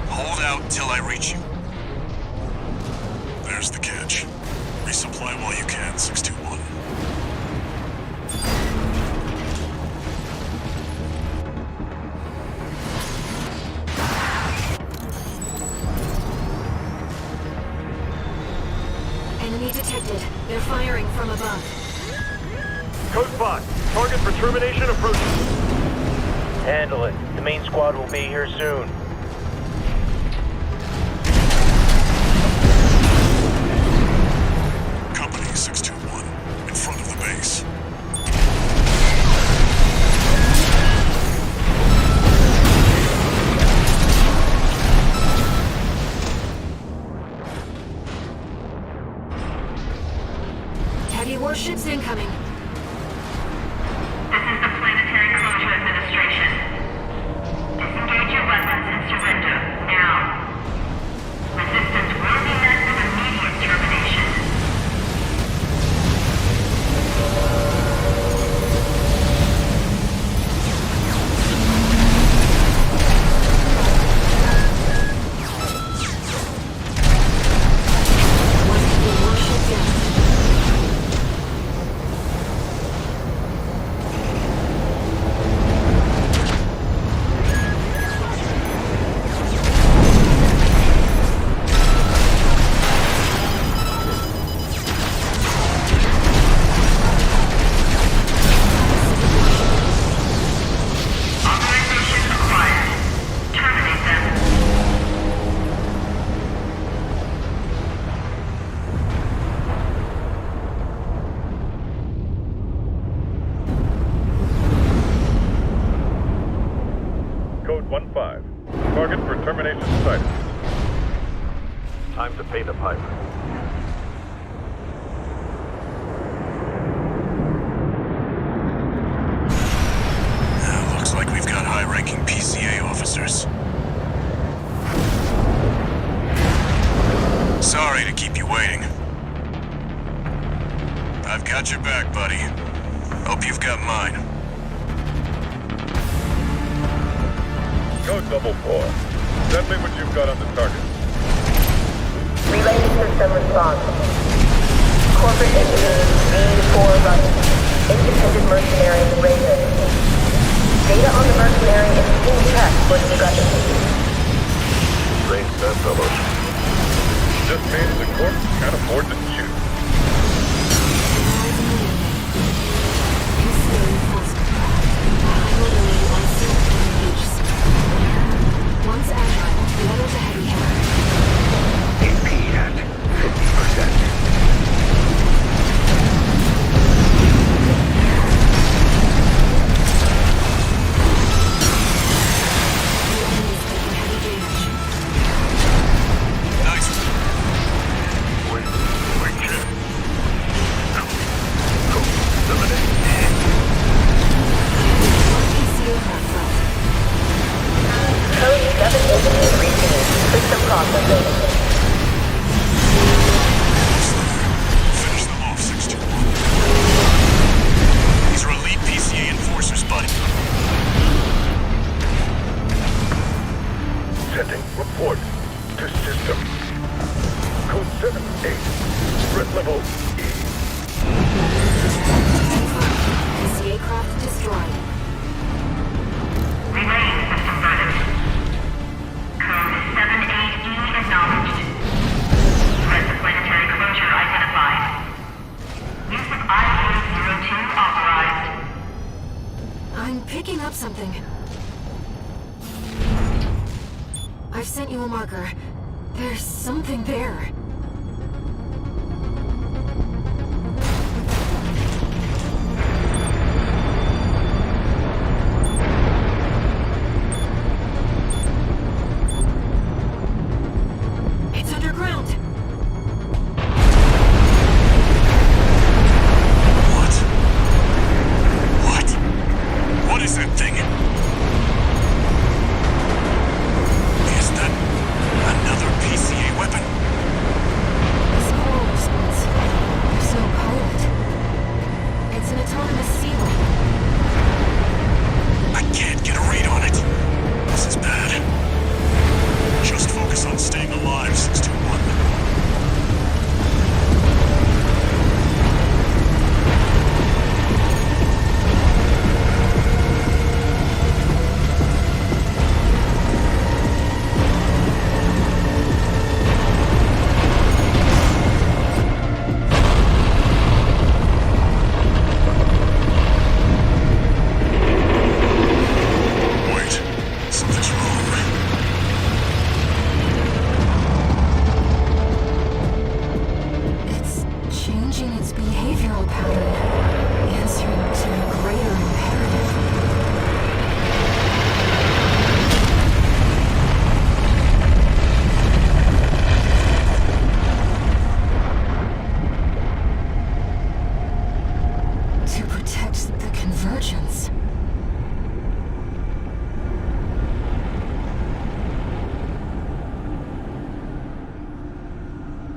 Hold out till I reach you. There's the catch. Resupply while you can, 621. Enemy detected. They're firing from above. Code 5, target for termination approaching. Handle it. The main squad will be here soon. Company 621, in front of the base. Heavy warships incoming. This is the Planetary Closure Administration. Disengage your weapons and surrender, now. Resistance will be met with immediate termination. One heavy warship down. Authorization acquired. Terminate them. Code 1-5. Target for termination sighted. Time to pay the piper. Looks like we've got high-ranking PCA officers. Sorry to keep you waiting. I've got your back, buddy. Hope you've got mine. Code 4. Send me what you've got on the target. Relay system response. Corporate engineer V4 running. Independent mercenary Raven. Data on the mercenary is intact for discussion. Range that fellow. Just means the corp can't afford to shoot. One's agile, the other's a heavy hitter. AP at 50%. The enemy's taking heavy damage. Nice. Wait, kid. One PCA craft left. Code 7 engineer received. System processing. Finish them off, 621. These are elite PCA enforcers, buddy. Sending report to system. Code 7-8. Threat level E. PCA craft destroyed. Relaying system verdict. Code 7-8E acknowledged. Threat to I've sent you a marker. There's something there. It's underground. What is that thing? Is that another PCA weapon? This coral response. There's no pilot. It's an autonomous sea weapon. I can't get a read on it. This is bad. Just focus on staying alive, 621.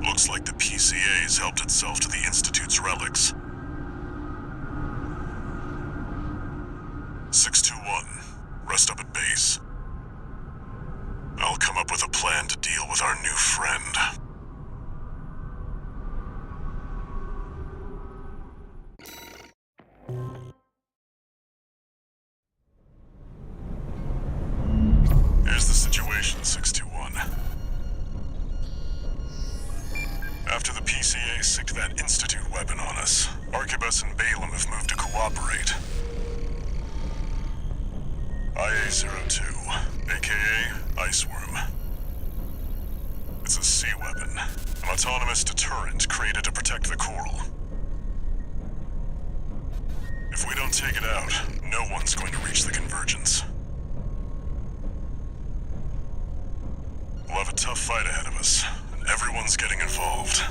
Looks like the PCA has helped itself to the Institute's relics. 621, rest up at base. I'll come up with a plan to deal with our new friend. Here's the situation, 621. After the PCA sicked that Institute weapon on us, Arquebus and Balaam have moved to cooperate. IA-02, aka Iceworm. It's a sea weapon, an autonomous deterrent created to protect the coral. If we don't take it out, no one's going to reach the convergence. We'll have a tough fight ahead of us, and everyone's getting involved.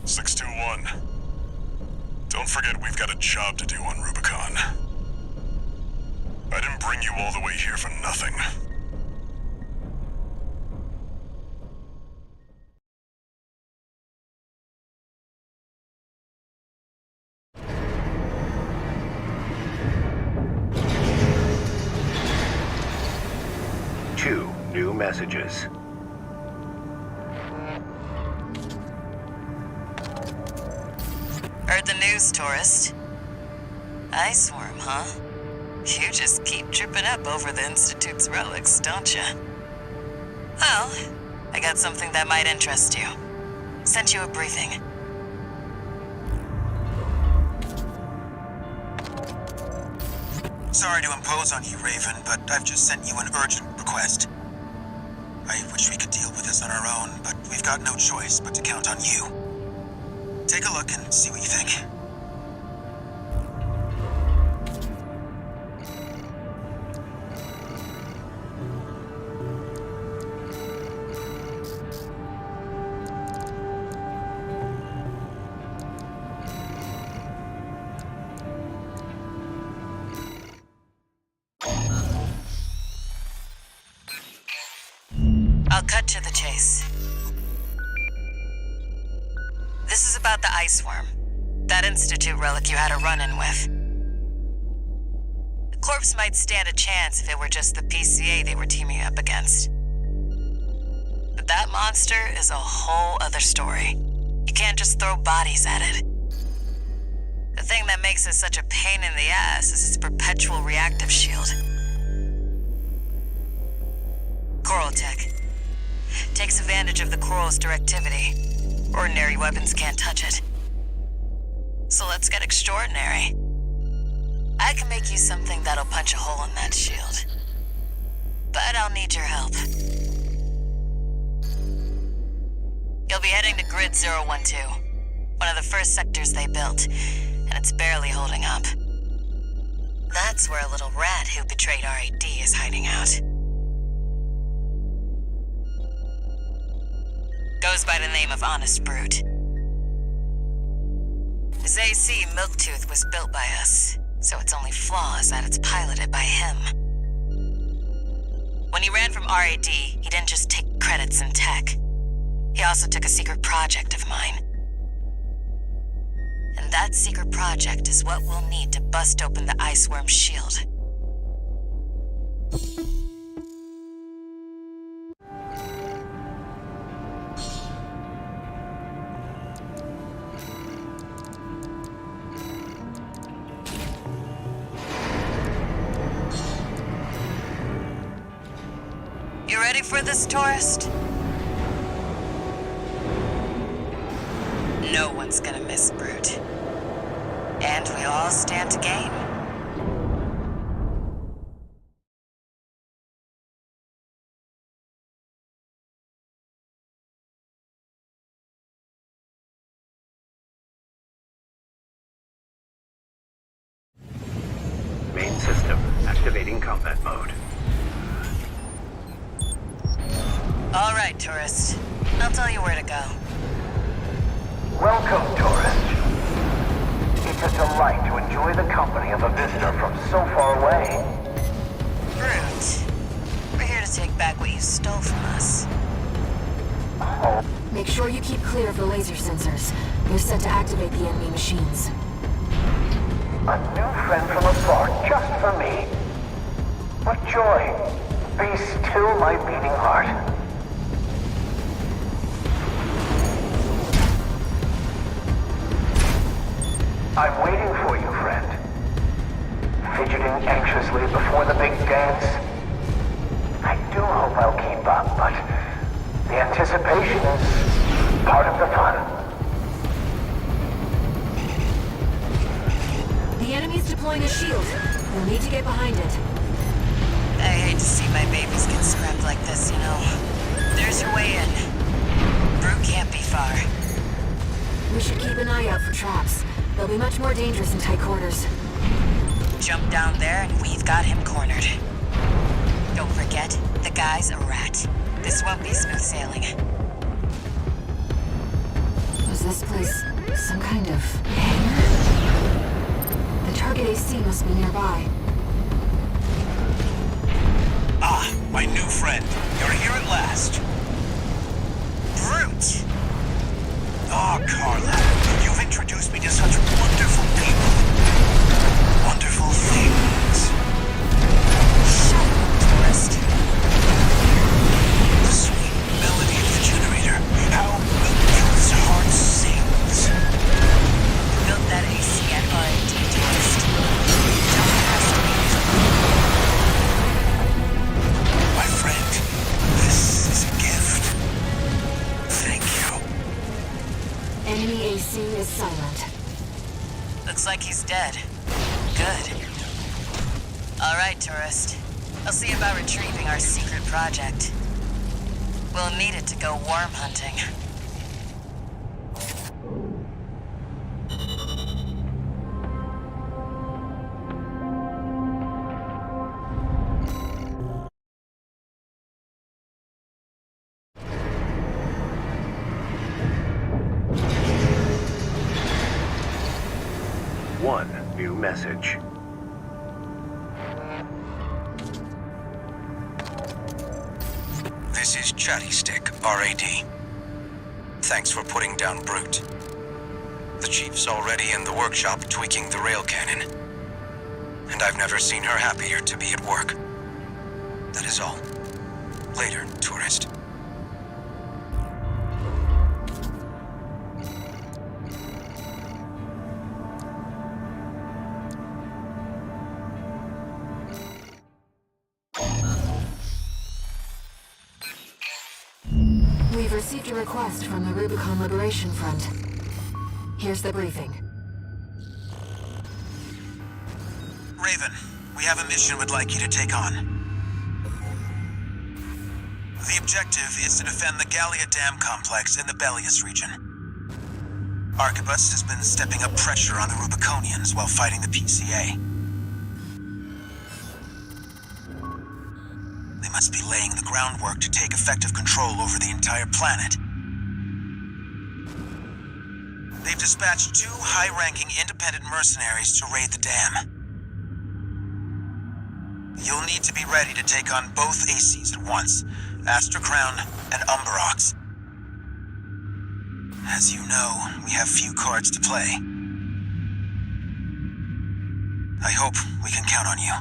621. Don't forget we've got a job to do on Rubicon. I didn't bring you all the way here for nothing. Two new messages. Heard the news, tourist. Iceworm, huh? You just keep tripping up over the Institute's relics, don't you? Well, I got something that might interest you. Sent you a briefing. Sorry to impose on you, Raven, but I've just sent you an urgent request. I wish we could deal with this on our own, but we've got no choice but to count on you. Take a look and see what you think. I'll cut to the chase. This is about the Iceworm, that Institute relic you had a run-in with. The corpse might stand a chance if it were just the PCA they were teaming up against. But that monster is a whole other story. You can't just throw bodies at it. The thing that makes it such a pain in the ass is its perpetual reactive shield. Coral tech. Takes advantage of the coral's directivity. Ordinary weapons can't touch it. So let's get extraordinary. I can make you something that'll punch a hole in that shield. but I'll need your help. You'll be heading to Grid 012, one of the first sectors they built, and it's barely holding up. That's where a little rat who betrayed RAD is hiding out. Goes by the name of Honest Brute. His AC Milktooth was built by us, so its only flaw is that it's piloted by him. When he ran from RAD, he didn't just take credits and tech. He also took a secret project of mine. And that secret project is what we'll need to bust open the Iceworm's shield. You ready for this, tourist? No one's gonna miss Brute. And we all stand to gain. Main system activating combat mode. All right, tourist. I'll tell you where to go. Welcome, tourist. It's a delight to enjoy the company of a visitor from so far away. Brute. We're here to take back what you stole from us. Make sure you keep clear of the laser sensors. You're set to activate the enemy machines. A new friend from afar, just for me. What joy. Be still my beating heart. I'm waiting for you, friend. Fidgeting anxiously before the big dance. I do hope I'll keep up, but the anticipation is part of the fun. The enemy's deploying a shield. We'll need to get behind it. I hate to see my babies get scrapped like this, you know. There's your way in. Brute can't be far. We should keep an eye out for traps. They'll be much more dangerous in tight quarters. Jump down there and we've got him cornered. Don't forget, the guy's a rat. This won't be smooth sailing. Was this place some kind of hangar? The target AC must be nearby. Ah, my new friend. You're here at last. Brute! Oh, Carla, you've introduced me to such wonderful people. Wonderful things. Shut up, tourist. The sweet melody of the generator. How Milktoot's heart sings. Built that AC at RAD, tourist. Don't underestimate it. My friend, this is a gift. Thank you. Enemy AC is silent. Looks like he's dead. Good. All right, tourist. I'll see about retrieving our secret project. We'll need it to go worm hunting. One new message. This is Chatty Stick, RAD. Thanks for putting down Brute. The Chief's already in the workshop tweaking the rail cannon. And I've never seen her happier to be at work. That is all. Later, tourist. We've received a request from the Rubicon Liberation Front. Here's the briefing. Raven, we have a mission we'd like you to take on. The objective is to defend the Gallia Dam complex in the Bellius region. Arquebus has been stepping up pressure on the Rubiconians while fighting the PCA. They must be laying the groundwork to take effective control over the entire planet. They've dispatched 2 high-ranking independent mercenaries to raid the dam. You'll need to be ready to take on both ACs at once, Astra Crown and Umberox. As you know, we have few cards to play. I hope we can count on you.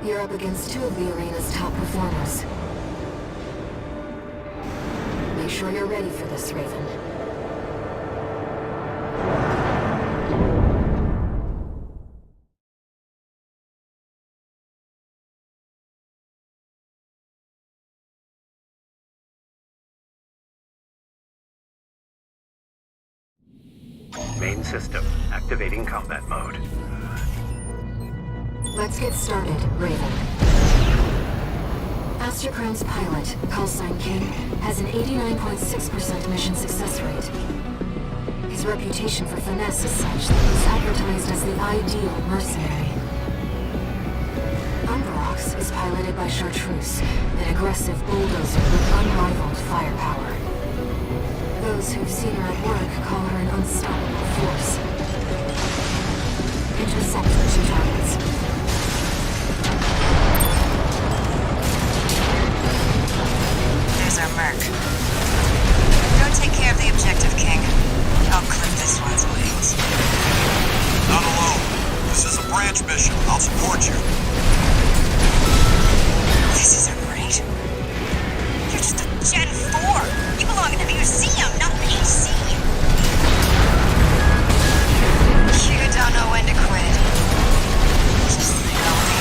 You're up against 2 of the arena's top performers. Make sure you're ready for this, Raven. Main system, activating combat mode. Let's get started, Raven. Astra Crown's pilot, callsign King, has an 89.6% mission success rate. His reputation for finesse is such that he's advertised as the ideal mercenary. Umberox is piloted by Chartreuse, an aggressive bulldozer with unrivaled firepower. Those who've seen her at work call her an unstoppable force. Intercept the 2 targets. There's our merc. Go take care of the objective, King. I'll clip this one's wings. Not alone. This is a branch mission. I'll support you. This isn't great. You're just a Gen 4. You belong in a museum, not an AC. You don't know when to quit. Just tell me.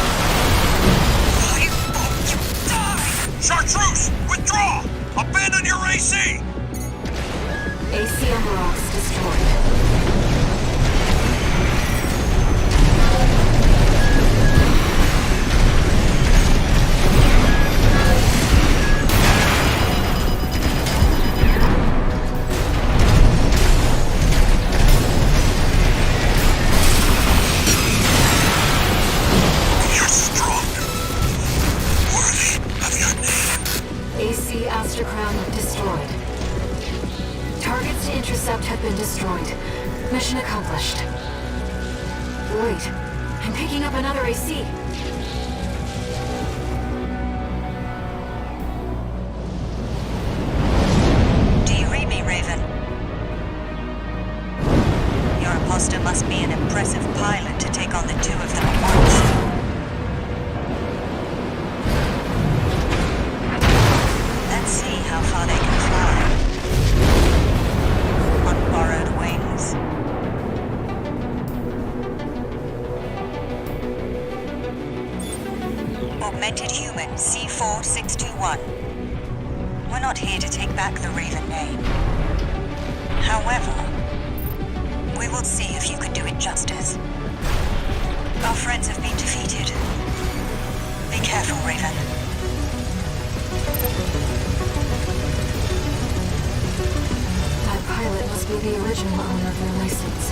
I hope you die! Chartreuse! Withdraw! Abandon your AC! AC Umberox destroyed. You're stronger. Worthy of your name. AC Astra Crown destroyed. Targets to intercept have been destroyed. Mission accomplished. Wait, I'm picking up another AC. Do you read me, Raven? Your imposter must be an impressive pilot to take on the 2 of them at once. Let's see how far they can fly. On borrowed wings. Augmented human C4621. We're not here to take back the Raven name. However, we will see if you can do it justice. Our friends have been defeated. Be careful, Raven. That pilot must be the original owner of their license.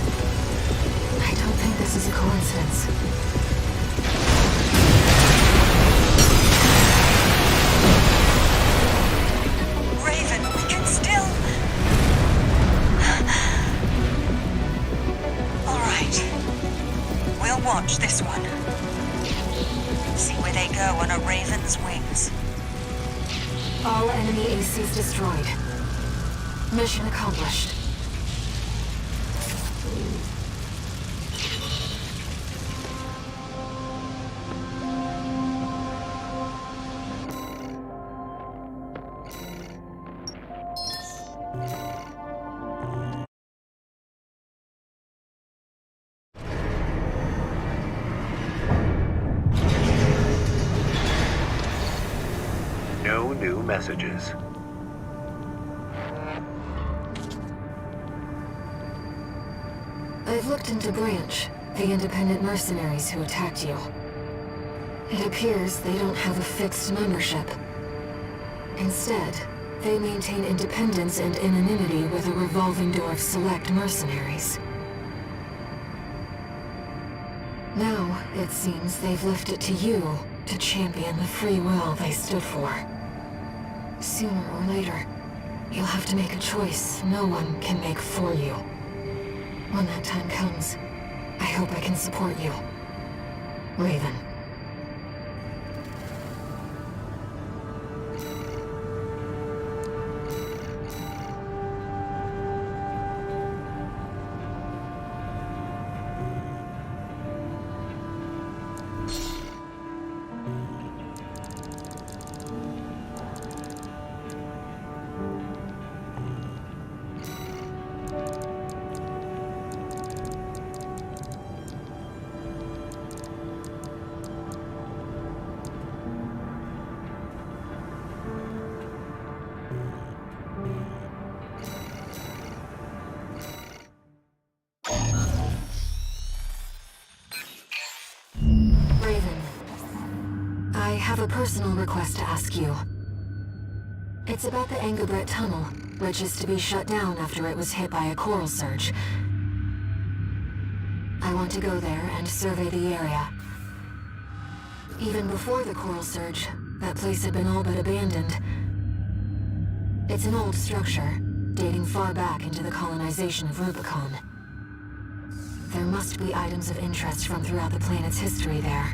I don't think this is a coincidence. Raven, we can still... All right. We'll watch this one. See where they go on a Raven's wings. All enemy ACs destroyed. Mission accomplished. No new messages. looked into Branch, the independent mercenaries who attacked you. It appears they don't have a fixed membership. Instead, they maintain independence and anonymity with a revolving door of select mercenaries. Now, it seems they've left it to you to champion the free will they stood for. Sooner or later, you'll have to make a choice no one can make for you. When that time comes, I hope I can support you. Raven. I have a personal request to ask you. It's about the Angabret Tunnel, which is to be shut down after it was hit by a coral surge. I want to go there and survey the area. Even before the coral surge, that place had been all but abandoned. It's an old structure, dating far back into the colonization of Rubicon. There must be items of interest from throughout the planet's history there.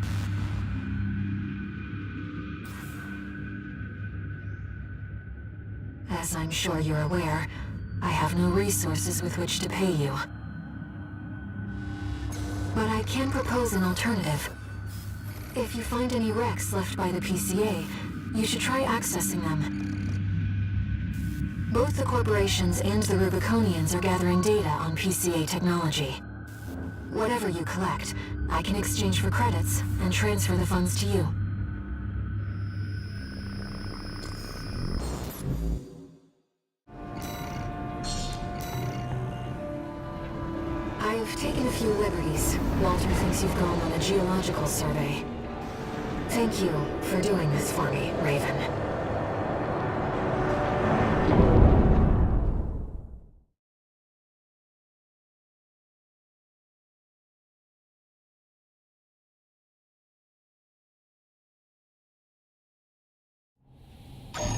As I'm sure you're aware, I have no resources with which to pay you. But I can propose an alternative. If you find any wrecks left by the PCA, you should try accessing them. Both the corporations and the Rubiconians are gathering data on PCA technology. Whatever you collect, I can exchange for credits and transfer the funds to you. I've taken a few liberties. Walter thinks you've gone on a geological survey. Thank you for doing this for me, Raven.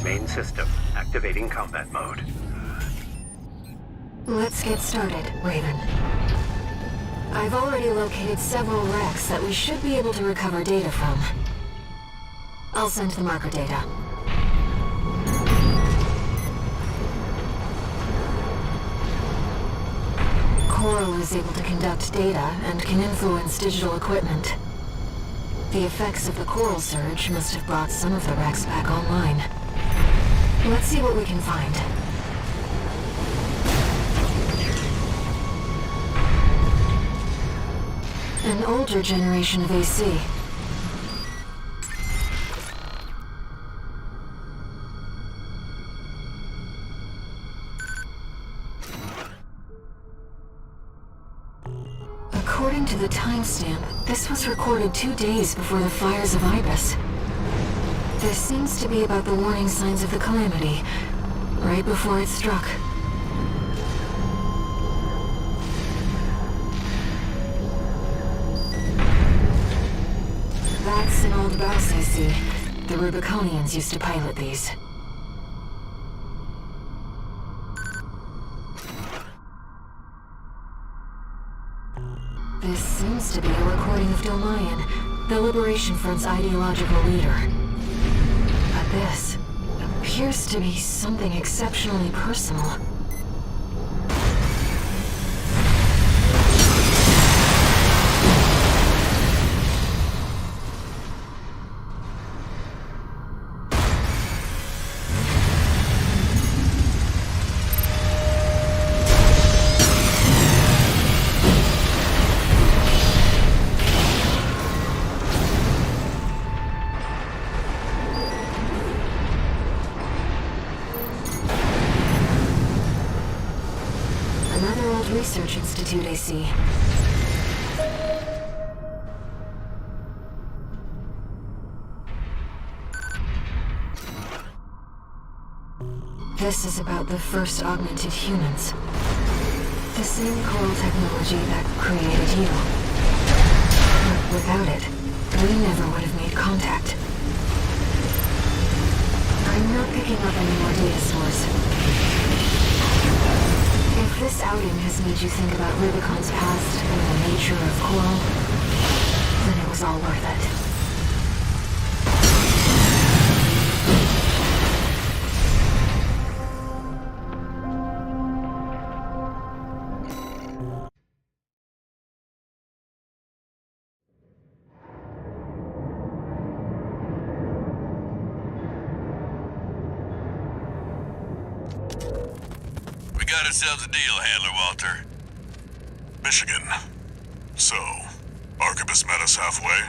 Main system, activating combat mode. Let's get started, Raven. I've already located several wrecks that we should be able to recover data from. I'll send the marker data. Coral is able to conduct data and can influence digital equipment. The effects of the coral surge must have brought some of the wrecks back online. Let's see what we can find. An older generation of AC. According to the timestamp, this was recorded 2 days before the fires of Ibis. This seems to be about the warning signs of the calamity, right before it struck. That's an old Baus I see. The Rubiconians used to pilot these. This seems to be a recording of Domayan, the Liberation Front's ideological leader. But this appears to be something exceptionally personal. Research Institute, I see. This is about the first augmented humans. The same coral technology that created you. But without it, we never would have made contact. I'm not picking up any more data source. If this outing has made you think about Rubicon's past and the nature of coral, then it was all worth it. We got ourselves a deal, Handler Walter. Michigan. So, Arquebus met us halfway?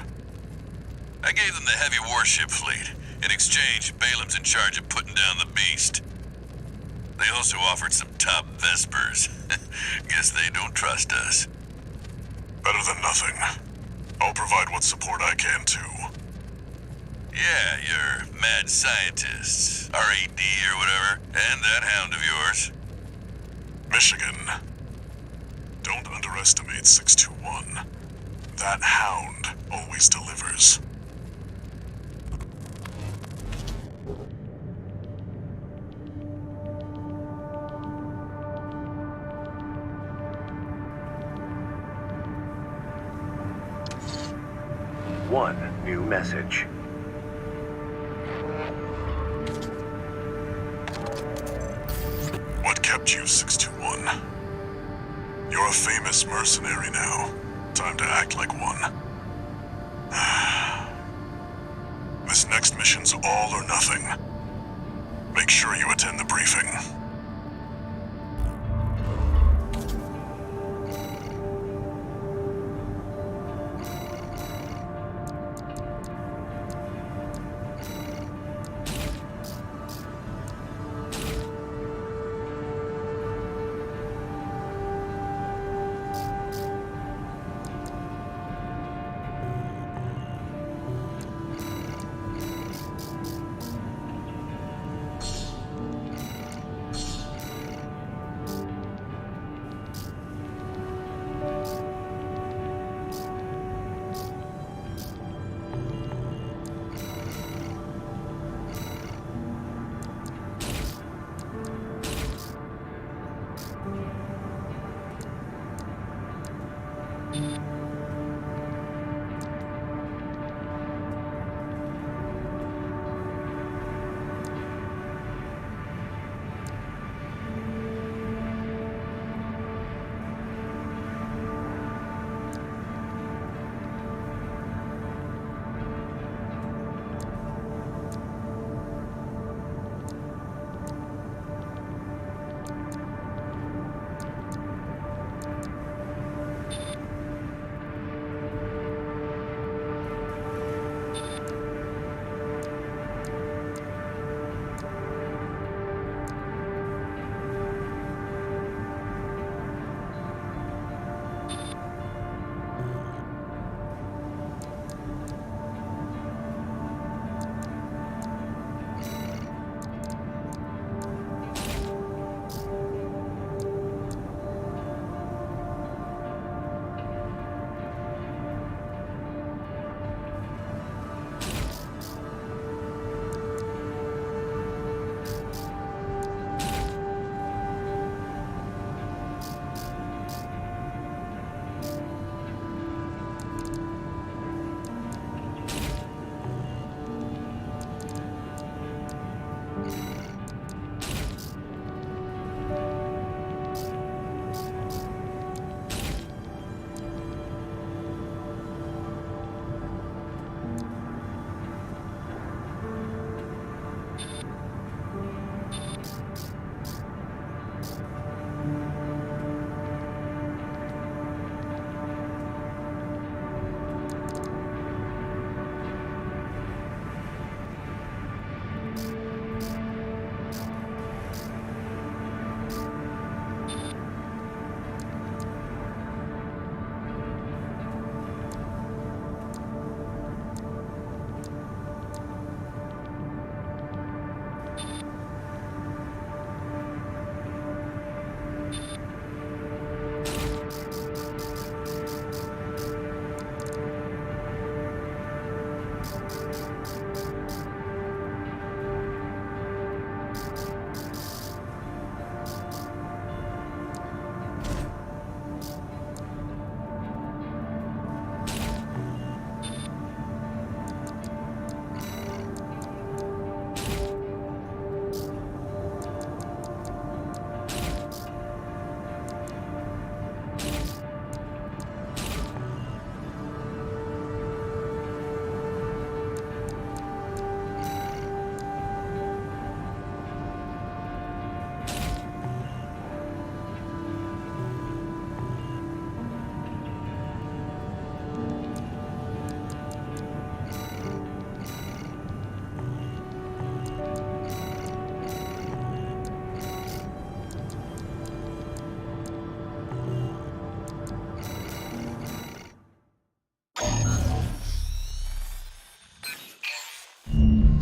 I gave them the heavy warship fleet. In exchange, Balaam's in charge of putting down the beast. They also offered some top Vespers. Guess they don't trust us. Better than nothing. I'll provide what support I can, too. Yeah, your mad scientists, RED or whatever, and that hound of yours. Michigan. Don't underestimate 621. That hound always delivers. One new message. What kept you, 621? You're a famous mercenary now. Time to act like one. This next mission's all or nothing. Make sure you attend the briefing.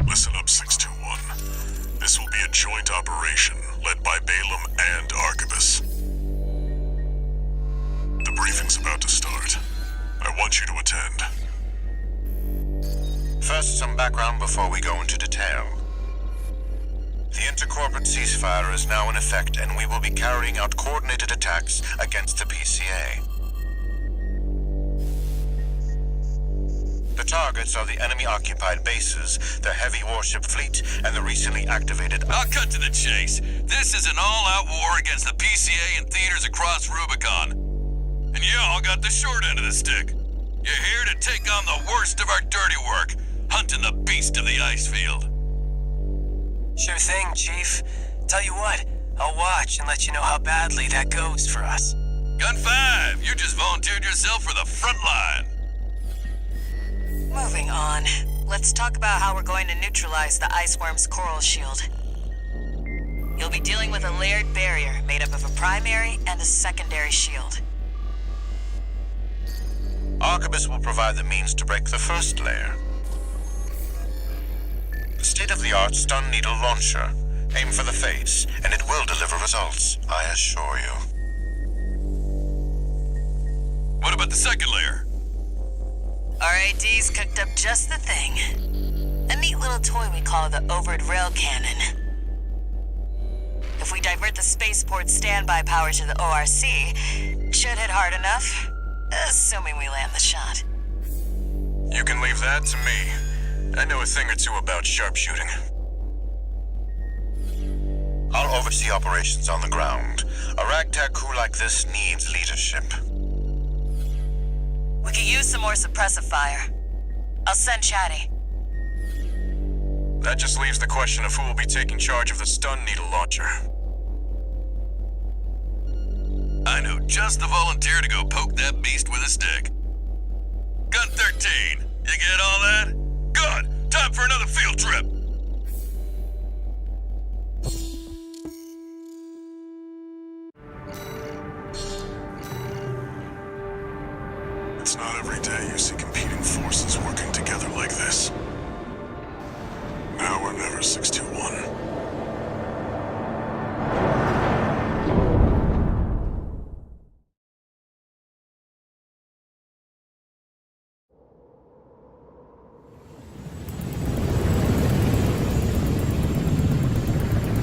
Listen up, 621. This will be a joint operation led by Balaam and Arquebus. The briefing's about to start. I want you to attend. First, some background before we go into detail. The intercorporate ceasefire is now in effect, and we will be carrying out coordinated attacks against the PCA. The targets are the enemy-occupied bases, their heavy warship fleet, and the recently activated... I'll cut to the chase. This is an all-out war against the PCA and theaters across Rubicon. And y'all got the short end of the stick. You're here to take on the worst of our dirty work, hunting the beast of the ice field. Sure thing, Chief. Tell you what, I'll watch and let you know how badly that goes for us. Gun 5, you just volunteered yourself for the front line. Moving on. Let's talk about how we're going to neutralize the Iceworm's coral shield. You'll be dealing with a layered barrier made up of a primary and a secondary shield. Arquebus will provide the means to break the first layer. The state-of-the-art stun needle launcher. Aim for the face, and it will deliver results, I assure you. What about the second layer? RAD's cooked up just the thing. A neat little toy we call the Overed Rail Cannon. If we divert the spaceport standby power to the ORC, should hit hard enough, assuming we land the shot. You can leave that to me. I know a thing or two about sharpshooting. I'll oversee operations on the ground. A ragtag crew like this needs leadership. We could use some more suppressive fire. I'll send Chatty. That just leaves the question of who will be taking charge of the stun needle launcher. I know just the volunteer to go poke that beast with a stick. Gun 13, you get all that? Good! Time for another field trip! It's not every day you see competing forces working together like this. Now or never, 621.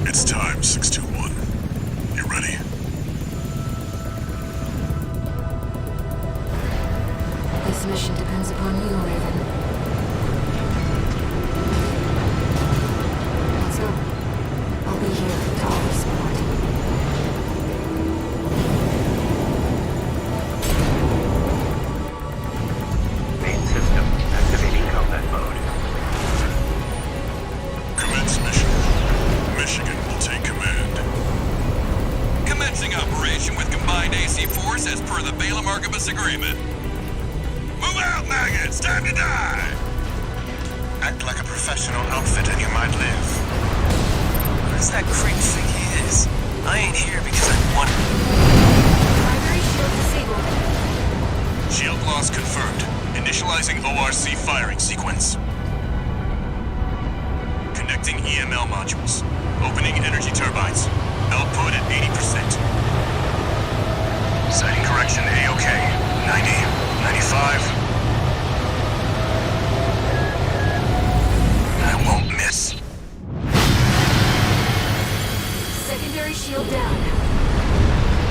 It's time, 621. You ready? This mission depends upon you, Raven. Let's go. I'll be here to offer support. Main system activating combat mode. Commence mission. Michigan will take command. Commencing operation with combined AC force as per the Balaam Arquebus agreement. Move out, maggots! Time to die! Act like a professional outfit and you might live. What does that creep think he is? I ain't here because I want it. Primary shield disabled. Shield loss confirmed. Initializing ORC firing sequence. Connecting EML modules. Opening energy turbines. Output at 80%. Sighting correction A-OK. 90, 95. I won't miss. shield down.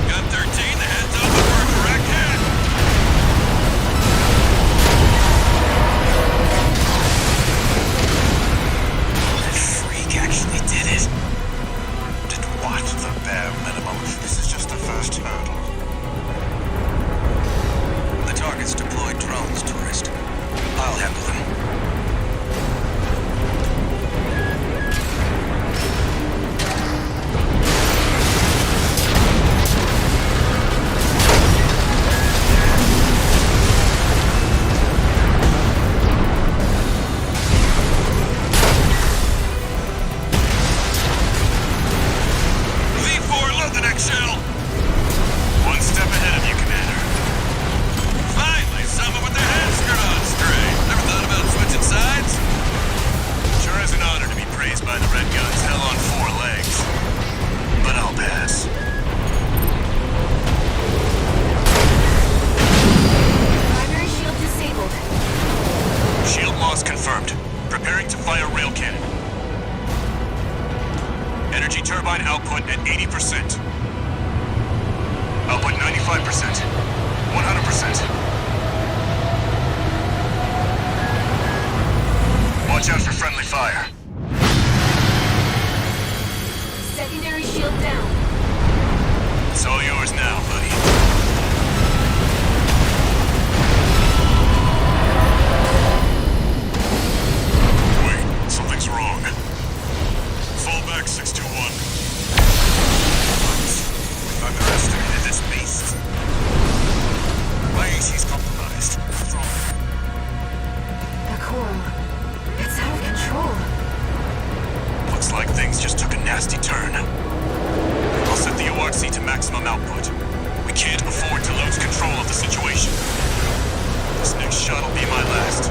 Gun 13, the head's open for a direct hit. That freak actually did it. Did what? The bare minimum. This is just the first hurdle. The target's deployed drones, tourist. I'll handle them. V4, load the next shell. One step ahead of you, Commander. Finally, someone with their head screwed on straight. Never thought about switching sides? Sure is an honor to be praised by the Red Guns, hell on 4 legs. But I'll pass. Primary shield disabled. Shield loss confirmed. Preparing to fire rail cannon. Energy turbine output at 80%. Output 95%. 100%. Watch out for friendly fire. Secondary shield down. It's all yours now, buddy. Wait, something's wrong. Fall back, 621. Underestimated this beast. My AC's compromised. What's wrong? The coral. It's out of control. Looks like things just took a nasty turn. I'll set the ORC to maximum output. We can't afford to lose control of the situation. This next shot'll be my last.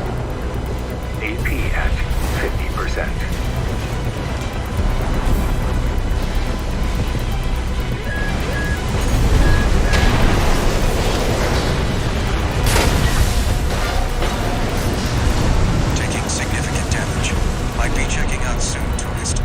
AP at 50%. Taking significant damage. Might be checking out soon, tourist.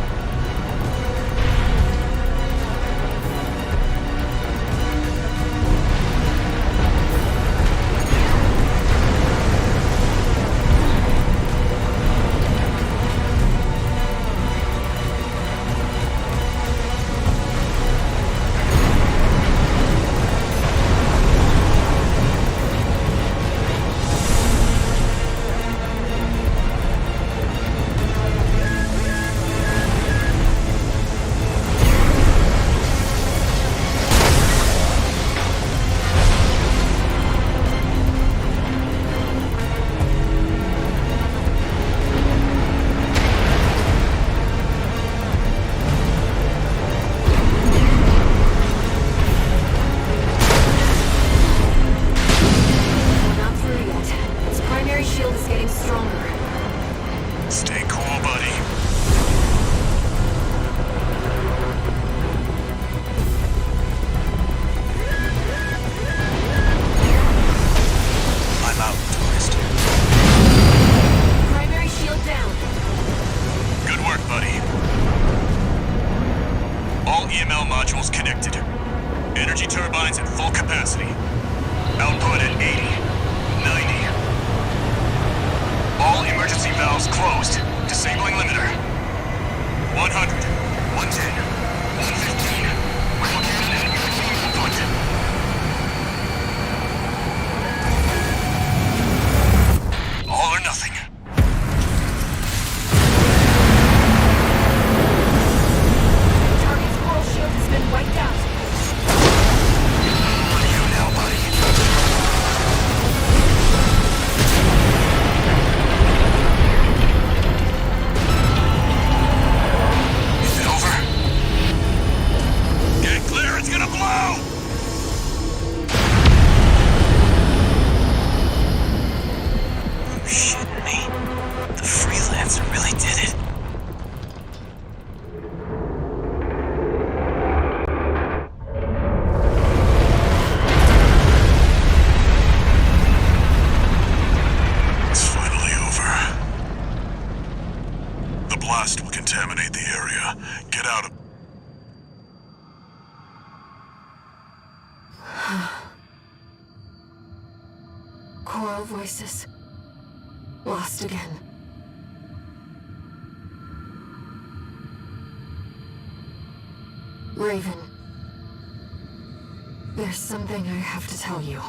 turbines at full capacity. Output at 80, 90. All emergency valves closed. Disabling limiter. 100, 110, 115. Rail cannon at emergency output. All or nothing. Target's coral shield has been wiped out. On you now, buddy. Is it over? Get clear, it's gonna blow! You're shitting me. The freelancer really did it. It's finally over. The blast will contaminate the area. Get out of... Choral voices. Lost again. Raven. There's something I have to tell you.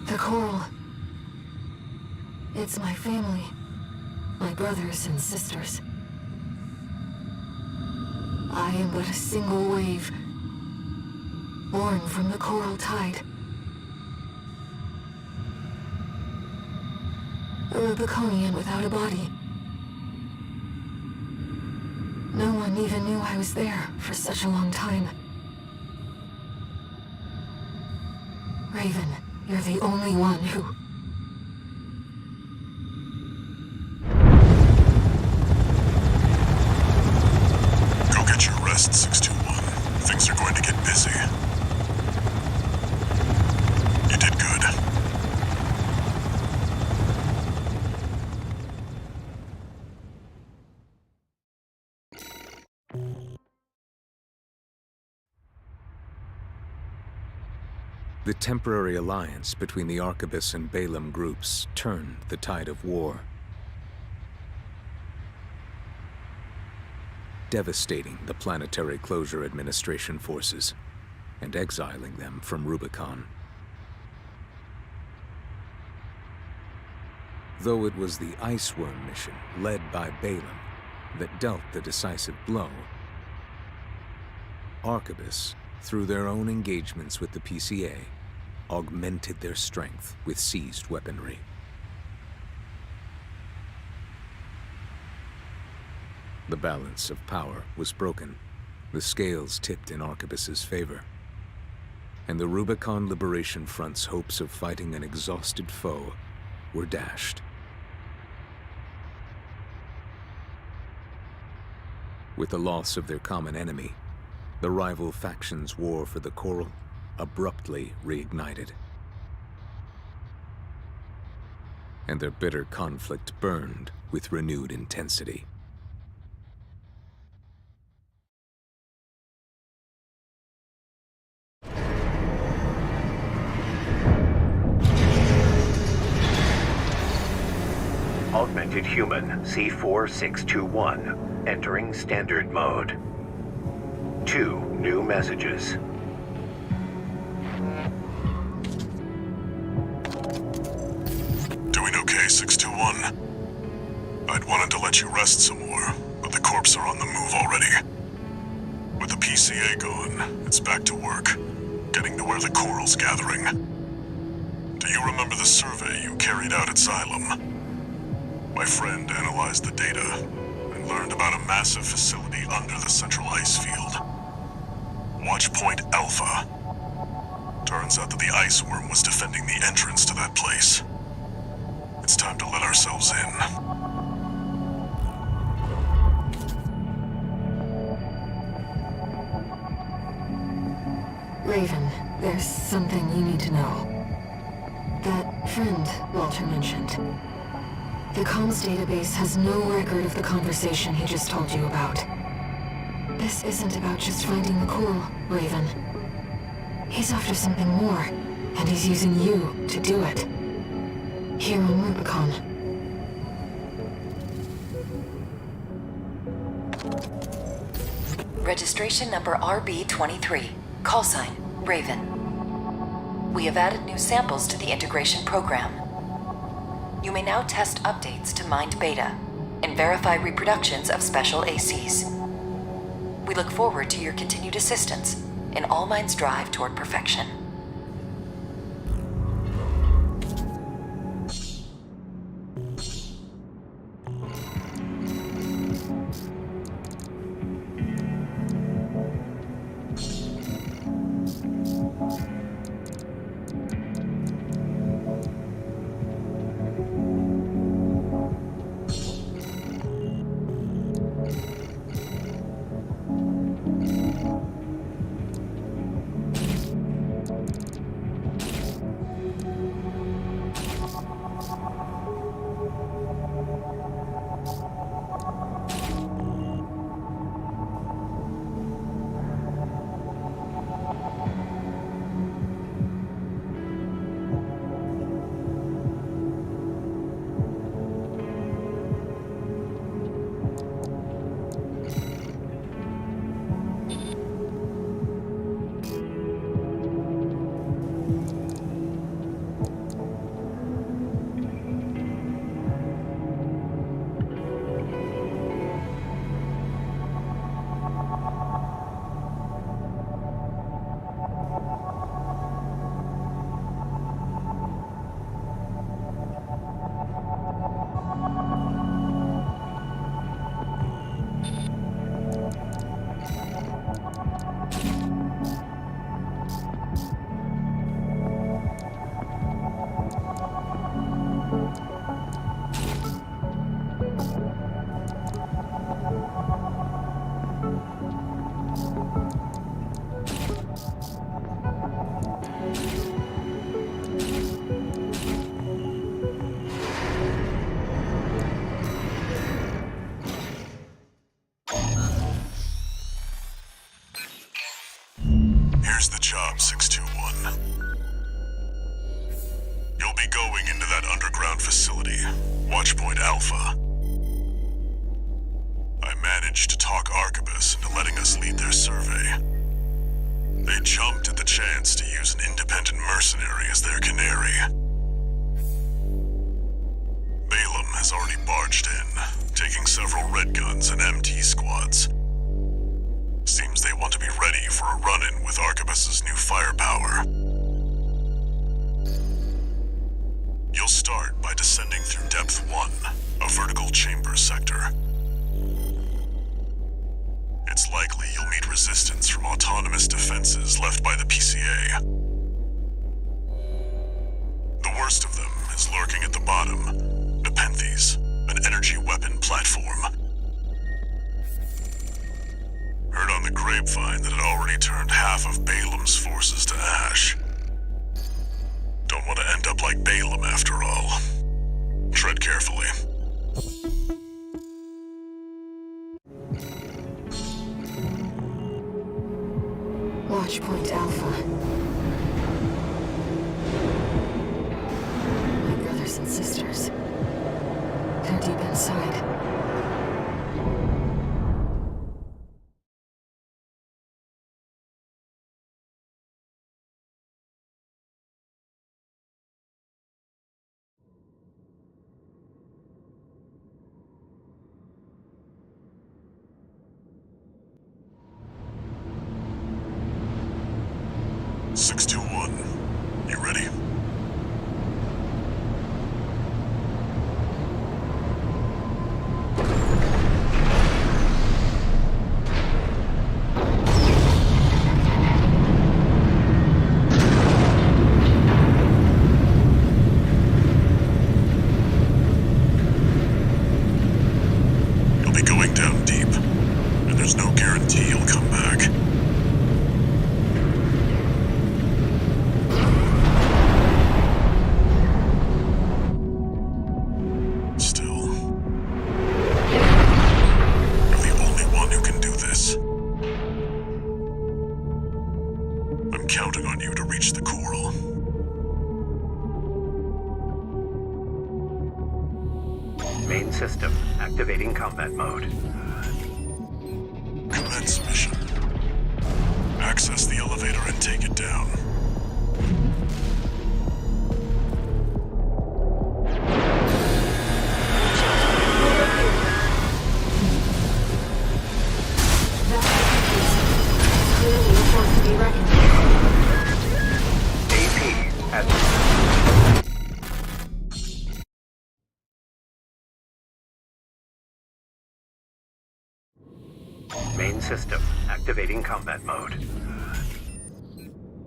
The Coral. It's my family. My brothers and sisters. I am but a single wave, born from the Coral Tide. A Rubiconian without a body. No one even knew I was there for such a long time. Raven, you're the only one who... Go get your rest, 621. Things are going to get busy. You did good. The temporary alliance between the Arquebus and Balaam groups turned the tide of war, devastating the Planetary Closure Administration forces and exiling them from Rubicon. Though it was the Iceworm mission led by Balaam that dealt the decisive blow, Arquebus, through their own engagements with the PCA, augmented their strength with seized weaponry. The balance of power was broken, the scales tipped in Arquebus's favor, and the Rubicon Liberation Front's hopes of fighting an exhausted foe were dashed. With the loss of their common enemy, the rival factions' war for the Coral abruptly reignited. And their bitter conflict burned with renewed intensity. Augmented Human C4621, entering Standard Mode. 2 new messages. Doing okay, 621? I'd wanted to let you rest some more, but the corps are on the move already. With the PCA gone, it's back to work, getting to where the Coral's gathering. Do you remember the survey you carried out at Xylem? My friend analyzed the data and learned about a massive facility under the central ice field. Watch Point Alpha. Turns out that the Iceworm was defending the entrance to that place. It's time to let ourselves in. Raven, there's something you need to know. That friend Walter mentioned. The comms database has no record of the conversation he just told you about. This isn't about just finding the Coral, Raven. He's after something more, and he's using you to do it. Here on Rubicon. Registration number RB23. Call sign, Raven. We have added new samples to the integration program. You may now test updates to Mind Beta and verify reproductions of special ACs. We look forward to your continued assistance in All Mind's drive toward perfection. Here's the job, 621. You'll be going into that underground facility, Watchpoint Alpha. I managed to talk Arquebus into letting us lead their survey. They jumped at the chance to use an independent mercenary as their canary. Balaam has already barged in, taking several red guns and MT squads. Seems they want to be ready for a run-in with Arquebus's new firepower. You'll start by descending through Depth 1, a vertical chamber sector. It's likely you'll meet resistance from autonomous defenses left by the PCA. The worst of them is lurking at the bottom, Nepenthes, an energy weapon platform. Heard on the grapevine that it already turned half of Balaam's forces to ash. Don't want to end up like Balaam after all. Tread carefully. Watchpoint Alpha. My brothers and sisters. They're deep inside. You ready? You'll be going down deep, and there's no guarantee you'll come back. Counting on you to reach the coral. Main system activating combat mode. Commence mission. Access the elevator and take it down. Main system activating combat mode.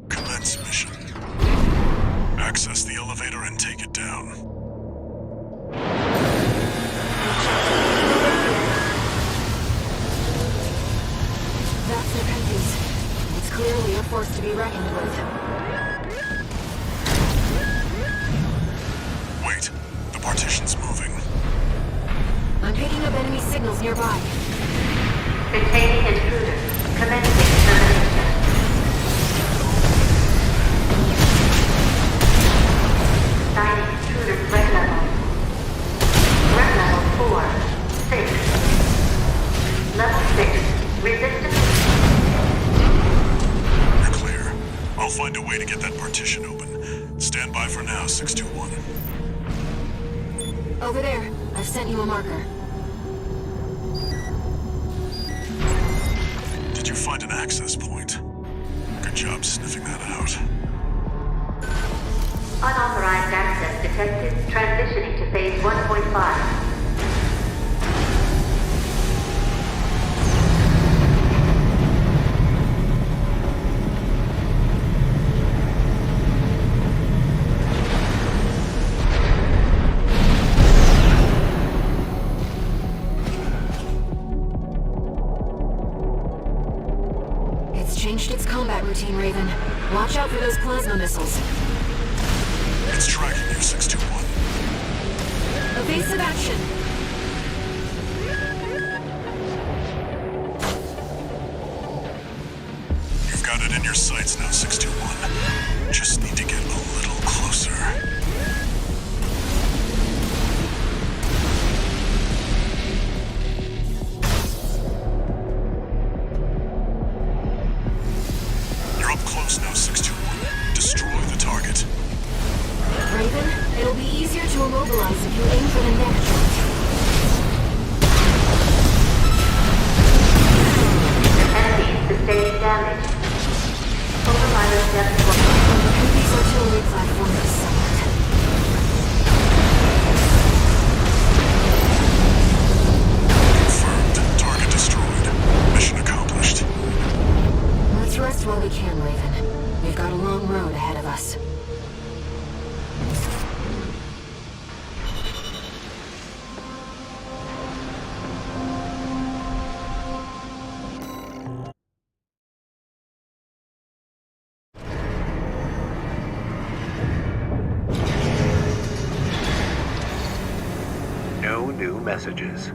Commence mission. Access the elevator and take it down. That's Nepenthes. It's clearly a force to be reckoned with. Wait, the partition's moving. I'm picking up enemy signals nearby. Containing intruder. Commencing termination. Signing intruder threat level. Threat level 4. 6. Level 6. Resistance. You're clear. I'll find a way to get that partition open. Stand by for now, 621. Over there. I've sent you a marker. Did you find an access point? Good job sniffing that out. Unauthorized access detected. Transitioning to phase 1.5. Changed its combat routine, Raven. Watch out for those plasma missiles. It's tracking you, 621. Evasive action. You've got Got it in your sights now, 621. Just need to get a little closer. You're up close now, 621. Destroy the target. Raven, it'll be easier to immobilize if you aim for the neck joint. Enemy sustaining damage. Overrider depth 1. Heavy's artillery platform is solid. Confirmed. Target destroyed. Mission accomplished. Let's rest while we can, Raven. We've got a long road ahead of us. No new messages.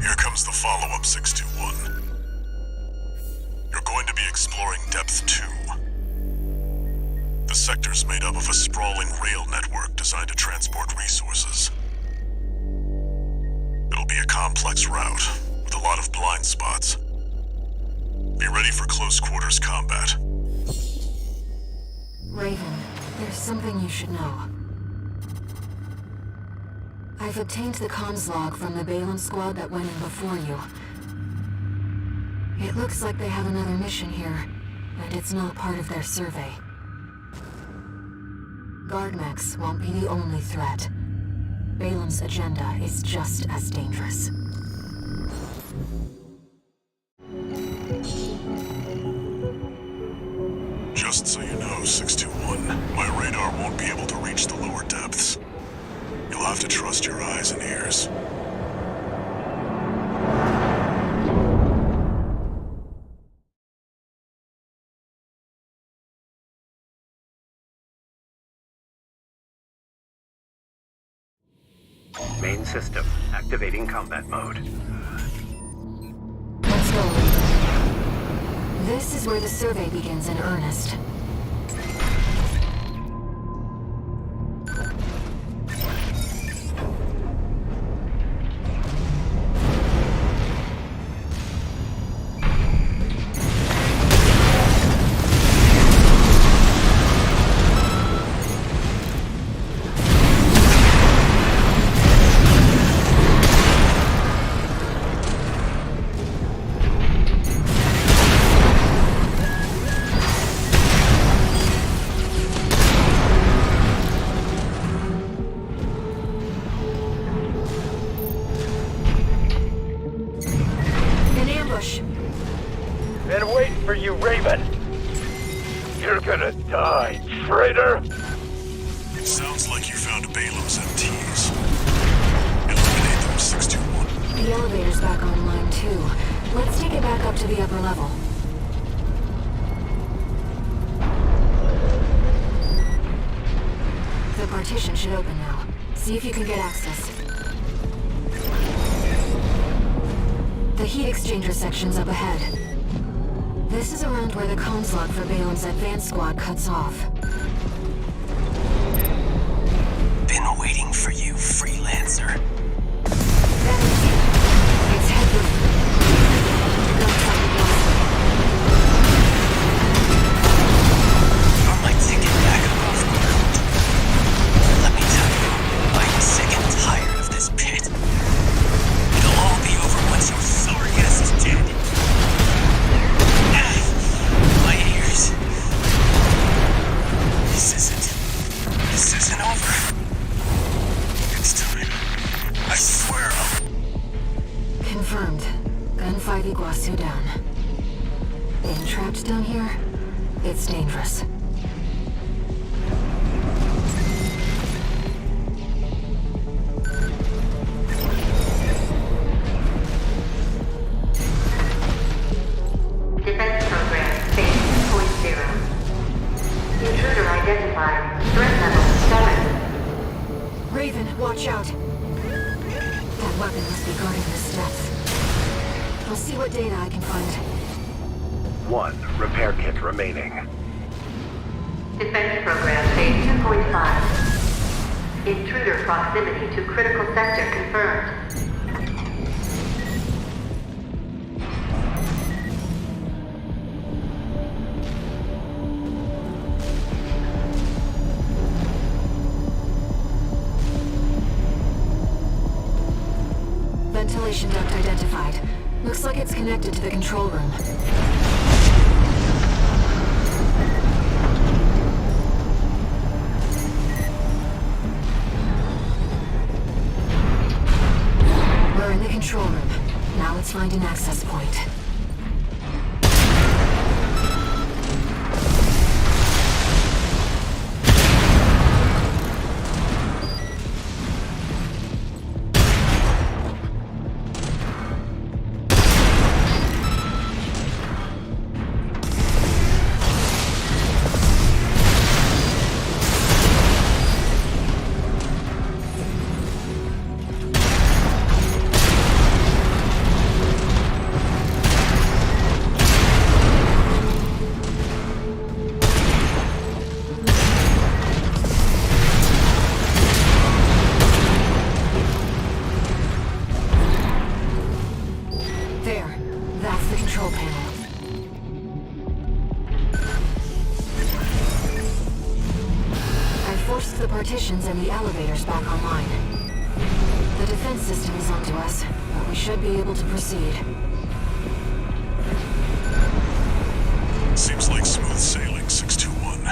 Here comes the follow-up, 621. You're going to be exploring Depth 2. The sector's made up of a sprawling rail network designed to transport resources. It'll be a complex route, with a lot of blind spots. Be ready for close quarters combat. Raven, there's something you should know. I've obtained the comms log from the Balin squad that went in before you. It looks like they have another mission here, and it's not part of their survey. Guard mechs won't be the only threat. Balin's agenda is just as dangerous. Just so you know, 621, my radar won't be able to reach the lower depths. You'll have to trust your eyes and ears. Main system activating combat mode. Let's go, Raven. This is where the survey begins in earnest. Been waiting for you, Raven. You're gonna die, traitor. Sounds like you found Balam's MTs. Eliminate them, 621. The elevator's back online too. Let's take it back up to the upper level. The partition should open now. See if you can get access. The heat exchanger section's up ahead. This is around where the comms log for Balam's advanced squad cuts off. Been waiting for you, freelancer. That is it. It's headroom. Don't try to block You're my ticket back above ground. Let me tell you, I'm sick and tired of this pit. It'll all be over once your sorry ass is dead. My ears. Raven, watch out. That weapon must be guarding the steps. I'll see what data I can find. 1 repair kit remaining. Defense program phase 2.5. Intruder proximity to critical sector confirmed. Ventilation duct identified. Looks like it's connected to the control room. We're in the control room. Now let's find an access point. Partitions and the elevators back online. The defense system is onto us, but we should be able to proceed. Seems like smooth sailing, 621.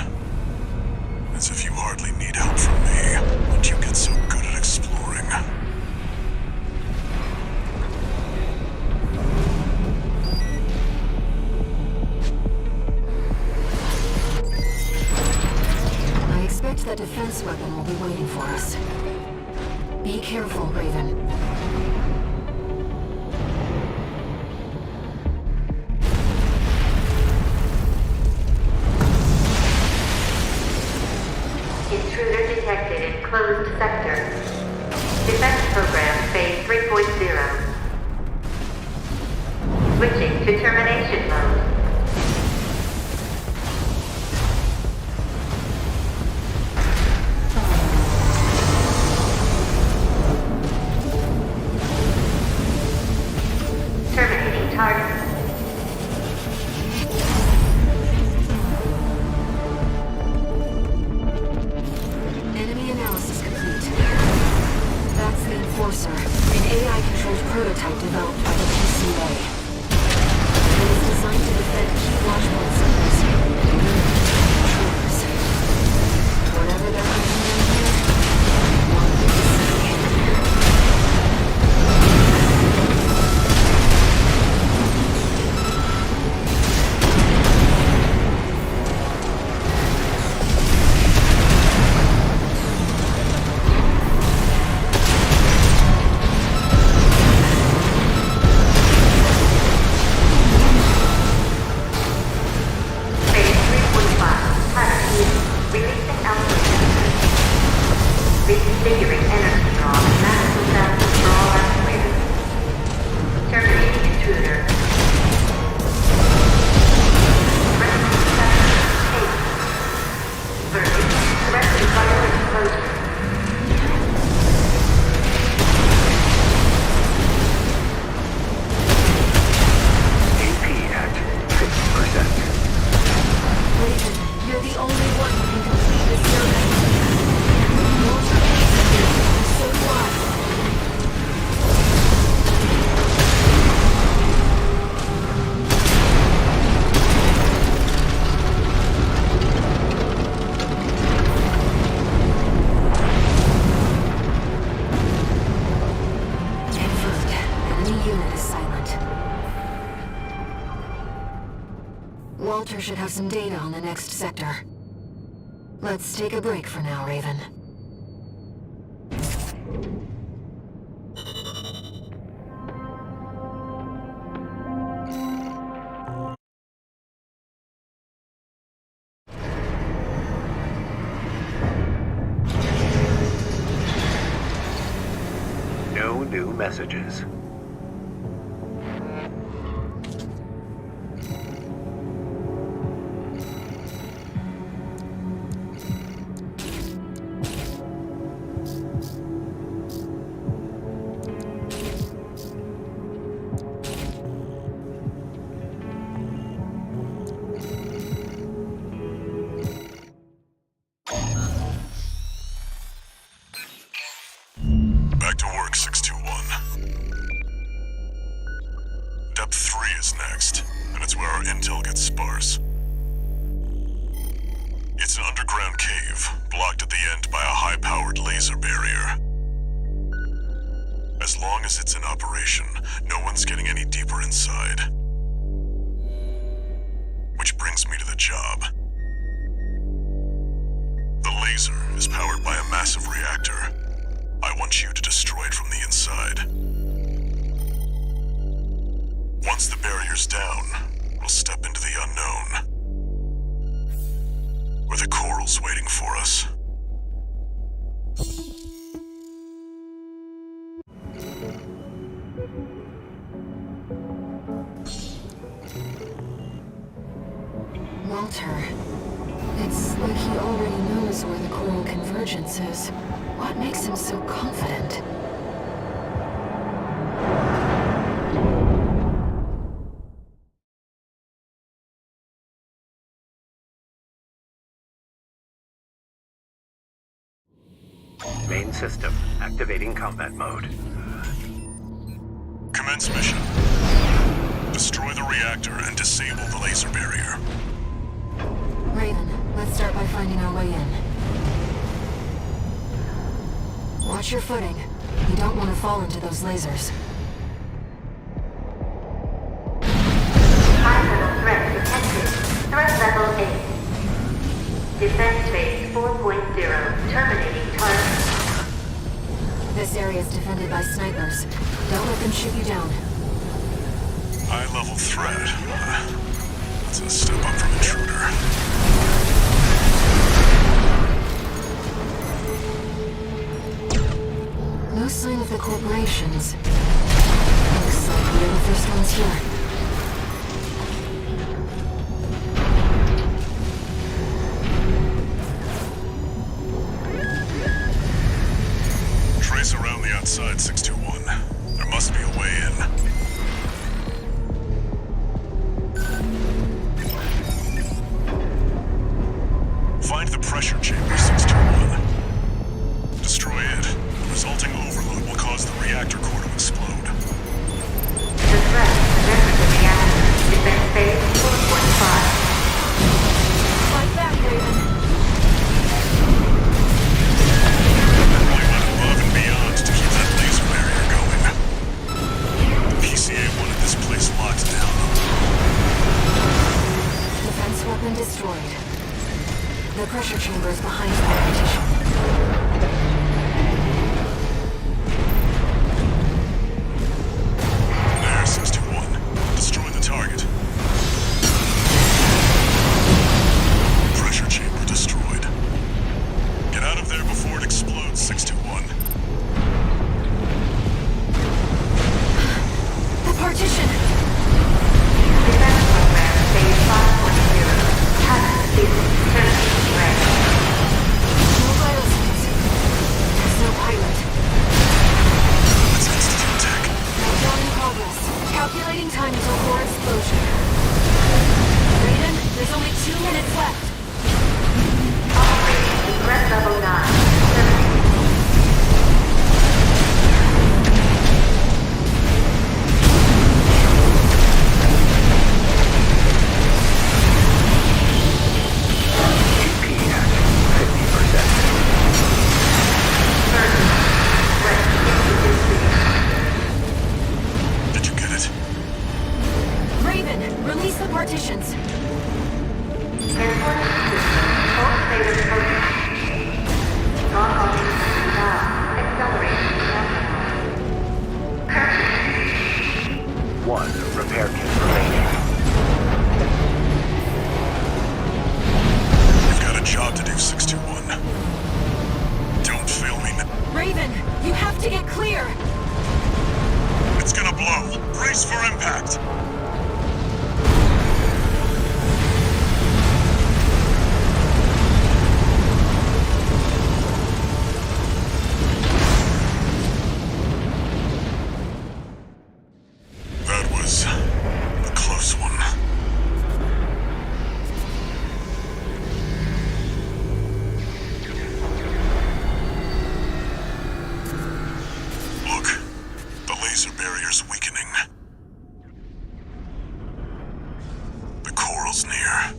As if you hardly need help from me, but you get so good at exploring. That defense weapon will be waiting for us. Be careful, Raven. Intruder detected in closed sector. Defense program phase 3.0. Switching to termination mode. Enemy analysis complete. That's the Enforcer, an AI-controlled prototype developed by the PCA. It is designed to defend key watchpoint centers and intruders. Whatever they're hiding down here, one will be Reconfiguring energy draw and maximum balance for all actuators. Terminating intruder. Verdict, correctly fire explosion. AP at 50%. Raven, you're the only one who can complete this survey. So far. Confirmed. Enemy unit is silent. Walter should have some data on the next sector. Let's take a break for now, Raven. new messages. Back to work, 621. Depth 3 is next, and it's where our intel gets sparse. It's an underground cave, blocked at the end by a high-powered laser barrier. As long as it's in operation, no one's getting any deeper inside. Which brings me to the job. The laser is powered by a massive reactor. I want you to destroy it from the inside. Once the barrier's down, we'll step into the unknown. Where the coral's waiting for us. Walter, it's like he already knows where the coral convergence is. What makes him so confident? Main system activating combat mode. Commence mission. Destroy the reactor and disable the laser barrier. Raven, let's start by finding our way in. Watch your footing. You don't want to fall into those lasers. High-level threat detected. Threat level 8. Defense phase 4.0. Terminating target. This area is defended by snipers. Don't let them shoot you down. High-level threat. That's a step up from intruder. No sign of the corporations. Looks like we're the first ones here. Trace around the outside, 621. There must be a way in. Find the pressure chamber, 621. Destroy it. The resulting overload will cause the reactor core to explode. The threat presents the reactor. Defense phase 4.5. Fight back, Raven. Really went above and beyond to keep that laser barrier going. The PCA wanted this place locked down. Defense weapon destroyed. The pressure chamber is behind the partition. There, 621. Destroy the target. Pressure chamber destroyed. Get out of there before it explodes, 621. The partition! Defense program phase 5.0. Hazard sequence terminating range. No biosensors. There's no pilot. That's Institute Tech. Countdown in progress. Calculating time until core explosion. Raiden, there's only 2 minutes left. Operating threat level 9. Terminating. AP at 50%. Did you get it? Raven, release the partitions. Transport system. Full state of focus. Throttle now. Accelerating. Current. 1 repair kit remaining. You've got a job to do, 621. Don't fail me now. Raven, you have to get clear. It's gonna blow. Brace for impact. That was a close one. Look, the laser barrier's weakening. The coral's near.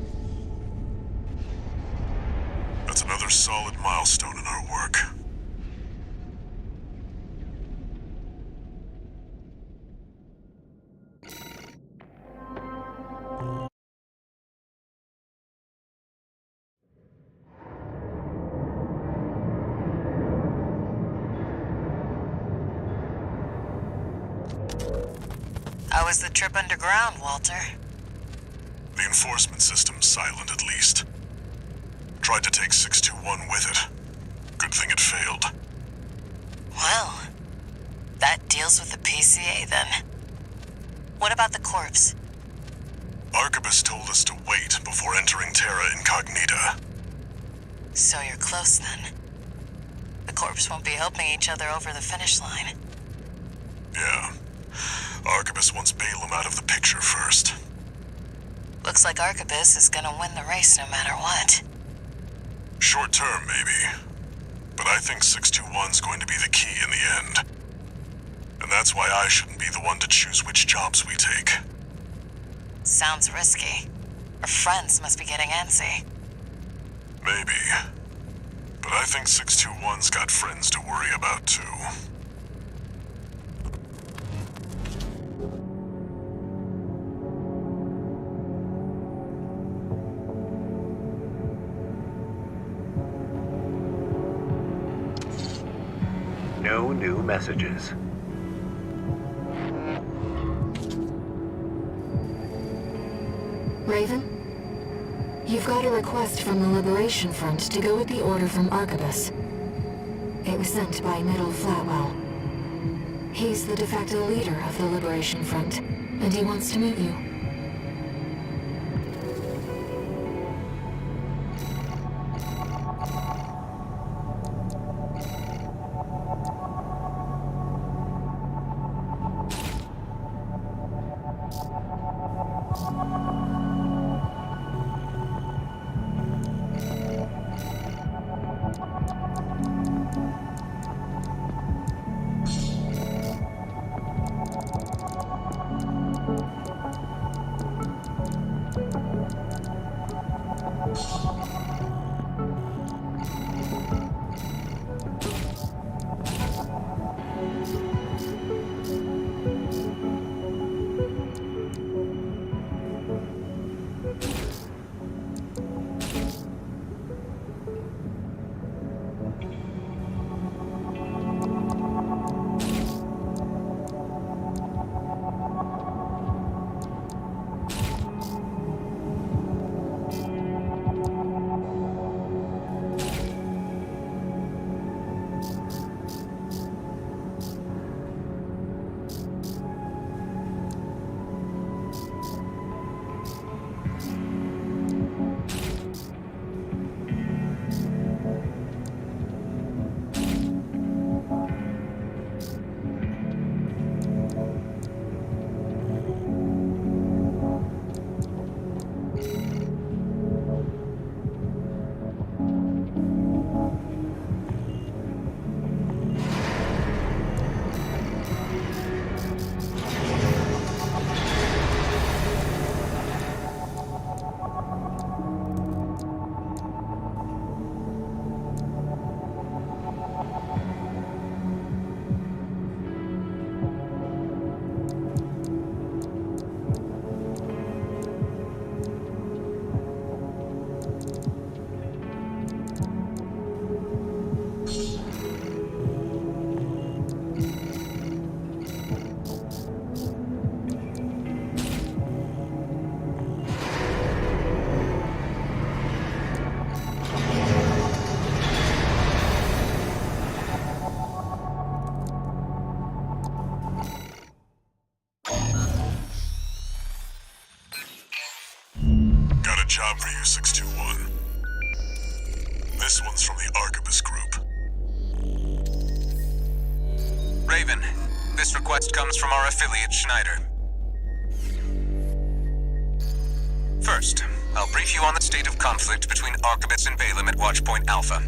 That's another solid milestone in our work. How was the trip underground, Walter? The enforcement system's silent, at least. Tried to take 621 with it. Good thing it failed. Well, that deals with the PCA then. What about the corpse? Arquebus told us to wait before entering Terra Incognita. So you're close then. The corpse won't be helping each other over the finish line. Yeah. Arquebus wants Balaam out of the picture first. Looks like Arquebus is gonna win the race no matter what. Short term, maybe. But I think 621's going to be the key in the end. And that's why I shouldn't be the one to choose which jobs we take. Sounds risky. Our friends must be getting antsy. Maybe. But I think 621's got friends to worry about, too. No new messages. Raven? You've got a request from the Liberation Front to go with the order from Arquebus. It was sent by Middle Flatwell. He's the de facto leader of the Liberation Front, and he wants to meet you. job for you, 621. This one's from the Arquebus Group. Raven, this request comes from our affiliate, Schneider. First, I'll brief you on the state of conflict between Arquebus and Balaam at Watchpoint Alpha.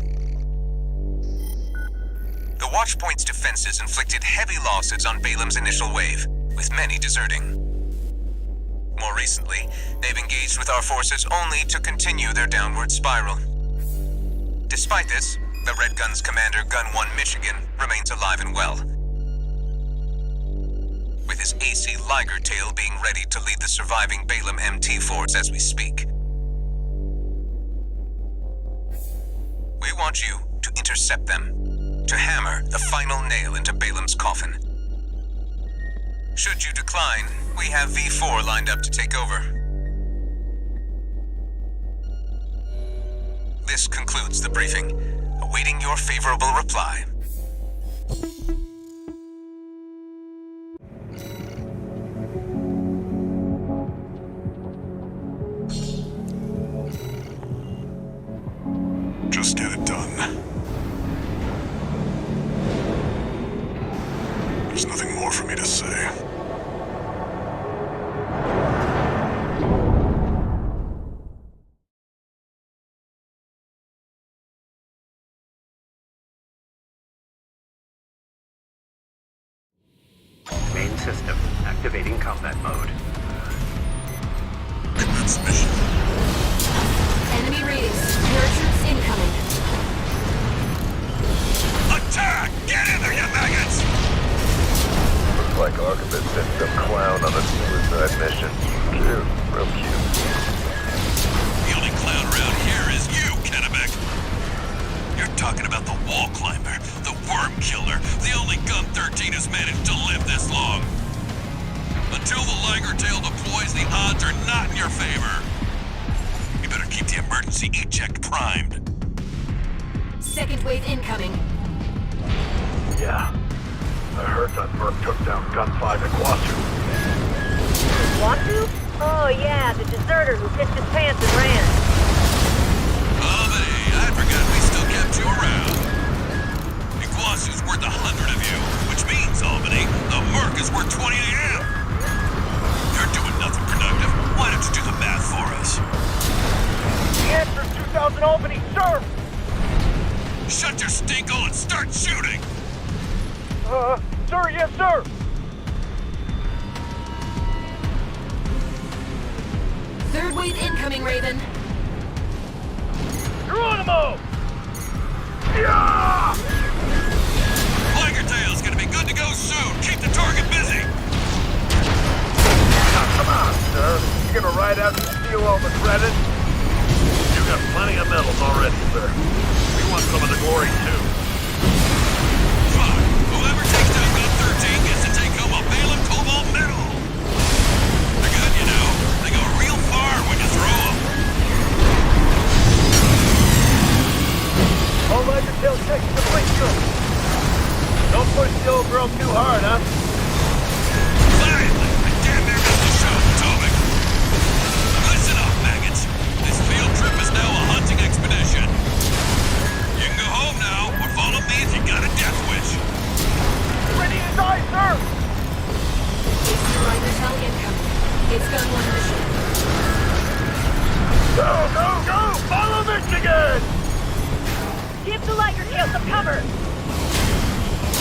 The Watchpoint's defenses inflicted heavy losses on Balaam's initial wave, with many deserting. More recently, they've engaged with our forces only to continue their downward spiral. Despite this, the Red Gun's commander, Gun 1 Michigan, remains alive and well, with his AC Liger Tail being ready to lead the surviving Balaam MT force as we speak. We want you to intercept them, to hammer the final nail into Balaam's coffin. Should you decline, we have V4 lined up to take over. This concludes the briefing, awaiting your favorable reply. Just get it done. There's nothing more for me to say. Main system activating combat mode. Commence mission. Enemy raiders. Parachutes incoming. Attack! Get in there, you maggots! Looks like Arquebus sent some clown on a suicide mission. Cute, real cute. The only clown around here is you, Kennebec. You're talking about the wall climber, the worm killer, the only Gun 13 who's managed to live this long. Until the Liger Tail deploys, the odds are not in your favor. You better keep the emergency eject primed. Second wave incoming. Yeah. I heard that Merc took down Gun 5 at Guasu. Watu? Oh yeah, the deserter who pissed his pants and ran. Albany, I forgot we still kept you around. Iguazu's worth 100 of you, which means, Albany, the Merc is worth 20 to you. You're doing nothing productive. Why don't you do the math for us? The answer's 2000 Albany, sir! Shut your stinkhole and start shooting! Sir, yes, sir! Third wave incoming, Raven. Geronimo! Yeah! Liger Tail's gonna be good to go soon. Keep the target busy. Come on, sir. You gonna ride out and steal all the credit? You got plenty of medals already, sir. We want some of the glory, too. Fine. Whoever takes down Gun 13 gets to take home a Balaam Cobalt medal. They're good, you know. They go real far when you throw them. All Liger Tail checks the place, sir. Don't push the old girl too hard, huh? Finally! I damn near missed the show, Potomac. Listen up, maggots. This field trip is now a hunting expedition. You can go home now, or follow me if you got a death wish. Ready to die, sir! AC Liger Tail incoming. It's Gun 1 mission. Go, go, go! Follow Michigan! Give the Liger Tail some cover!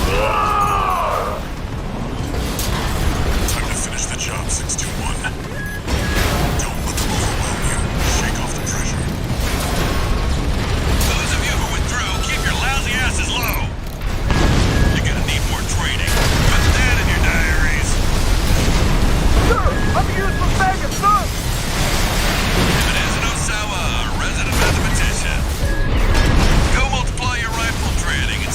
Ah! Time to finish the job, 621. Don't let them overwhelm you. Shake off the pressure. Those of you who went through, keep your lousy asses low. You're gonna need more training. Put that in your diaries. Sir, I'm used for faggots, sir! Ebenezer Osawa, resident mathematician. Go multiply your rifle training and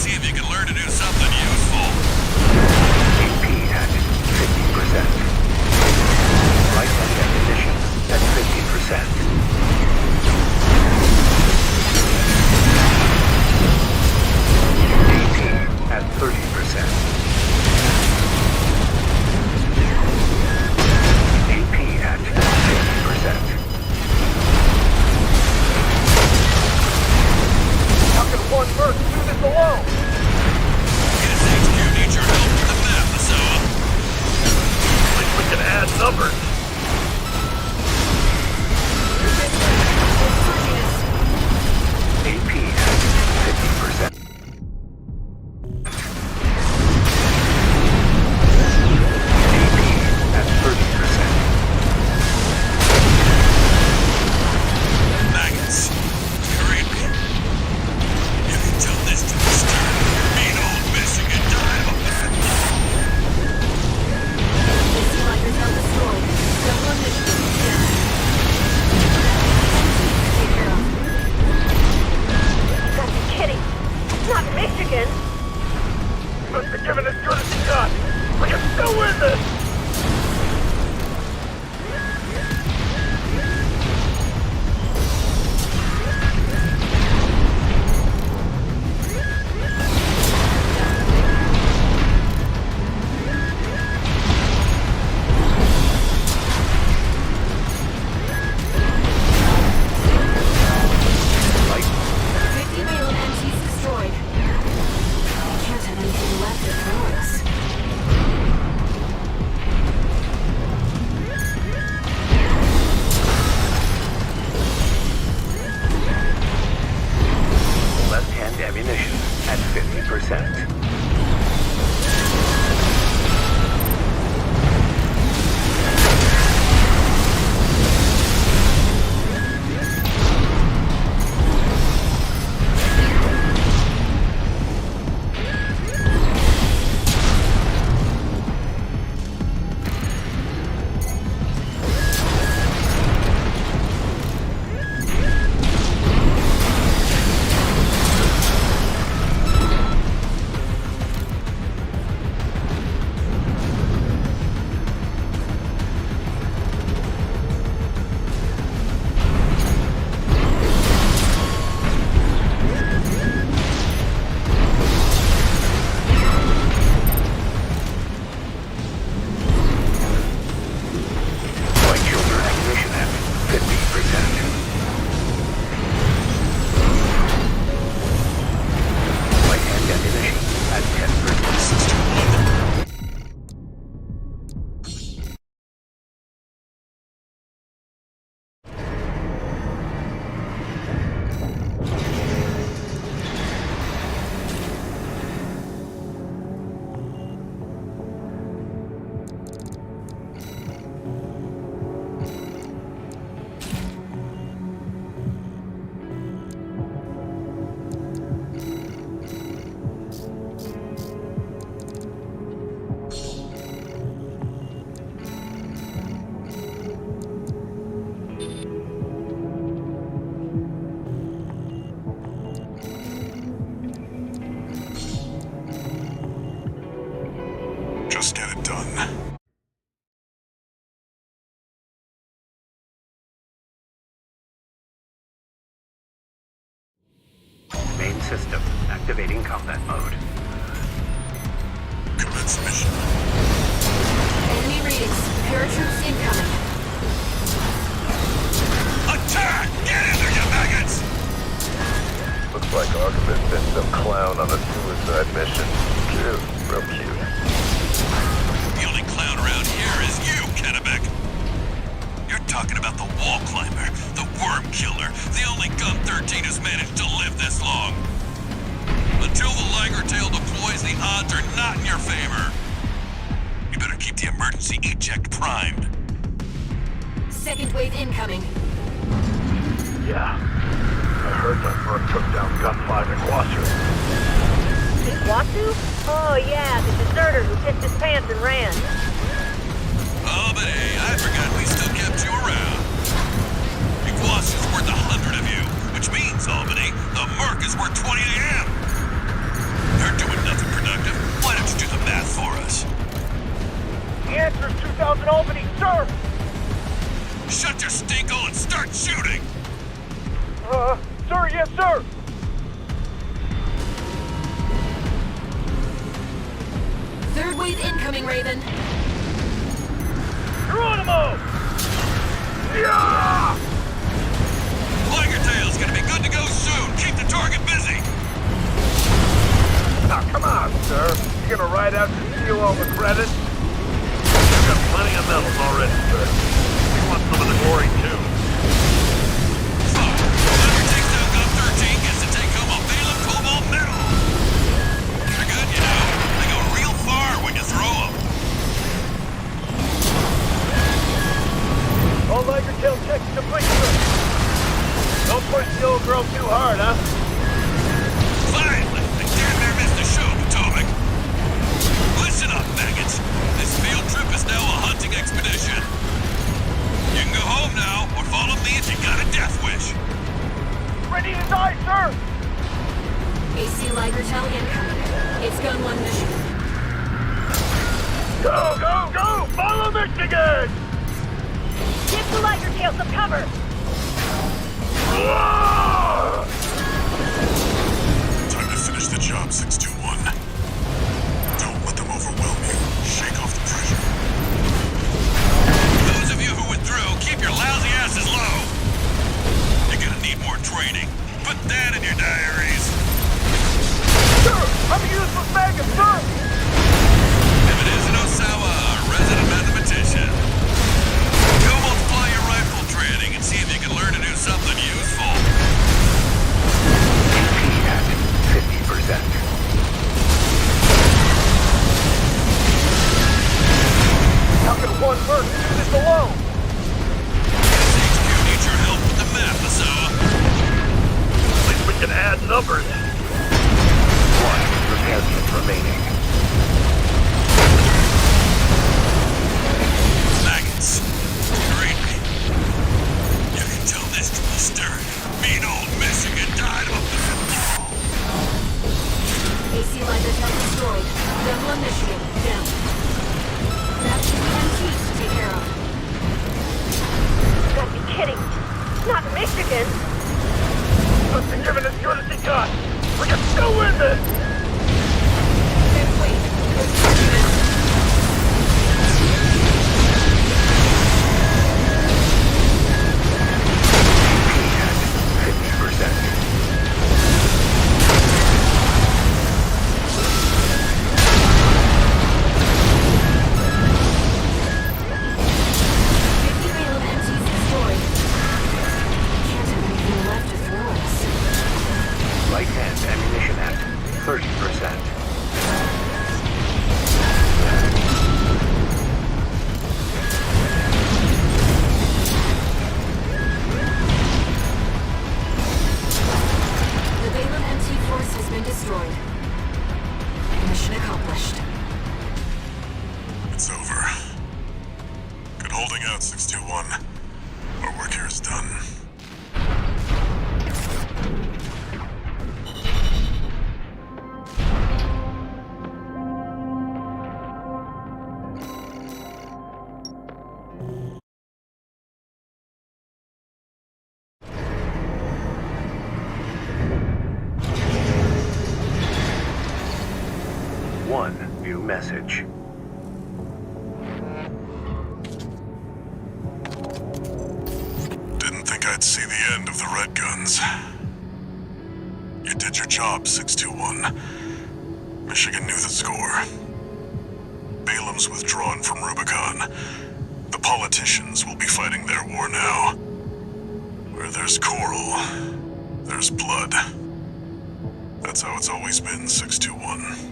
outnumbered. AP at 50%. AP at 30%. Maggots. Hurry me. You can tell this to the stern. Mean old Michigan dial. They seem like they're now destroyed. Double on Michigan. Take care of. You gotta be kidding. It's not Michigan. You must be giving as good as you got. We can still win this. Left-hand ammunition at 50%. Just get it done. Main system activating combat mode. Commence mission. Enemy readings. Paratroops incoming. Attack! Get in there, you maggots! Looks like Archibald sent some clown on a suicide mission. Cute. Real cute. The only clown around here is you, Kennebec. You're talking about the wall climber, the worm killer, the only Gun 13 who's managed to live this long. Until the Liger Tail deploys, the odds are not in your favor. You better keep the emergency eject primed. Second wave incoming. Yeah. I heard that Merc took down Gun 5 in Guasu. Iguazu? Oh yeah, the deserter who pissed his pants and ran. Oh, but hey, I forgot we still kept you around. Iguazu's worth 100 of you, which means, Albany, the Merc is worth 20 of him. You're doing nothing productive. Why don't you do the math for us? The answer is 2,000 Albany, sir! Shut your stinkhole and start shooting! Sir, yes, sir! Third wave incoming, Raven. Geronimo! Yeah! Liger Tail's gonna be good to go soon. Keep the target busy. Now, come on, sir. You gonna ride out to steal all the credit? got plenty of medals already, sir. We want some of the glory, too. Fine. Whoever takes down Gun 13 gets to take home a Balaam Cobalt medal. They're good, you know. They go real far when you throw them. All Liger Tail checks complete, sir. Don't push the old girl too hard, huh? Finally! I damn near missed the show, Potomac. Listen up, maggots. This field trip is now a hunting expedition. You can go home now, or follow me if you got a death wish. Ready to die, sir! AC Liger Tail incoming. It's Gun 1 mission. Go, go, go! Follow Michigan! Give the Liger Tail some cover! Time to finish the job, 621. Don't let them overwhelm you. Shake off the pressure. Those of you who withdrew, keep your lousy asses low. You're gonna need more training. Put that in your diaries. Sir, I'm a useless maggot, sir! If it isn't Osawa, our resident mathematician. Go multiply your rifle training and see if you can learn to do something useful. AP at 50%. How can one merc do this alone? SHQ needs your help with the map, Osawa. At least we can add numbers. 1 repair kit remaining. Maggots. Read me. You can tell this to the stern. Mean old Michigan died of the AC Liger Tail destroyed. Gun 1 Michigan, down. That's the MTs to take care of. You gotta be kidding. Not Michigan! Must have given as good as he got. We can still win this! Then wait. AP at 50%. Right-hand ammunition at 30%. The Balaam MT force has been destroyed. Mission accomplished. It's over. Good holding out, 621. Our work here is done. One new message. Didn't think I'd see the end of the Red Guns. You did your job, 621. Michigan knew the score. Balaam's withdrawn from Rubicon. The politicians will be fighting their war now. Where there's coral, there's blood. That's how it's always been, 621.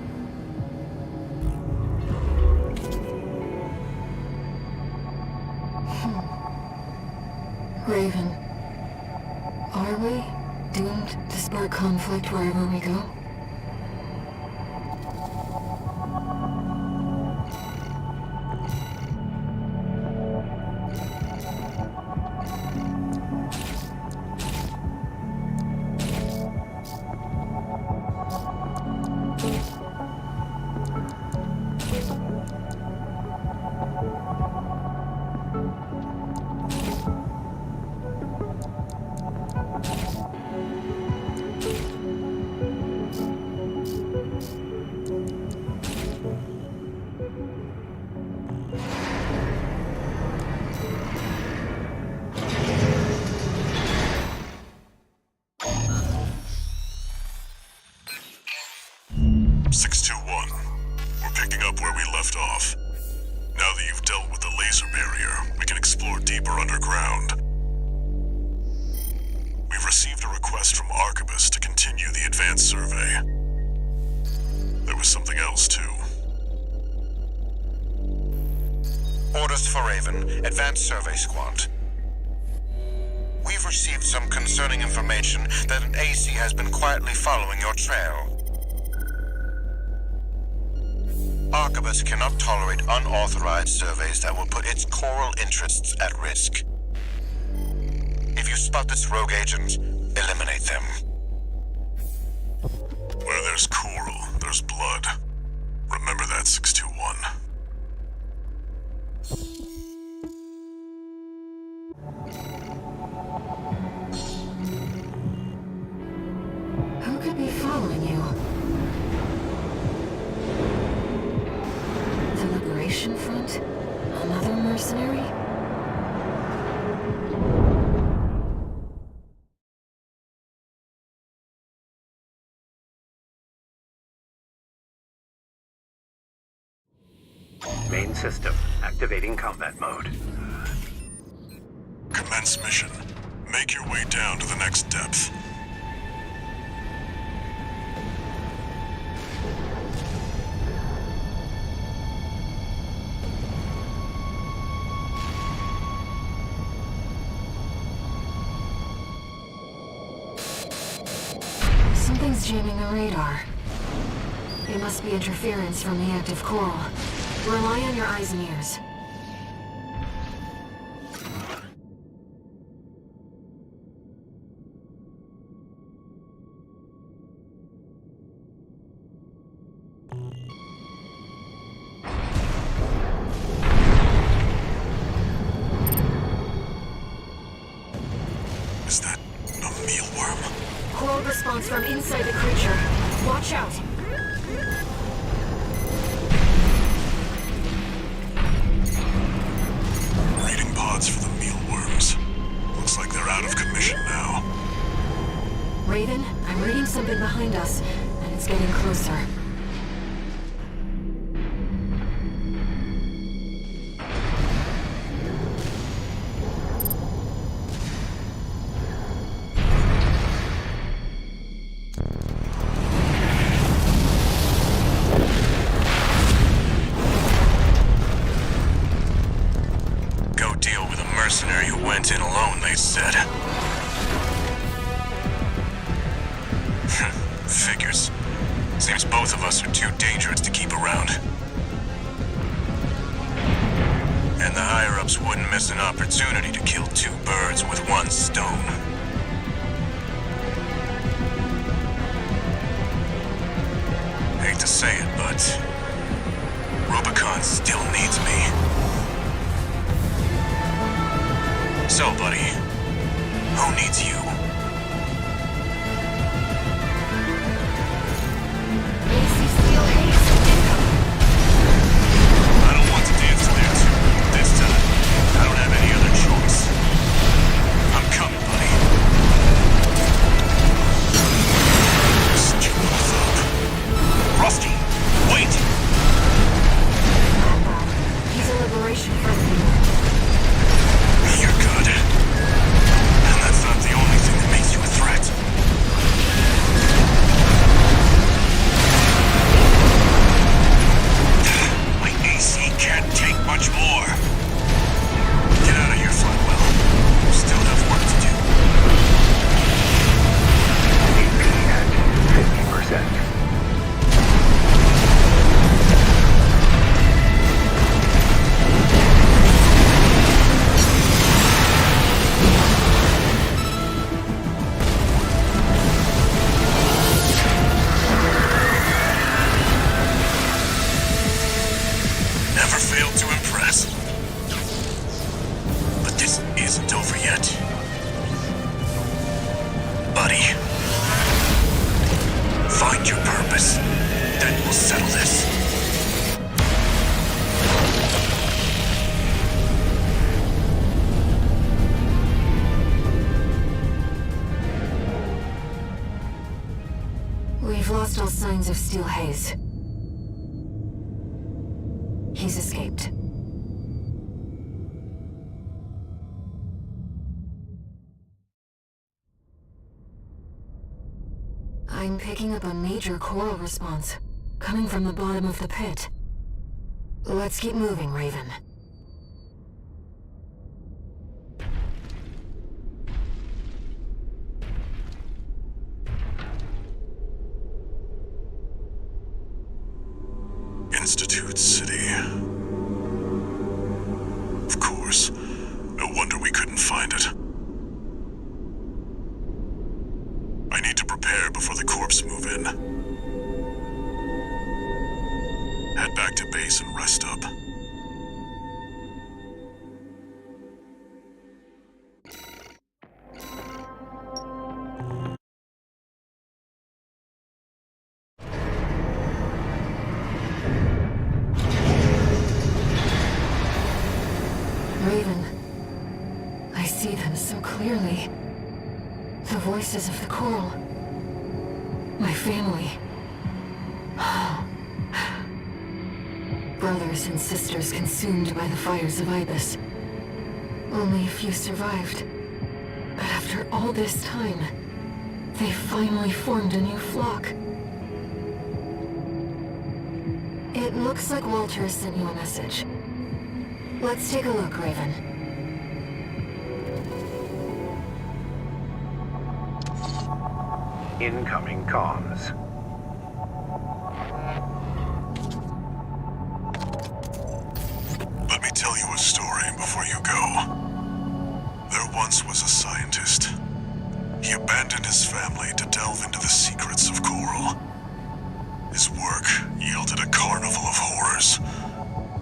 Raven, are we doomed to spark conflict wherever we go? Now that you've dealt with the laser barrier, we can explore deeper underground. We've received a request from Arquebus to continue the advanced survey. There was something else, too. Orders for Raven, Advanced Survey Squad. We've received some concerning information that an AC has been quietly following your trail. Arquebus cannot tolerate unauthorized surveys that will put its coral interests at risk. If you spot this rogue agent, eliminate them. Where there's coral, there's blood. Remember that, 621. Who could be following you? The Liberation Front? Another mercenary? Main system activating combat mode. Commence mission. Make your way down to the next depth. Something's jamming the radar. It must be interference from the active coral. Rely on your eyes and ears. Is that a mealworm? Coral response from inside the creature. Watch out! Reading pods for the mealworms. Looks like they're out of commission now. Raven, I'm reading something behind us, and it's getting closer. Go deal with a mercenary who went in alone, they said. Figures. Seems both of us are too dangerous to keep around. And the higher-ups wouldn't miss an opportunity to kill two birds with one stone. Hate to say it, but Rubicon still needs me. So, buddy, who needs you? I don't want to dance there too. This time, I don't have any other choice. I'm coming, buddy. Such a motherfucker. Rusty, wait! He's a Liberation Front. You're good. And that's not the only thing that makes you a threat. My AC can't take much more. Get out of here, Flatwell. You still have work to do. AP at 50%. Never failed to impress. But this isn't over yet. Buddy. Find your purpose. Then we'll settle this. We've lost all signs of Steel Haze. He's escaped. I'm picking up a major coral response, coming from the bottom of the pit. Let's keep moving, Raven. Institute City. Of course. No wonder we couldn't find it. I need to prepare before the corps move in. Head back to base and rest up. Raven, I see them so clearly. The voices of the coral. My family. Brothers and sisters consumed by the fires of Ibis. Only a few survived. But after all this time, they finally formed a new flock. It looks like Walter has sent you a message. Let's take a look, Raven. Incoming comms. Let me tell you a story before you go. There once was a scientist. He abandoned his family to delve into the secrets of coral. His work yielded a carnival of horrors,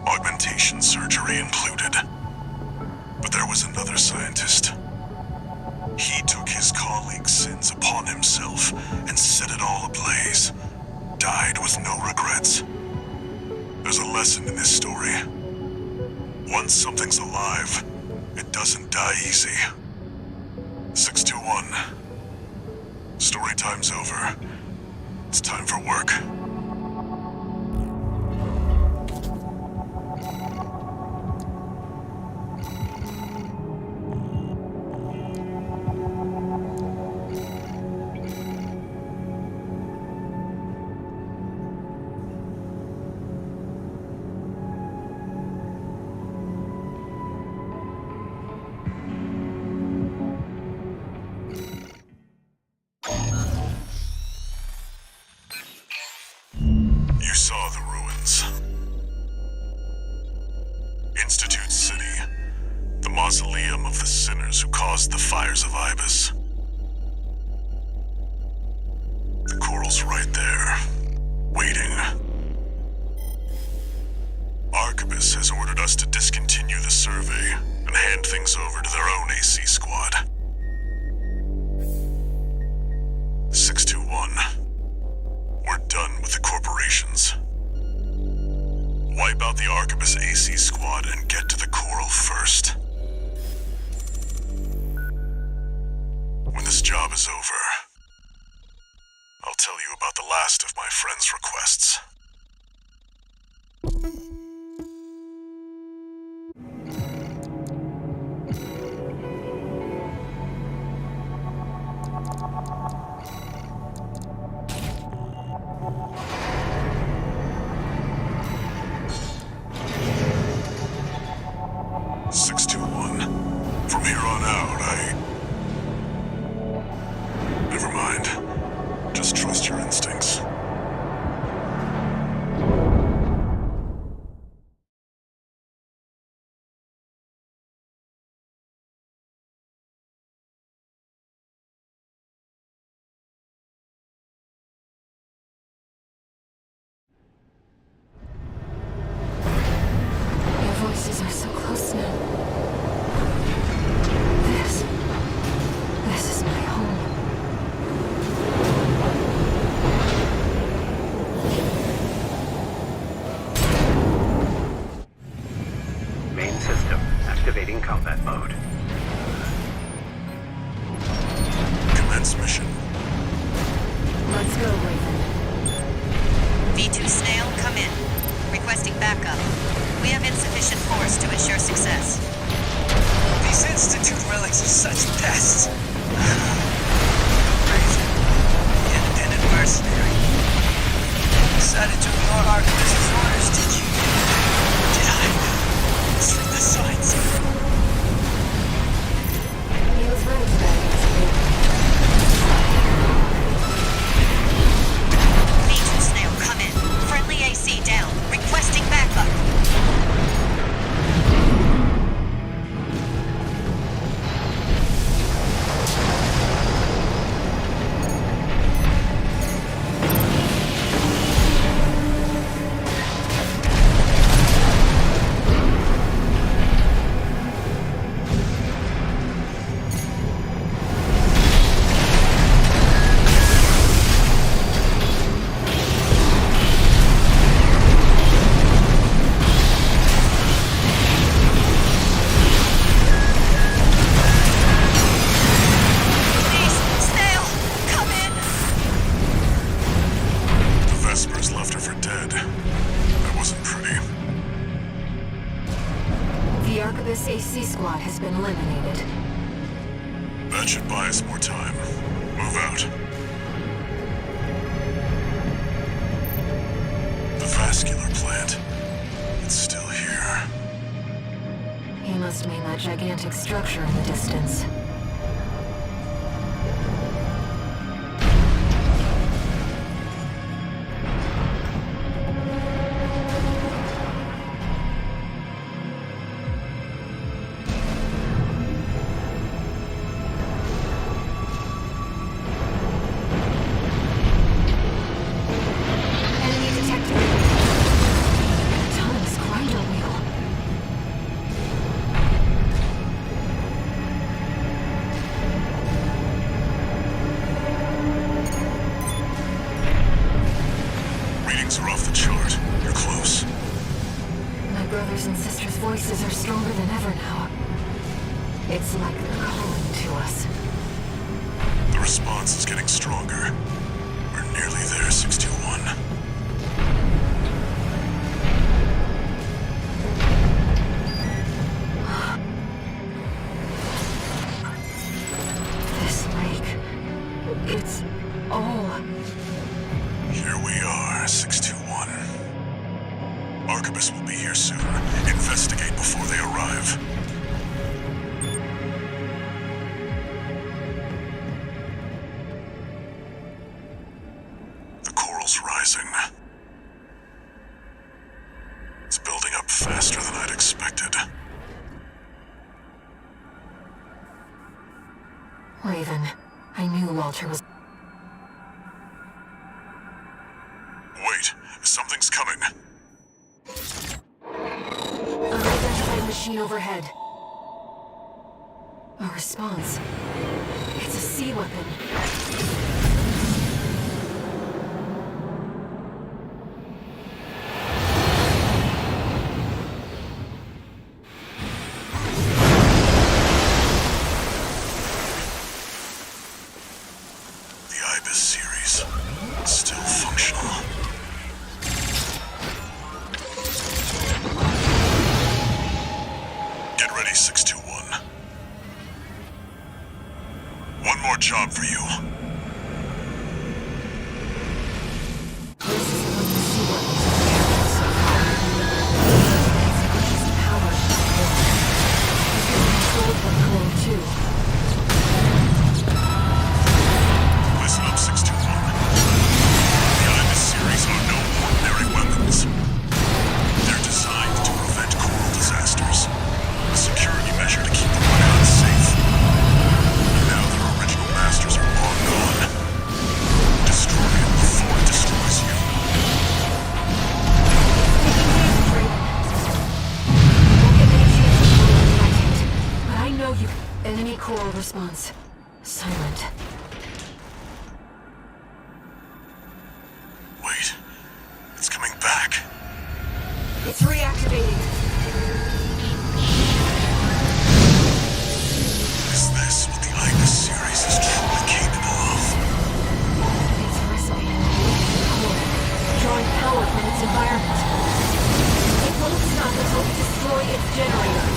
augmentation surgery included. But there was another scientist. He took his colleagues' sins upon himself and set it all ablaze. Died with no regrets. There's a lesson in this story. Once something's alive, it doesn't die easy. 621. Story time's over. It's time for work. You saw the ruins. Institute City, the mausoleum of the sinners who caused the fires of Ibis. The coral's right there, waiting. Arquebus has ordered us to discontinue the survey and hand things over to their own AC squad. 621. We're done with the corporations. Wipe out the Arquebus AC squad and get to the coral first. When this job is over, I'll tell you about the last of my friend's requests. From here on out, Never mind. Just trust your instincts. Your voices are so close now. This is my home. Main system activating combat mode. Commence mission. Let's go, Raven. V2 Snail, come in. Requesting backup. We have insufficient force to ensure success. These Institute relics are such pests. Crazy. The independent mercenary. Decided to ignore Archibald's orders, did you? Did I? Sling the signs. He was ready for that answer. Legion Snail, come in. Friendly AC down. Requesting backup. The Arquebus AC squad has been eliminated. That should buy us more time. Move out. The vascular plant. It's still here. He must mean that gigantic structure in the distance. Are off the chart. You're close. My brothers and sisters' voices are stronger than ever now. It's like they're calling to us. The response is getting stronger. We're nearly there, 621. This lake... it's all... Here we are, 621. Arquebus will be here soon. Investigate before they arrive. The coral's rising. It's building up faster than I'd expected. Raven, I knew Walter was... Wait, something's coming. Unidentified machine overhead. A response. It's a sea weapon. The Ibis series. Still functional. Get ready, 621. One more job for you. This is one of the sea weapons we've so far. It's increased power. It's been controlled by Coral too. Listen up, 621. The Ibis series are no ordinary weapons. They're designed to prevent coral disasters. A security measure to keep the Rubicon safe. Now their original masters are long gone. Destroy it before it destroys you. But I know you... Enemy coral response. Silent. Wait. It's coming back. It's reactivating. Is this what the Ibis series is truly capable of? It's resonating with the core, drawing power from its environment. It won't stop until we destroy its generator.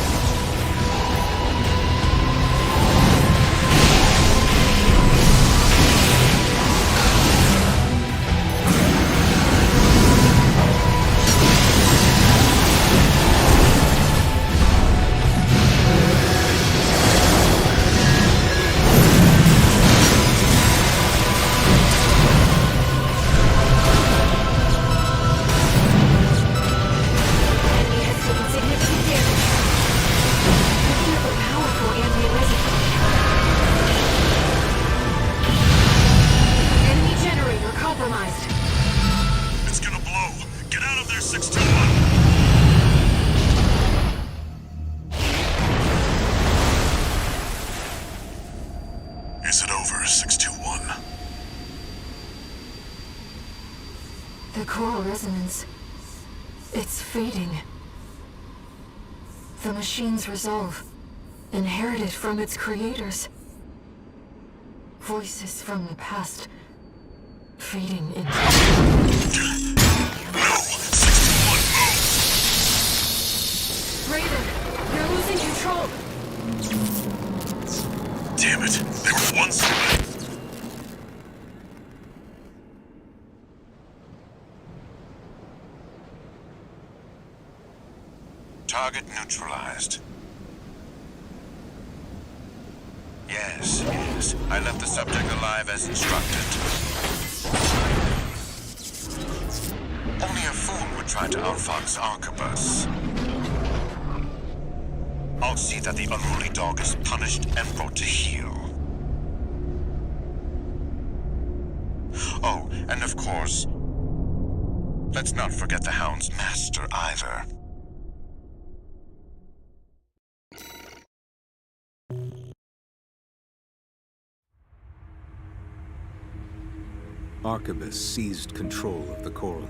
621. Is it over, 621? The choral resonance. It's fading. The machine's resolve, inherited from its creators. Voices from the past, fading into... No! 621, move! Raven, you're losing control! Damn it! They were once away! Target neutralized. Yes, yes. I left the subject alive as instructed. Only a fool would try to outfox Arquebus. I'll see that the unruly dog is punished and brought to heel. Oh, and of course, let's not forget the Hound's master either. Arquebus seized control of the coral,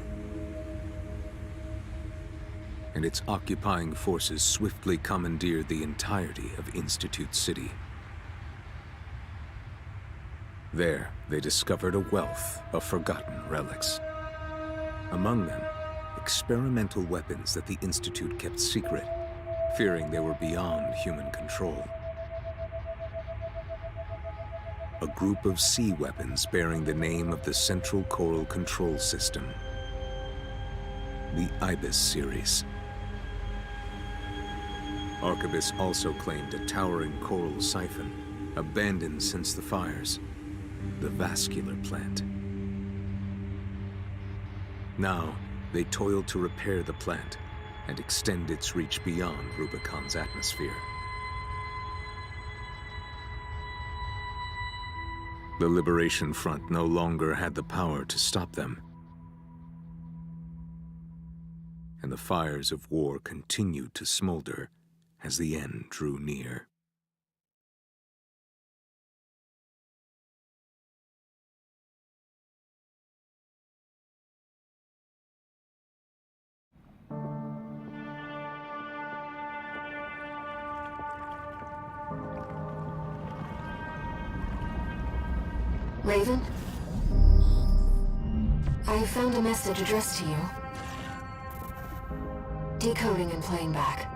and its occupying forces swiftly commandeered the entirety of Institute City. There, they discovered a wealth of forgotten relics. Among them, experimental weapons that the Institute kept secret, fearing they were beyond human control. A group of sea weapons bearing the name of the Central Coral Control System, the Ibis series. Arquebus also claimed a towering coral siphon, abandoned since the fires, the vascular plant. Now, they toiled to repair the plant and extend its reach beyond Rubicon's atmosphere. The Liberation Front no longer had the power to stop them, and the fires of war continued to smolder as the end drew near. Raven? I found a message addressed to you. Decoding and playing back.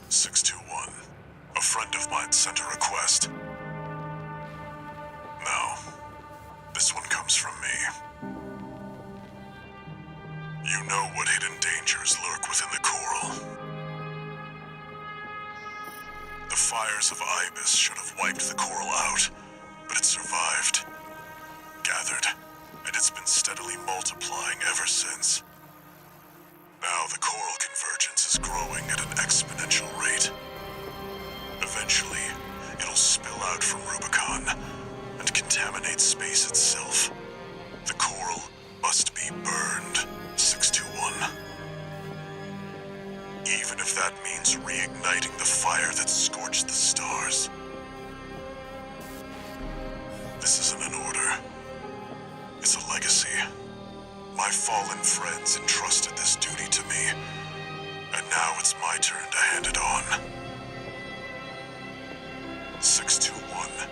621. A friend of mine sent a request. Now, this one comes from me. You know what hidden dangers lurk within the coral. The fires of Ibis should have wiped the coral out, but it survived, gathered, and it's been steadily multiplying ever since. Now the coral convergence is growing at an exponential rate. Eventually, it'll spill out from Rubicon and contaminate space itself. The coral must be burned, 621. Even if that means reigniting the fire that scorched the stars. This isn't an order. It's a legacy. My fallen friends entrusted this duty to me, and now it's my turn to hand it on. 621.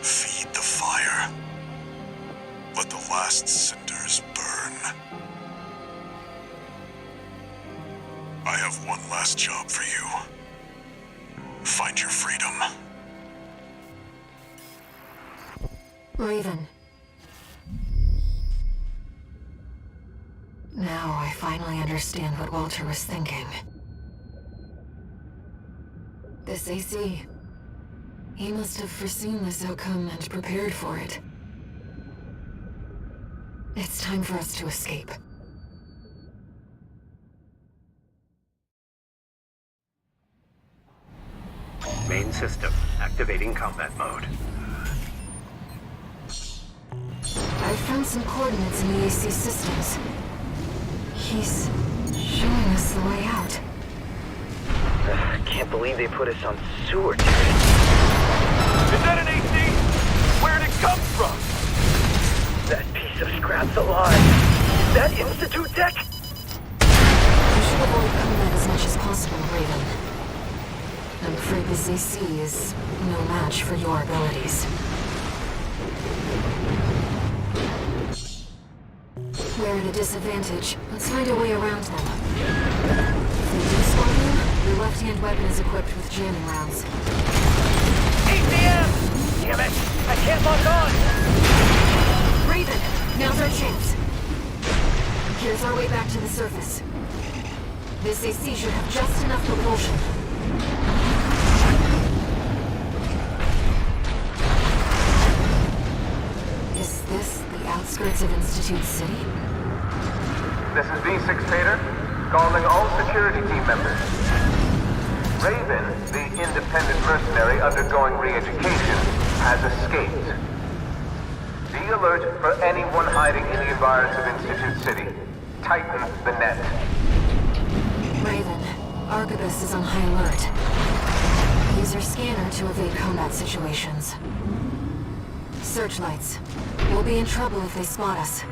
Feed the fire. Let the last cinders burn. I have one last job for you. Find your freedom. Raven. Now I finally understand what Walter was thinking. This AC. He must have foreseen this outcome and prepared for it. It's time for us to escape. Main system activating combat mode. I found some coordinates in the AC systems. He's showing us the way out. I can't believe they put us on sewer duty. Is that an AC? Where'd it come from? That piece of scrap's alive. Is that Institute tech? You should avoid combat as much as possible, Raven. I'm afraid this AC is no match for your abilities. We're at a disadvantage. Let's find a way around them. If they do spot you, your left-hand weapon is equipped with jamming rounds. ATM! Damn it! I can't lock on! Raven, now's our chance. Here's our way back to the surface. This AC should have just enough propulsion. Is this the outskirts of Institute City? This is V6 Tater, calling all security team members. Raven, the independent mercenary undergoing re-education, has escaped. Be alert for anyone hiding in the environs of Institute City. Tighten the net. Raven, Arquebus is on high alert. Use your scanner to evade combat situations. Searchlights. We'll be in trouble if they spot us.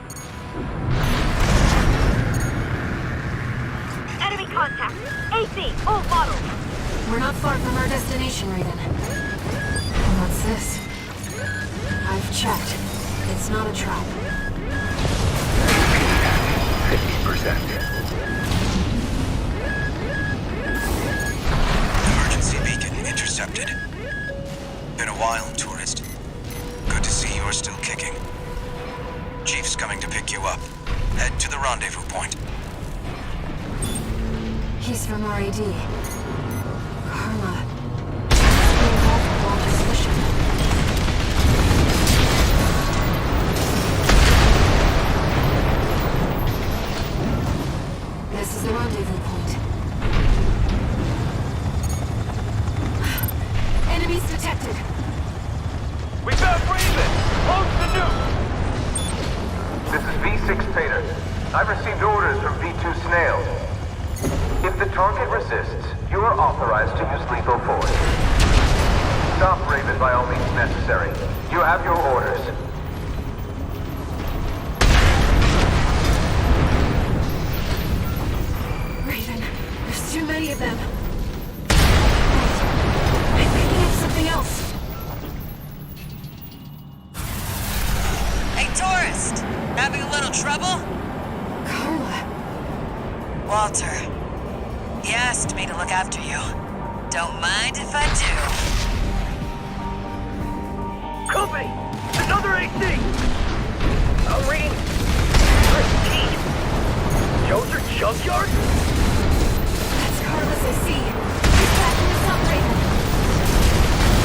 Enemy contact. AC, old model. We're not far from our destination, Raven. What's this? I've checked. It's not a trap. 50%. Emergency beacon intercepted. Been a while, tourist. Good to see you're still kicking. Chief's coming to pick you up. Head to the rendezvous point. He's from RAD. Karma. Be involved with Walter's mission. This is the rendezvous point. Enemies detected. We found Raven! Close the nuke! This is V6 Tater. I've received orders from V2 Snail. If the target resists, you are authorized to use lethal force. Stop Raven by all means necessary. You have your orders. Raven, there's too many of them. I'm picking up something else. Hey, tourist! Having a little trouble? Carla. Walter. He asked me to look after you. Don't mind if I do. Company! Another AC! Irene! Christine! Joser Junkyard? That's Carla's AC. He's backing us up, Raven.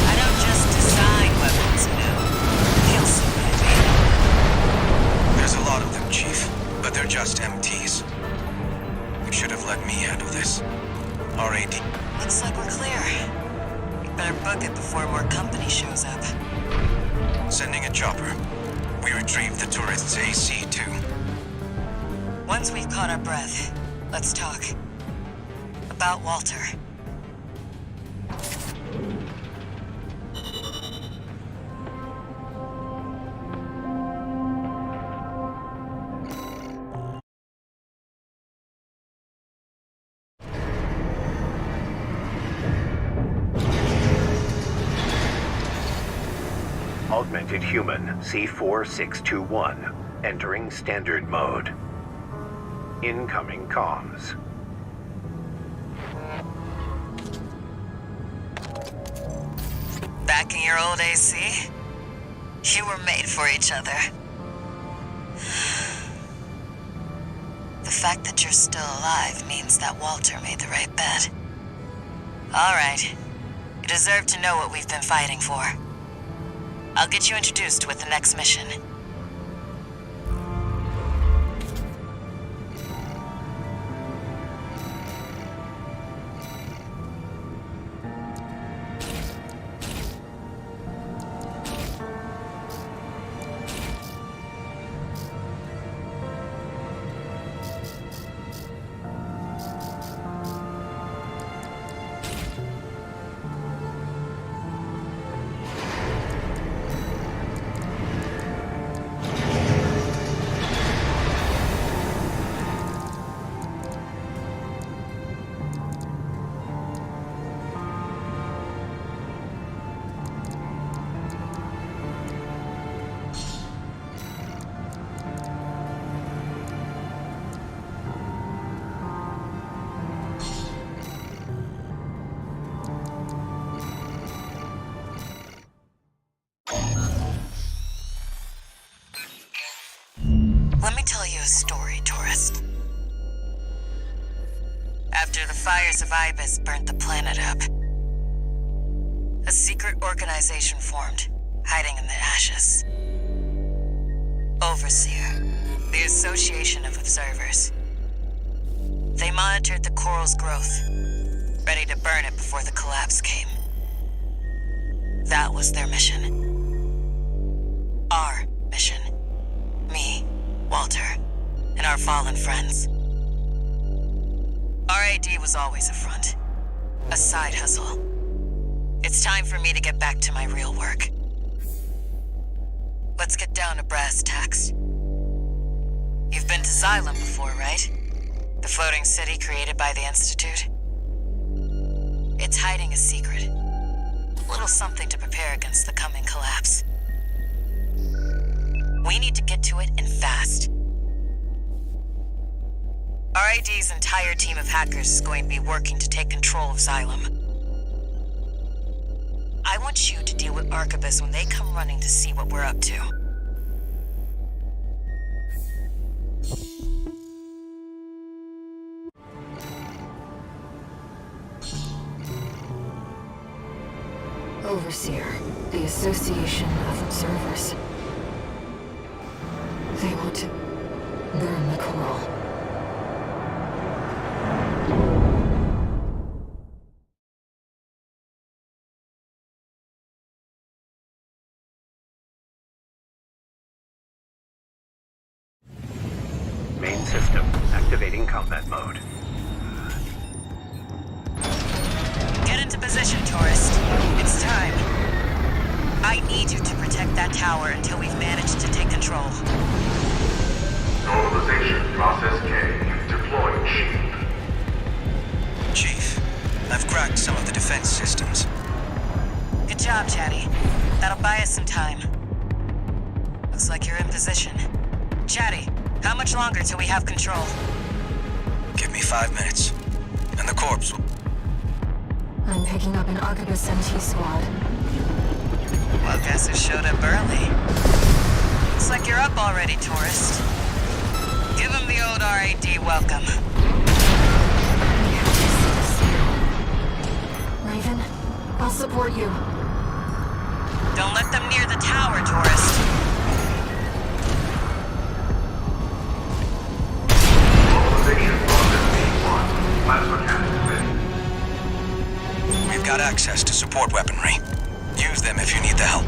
I don't just design weapons, you know. He'll see what I mean. There's a lot of them, Chief, but they're just MTs. You should have let me handle this. RAD. Looks like we're clear. We better book it before more company shows up. Sending a chopper. We retrieved the tourist's AC, too. Once we've caught our breath, let's talk. About Walter. Augmented Human C4621, entering standard mode. Incoming comms. Back in your old AC? You were made for each other. The fact that you're still alive means that Walter made the right bet. All right. You deserve to know what we've been fighting for. I'll get you introduced with the next mission. tell you a story, tourist. After the fires of Ibis burnt the planet up, a secret organization formed, hiding in the ashes. Overseer, the Association of Observers. They monitored the coral's growth, ready to burn it before the collapse came. That was their mission. Our mission. Me, Walter, and our fallen friends. RAD was always a front. A side hustle. It's time for me to get back to my real work. Let's get down to brass tacks. You've been to Xylem before, right? The floating city created by the Institute? It's hiding a secret. A little something to prepare against the coming collapse. We need to get to it, and fast. RID's entire team of hackers is going to be working to take control of Xylem. I want you to deal with Arquebus when they come running to see what we're up to. Overseer, the Association of Observers. They want to burn the coral. Main system activating combat mode. Get into position, tourist. It's time. I need you to protect that tower until we've managed to take control. Normalization process K. Deploying shield. Chief, I've cracked some of the defense systems. Good job, Chatty. That'll buy us some time. Looks like you're in position. Chatty, how much longer till we have control? Give me 5 minutes, and the corpse will... I'm picking up an Arquebus MT squad. Well, guess who showed up early? Looks like you're up already, tourist. Give him the old RAD welcome. Raven, I'll support you. Don't let them near the tower, tourist. Normalization process B1. Plasma cannon ready. We've got access to support weaponry. Use them if you need the help.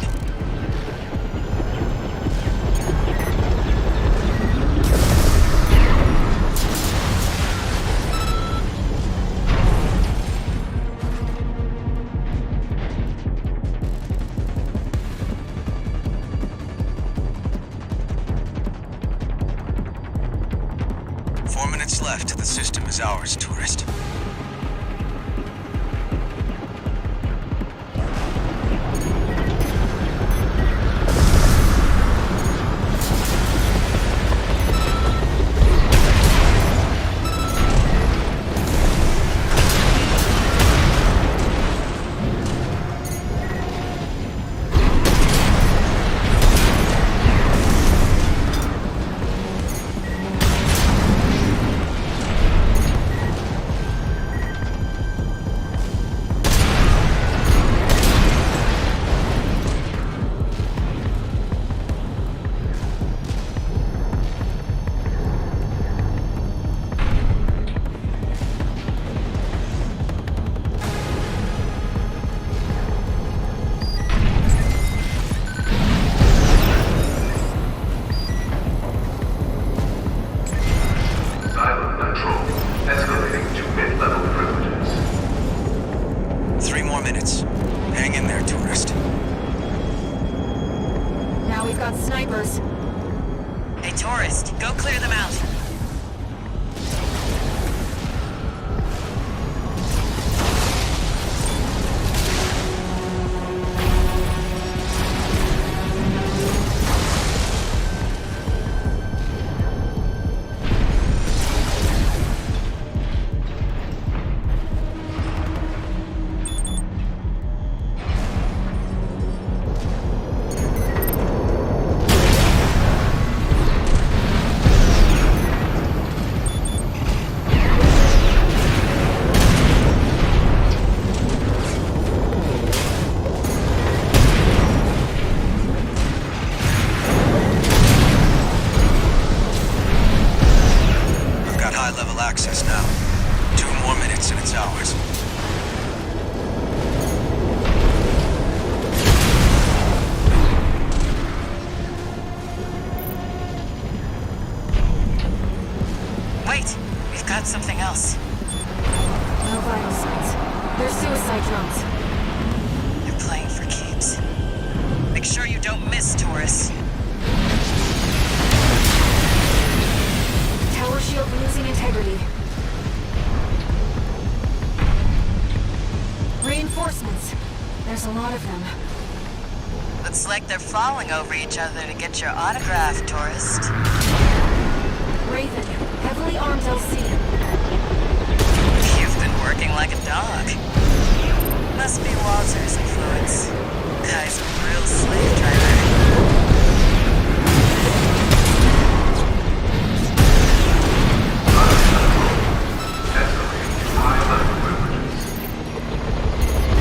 Left. The system is ours, tourist. Wait, we've got something else. No vital signs. They're suicide drones. They're playing for keeps. Make sure you don't miss, Taurus. Tower shield losing integrity. Reinforcements. There's a lot of them. Looks like they're falling over each other to get your autograph, tourist. Raven, heavily armed LC. You've been working like a dog. Must be Walter's influence. Guy's a real slave driver.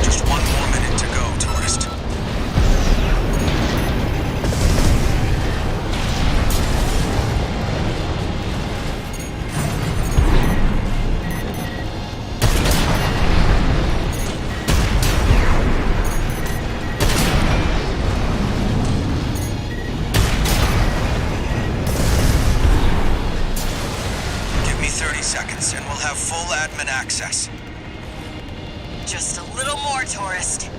Just one more minute to go, tourist. Give me 30 seconds and we'll have full admin access. Just a little more, tourist.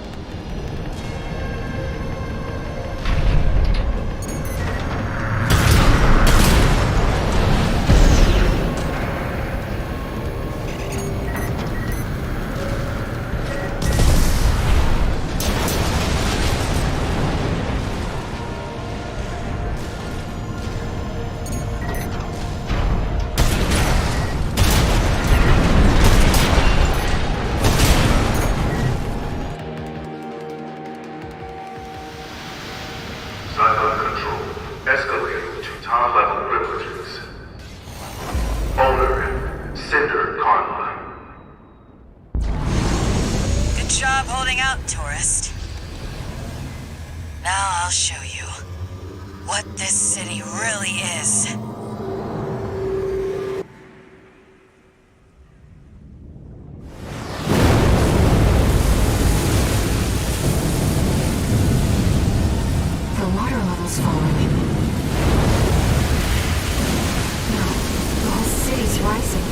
Cylon control. Escalating to top-level privileges. Owner, Cinder Karma. Good job holding out, tourist. Now I'll show you what this city really is. The water level's falling. No, the whole city's rising.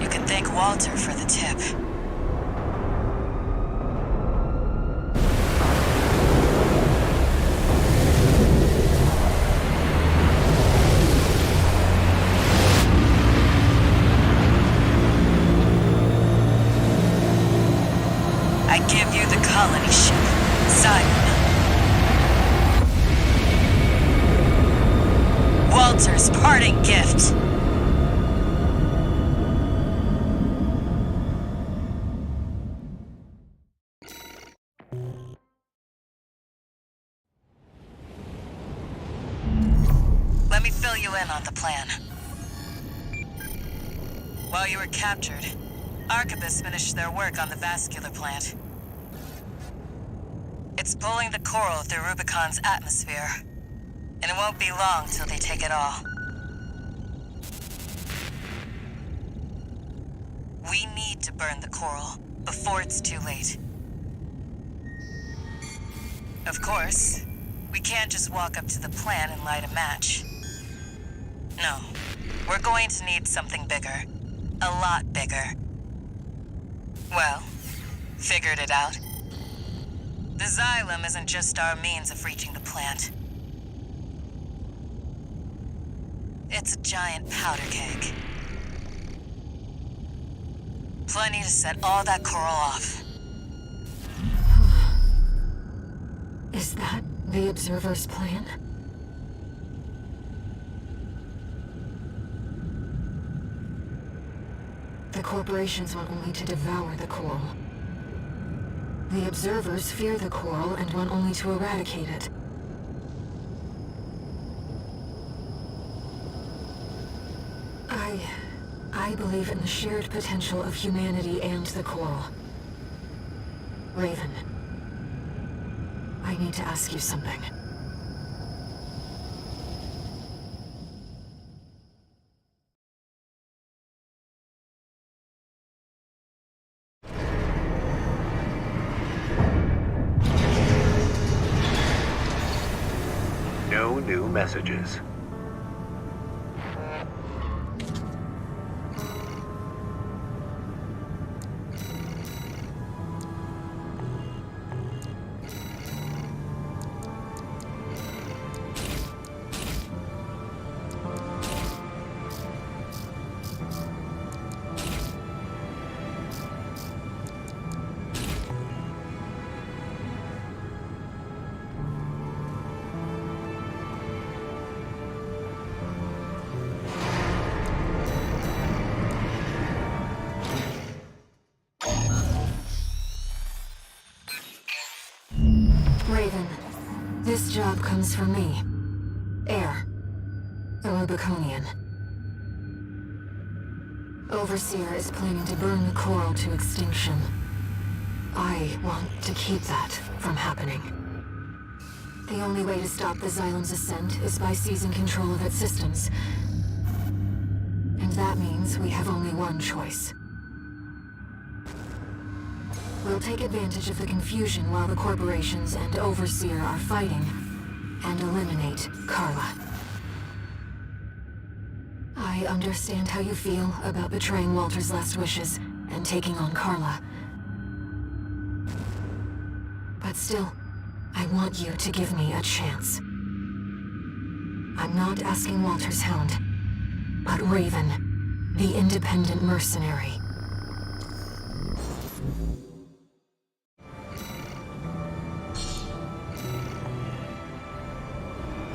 You can thank Walter for the tip. I give you the colony ship, Zion. Walter's parting gift. Let me fill you in on the plan. While you were captured, Arquebus finished their work on the vascular plant. It's pulling the coral through Rubicon's atmosphere, and it won't be long till they take it all. We need to burn the coral before it's too late. Of course, we can't just walk up to the plant and light a match. No, we're going to need something bigger. A lot bigger. Well, figured it out. The xylem isn't just our means of reaching the plant. It's a giant powder keg. Plenty to set all that coral off. Is that the Observer's plan? The corporations want only to devour the coral. The Observers fear the coral and want only to eradicate it. I believe in the shared potential of humanity and the coral. Raven, I need to ask you something. No new messages. Raven, this job comes from me. Air. A Rubiconian. Overseer is planning to burn the coral to extinction. I want to keep that from happening. The only way to stop the Xylem's ascent is by seizing control of its systems. And that means we have only one choice. We'll take advantage of the confusion while the corporations and Overseer are fighting, and eliminate Carla. I understand how you feel about betraying Walter's last wishes and taking on Carla. But still, I want you to give me a chance. I'm not asking Walter's hound, but Raven, the independent mercenary.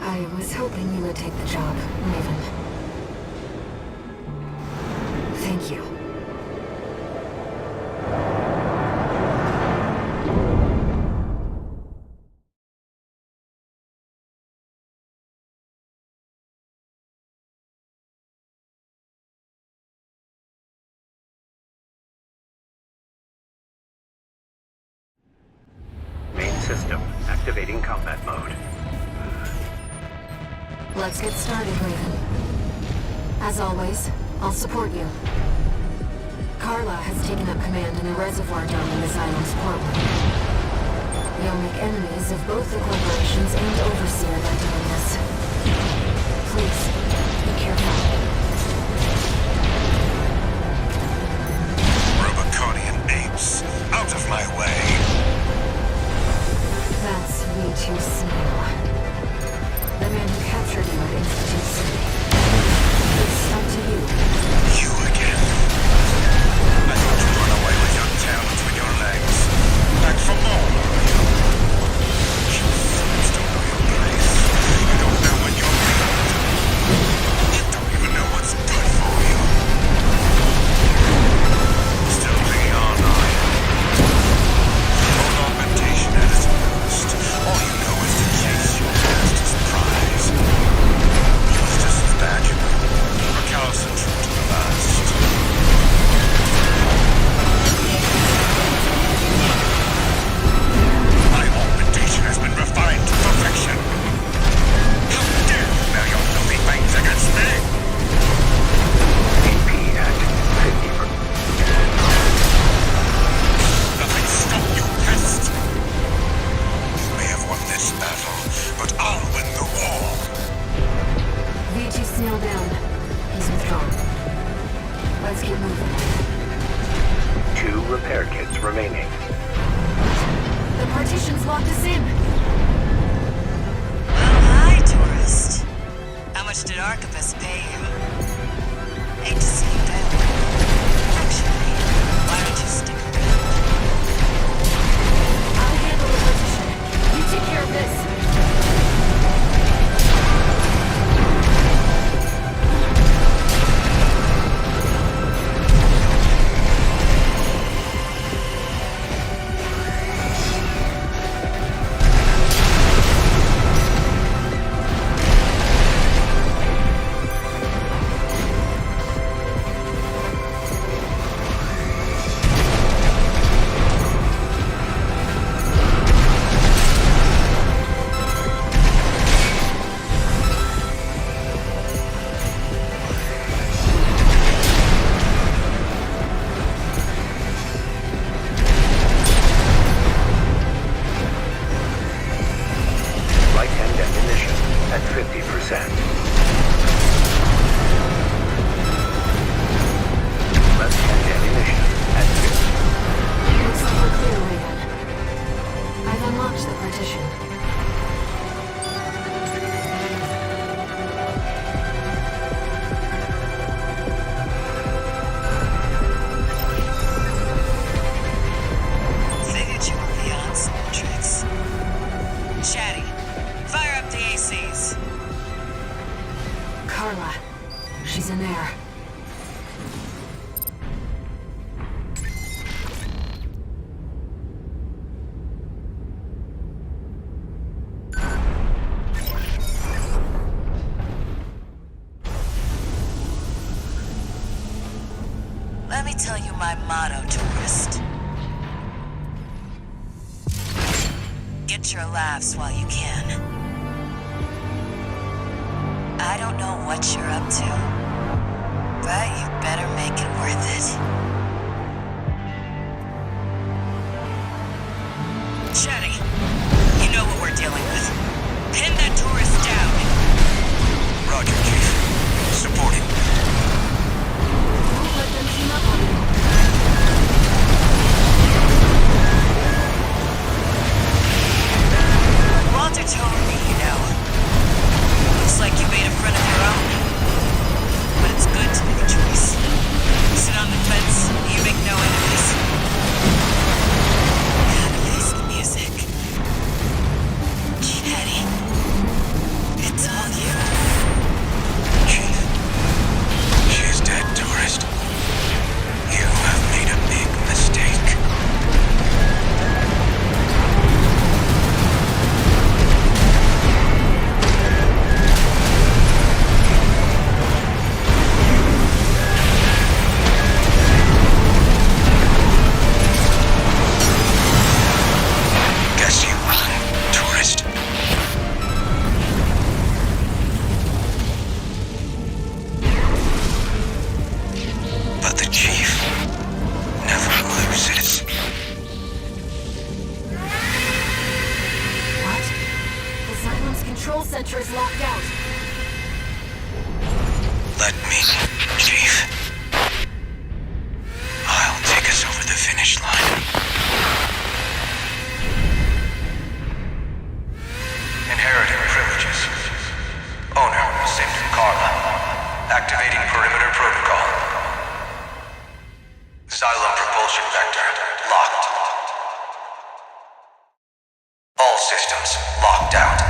I was hoping you would take the job, Raven. Thank you. Main system activating combat mode. Let's get started, Raven. As always, I'll support you. Carla has taken up command in the reservoir dome in the Xylem's portland. You'll make enemies of both the corporations and Overseer by doing this. Please, be careful. Rubiconian apes, out of my way! That's V2 Snow. The man who captured you at Institute City. It's up to you. You again? I thought you'd run away with your tail between your legs. Back for more. You fools don't know your place. You don't know what you're made. You don't even know what's good for you. Still hanging on, are you? Old augmentation at its worst. All you know is to chase your master's prize. He was just as bad, you know. Recalcitrant to the last. My augmentation has been refined to perfection. How dare you bear your filthy fangs against me? AP at 50%. Nothing stop you, pest! You may have won this battle, but I'll win the war. V2 Snail down. He's withdrawn. Let's keep moving. 2 repair kits remaining. The partition's locked us in. Oh, hi, tourist. How much did Arquebus pay you? Hate to see you go. Actually, why don't you stick around? I'll handle the partition. You take care of this. at 50%. Left-hand ammunition at 50. Looks like we're clear, Raven. I've unlocked the partition. Figured you were beyond some tricks. Chatty, fire up the ACs. Carla. She's in there. Let me tell you my motto, tourist. Get your laughs while you can. I don't know what you're up to, but you better make it worth it. Chatty, you know what we're dealing with. Pin that tourist down. Roger, Chief. Supporting. Don't let them team up on you. Walter told me, you know. Looks like you made a friend of your own. But it's good to make a choice. Sit on the fence, you make no enemies. Gotta face the music. Chatty. It's all you. Chief. She's dead, tourist. You have made a big mistake. Guess you won, tourist. But the Chief never loses. What? The Cylon's control center is locked out. Let me, Chief. I'll take us over the finish line. Inheriting privileges. Owner, Satan Karma. Activating perimeter protocol. Xylem propulsion vector locked. All systems locked out.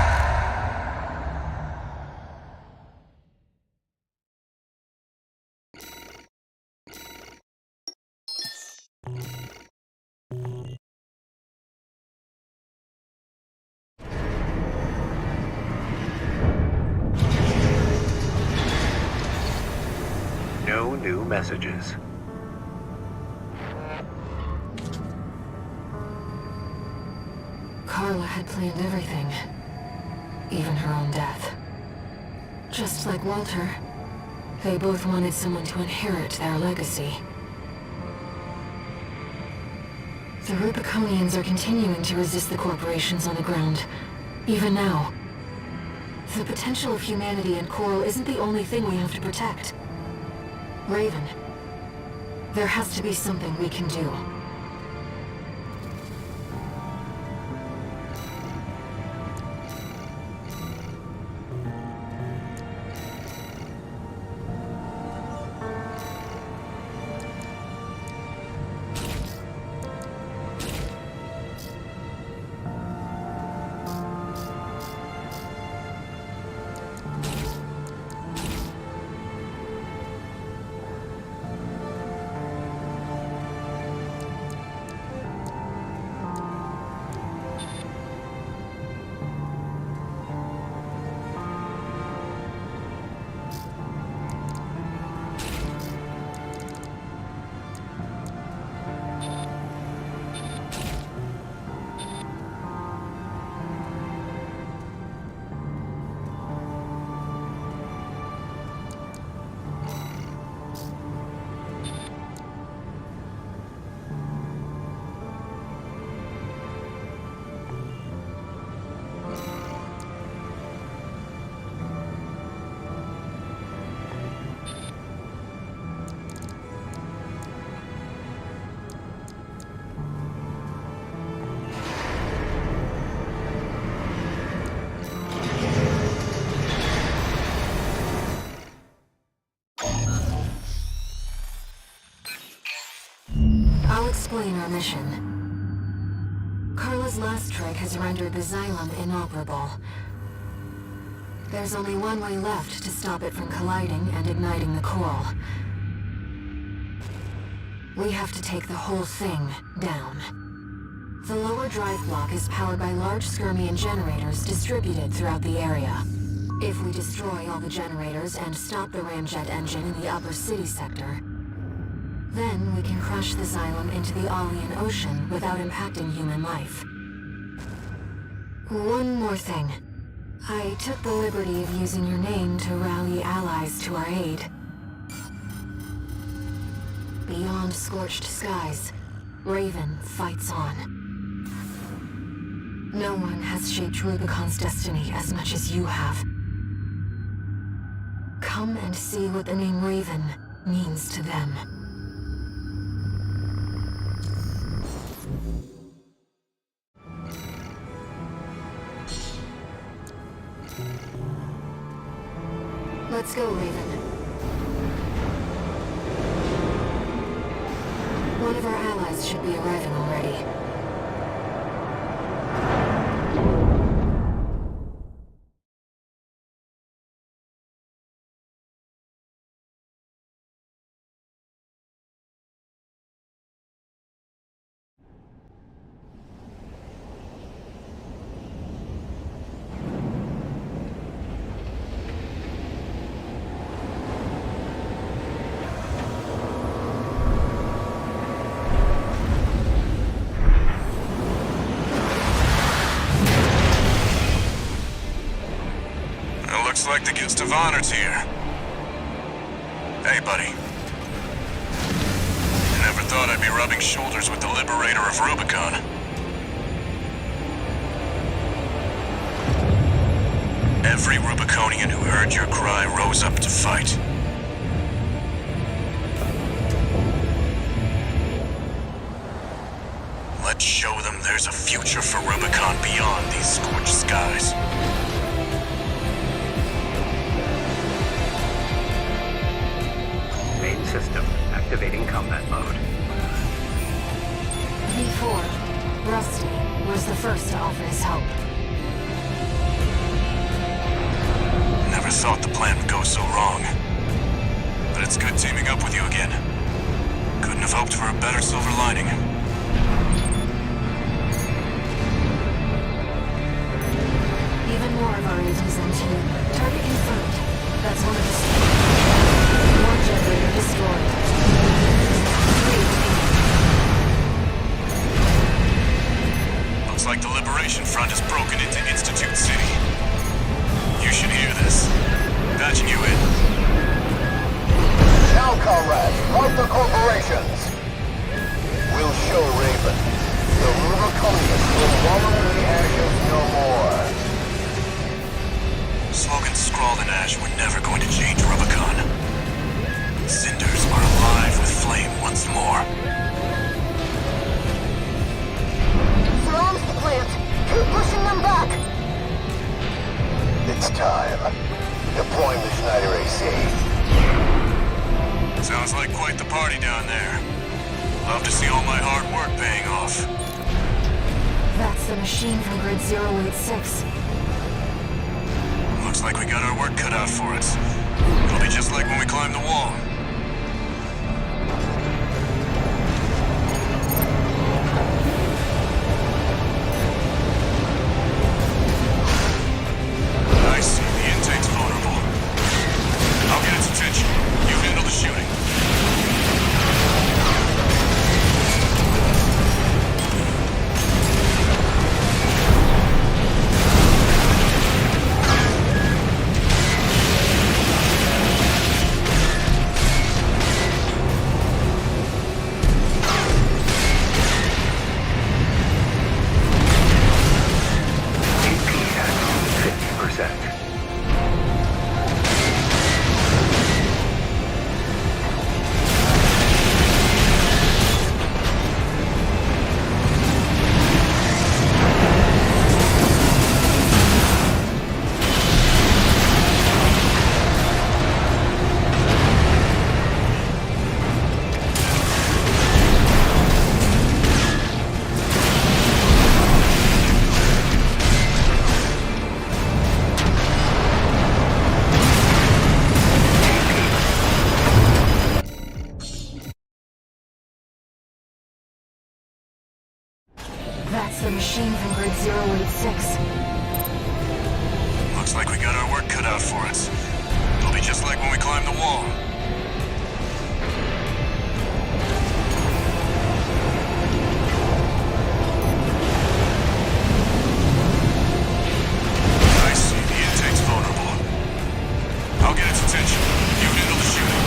No new messages. Carla had planned everything. Even her own death. Just like Walter, they both wanted someone to inherit their legacy. The Rubiconians are continuing to resist the corporations on the ground, even now. The potential of humanity and Coral isn't the only thing we have to protect. Raven, there has to be something we can do. explain our mission. Carla's last trick has rendered the Xylem inoperable. There's only one way left to stop it from colliding and igniting the coral. We have to take the whole thing down. The lower drive block is powered by large Skirmian generators distributed throughout the area. If we destroy all the generators and stop the ramjet engine in the upper city sector, then we can crush the Xylem into the Alien Ocean without impacting human life. One more thing. I took the liberty of using your name to rally allies to our aid. Beyond scorched skies, Raven fights on. No one has shaped Rubicon's destiny as much as you have. Come and see what the name Raven means to them. Let's go, Raven. One of our allies should be arriving already. Looks like the guest of honor's here. Hey, buddy. Never thought I'd be rubbing shoulders with the liberator of Rubicon. Every Rubiconian who heard your cry rose up to fight. Let's show them there's a future for Rubicon beyond these scorched skies. Main system activating combat mode. V4, Rusty, was the first to offer his help. Never thought the plan would go so wrong. But it's good teaming up with you again. Couldn't have hoped for a better silver lining. Even more of our ADs MT. Target confirmed. That's one of the... One generator destroyed. 3 remaining. Looks like the Liberation Front has broken into Institute City. You should hear this. Patching you in. Now, comrades, fight the corporations. We'll show Raven. The Rubiconians will wallow in the ashes no more. Slogans scrawled in ash were never going to change Rubicon. Cinders are alive with flame once more. Surrounds the plant. Keep pushing them back. It's time. Deploying the Schneider AC. Sounds like quite the party down there. Love to see all my hard work paying off. That's the machine from Grid 086. Looks like we got our work cut out for us. It'll be just like when we climbed the wall. I see. The intake's vulnerable. I'll get its attention. You handle the shooting. machine from Grid 086. Looks like we got our work cut out for us. It'll be just like when we climbed the wall. I see the intake's vulnerable. I'll get its attention. You handle the shooting.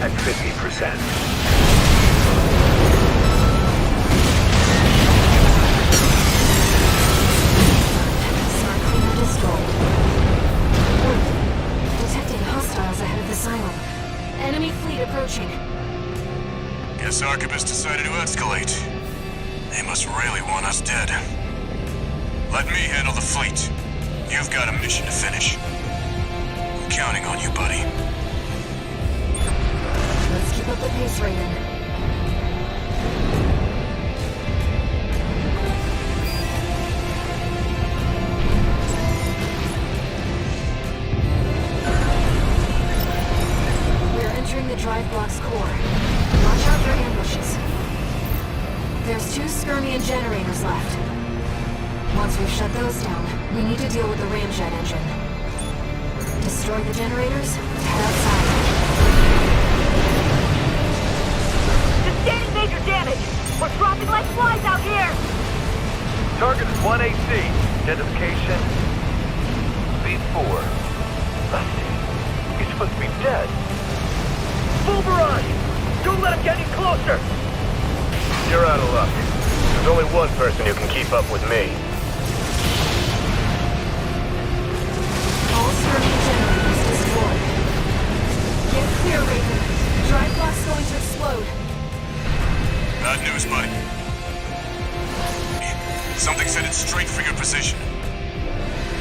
at 50%. Detecting hostiles ahead of the silo. Enemy fleet approaching. Guess Arquebus decided to escalate. They must really want us dead. Let me handle the fleet. You've got a mission to finish. I'm counting on you, buddy. Let's keep up the pace, Raven. We're entering the drive block's core. Watch out for ambushes. There's 2 Skirmian generators left. Once we've shut those down, we need to deal with the ramjet engine. Destroy the generators, head outside. Sustaining major damage! We're dropping like flies out here! Target is 1AC. Identification... V4. Rusty. He's supposed to be dead. Full barrage! Don't let him get any closer! You're out of luck. There's only one person who can keep up with me. All Skirmian generators destroyed. Get clear, Raven. Drive block's going to explode. Bad news, buddy. Something's headed straight for your position.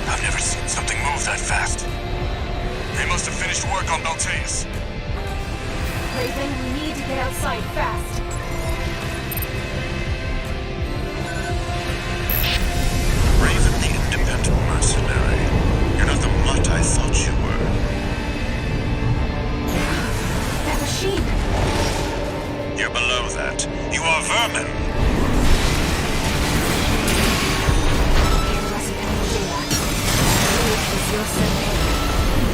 I've never seen something move that fast. They must have finished work on Balteus. Raven, we need to get outside fast. Raven the independent mercenary. You're not the mutt I thought you were. That machine! You're below that. You are vermin.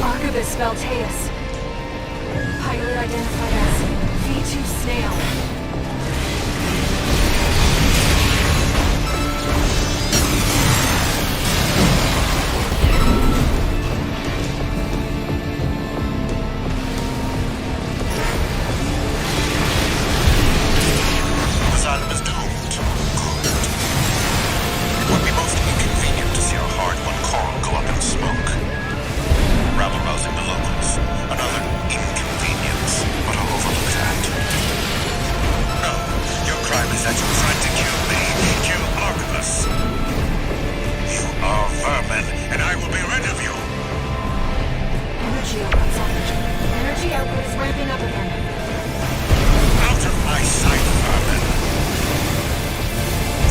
Arquebus Balteus. Pilot identified as V2 Snail.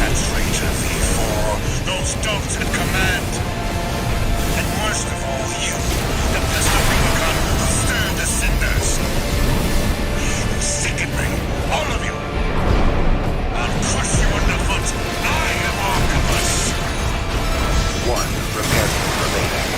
That traitor V4, those dogs at command. And worst of all, you, the best of Rubicon, who stir the cinders. You sicken me, all of you. I'll crush you underfoot. I am Archibus. One repairman remaining.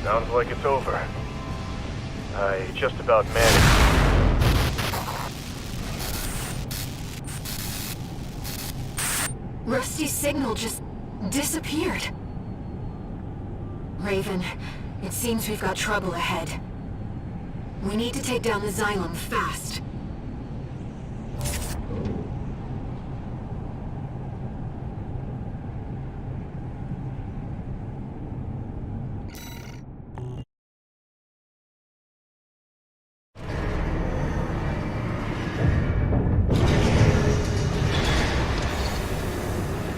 Sounds like it's over. I just about managed. Rusty's signal just disappeared. Raven, it seems we've got trouble ahead. We need to take down the Xylem fast.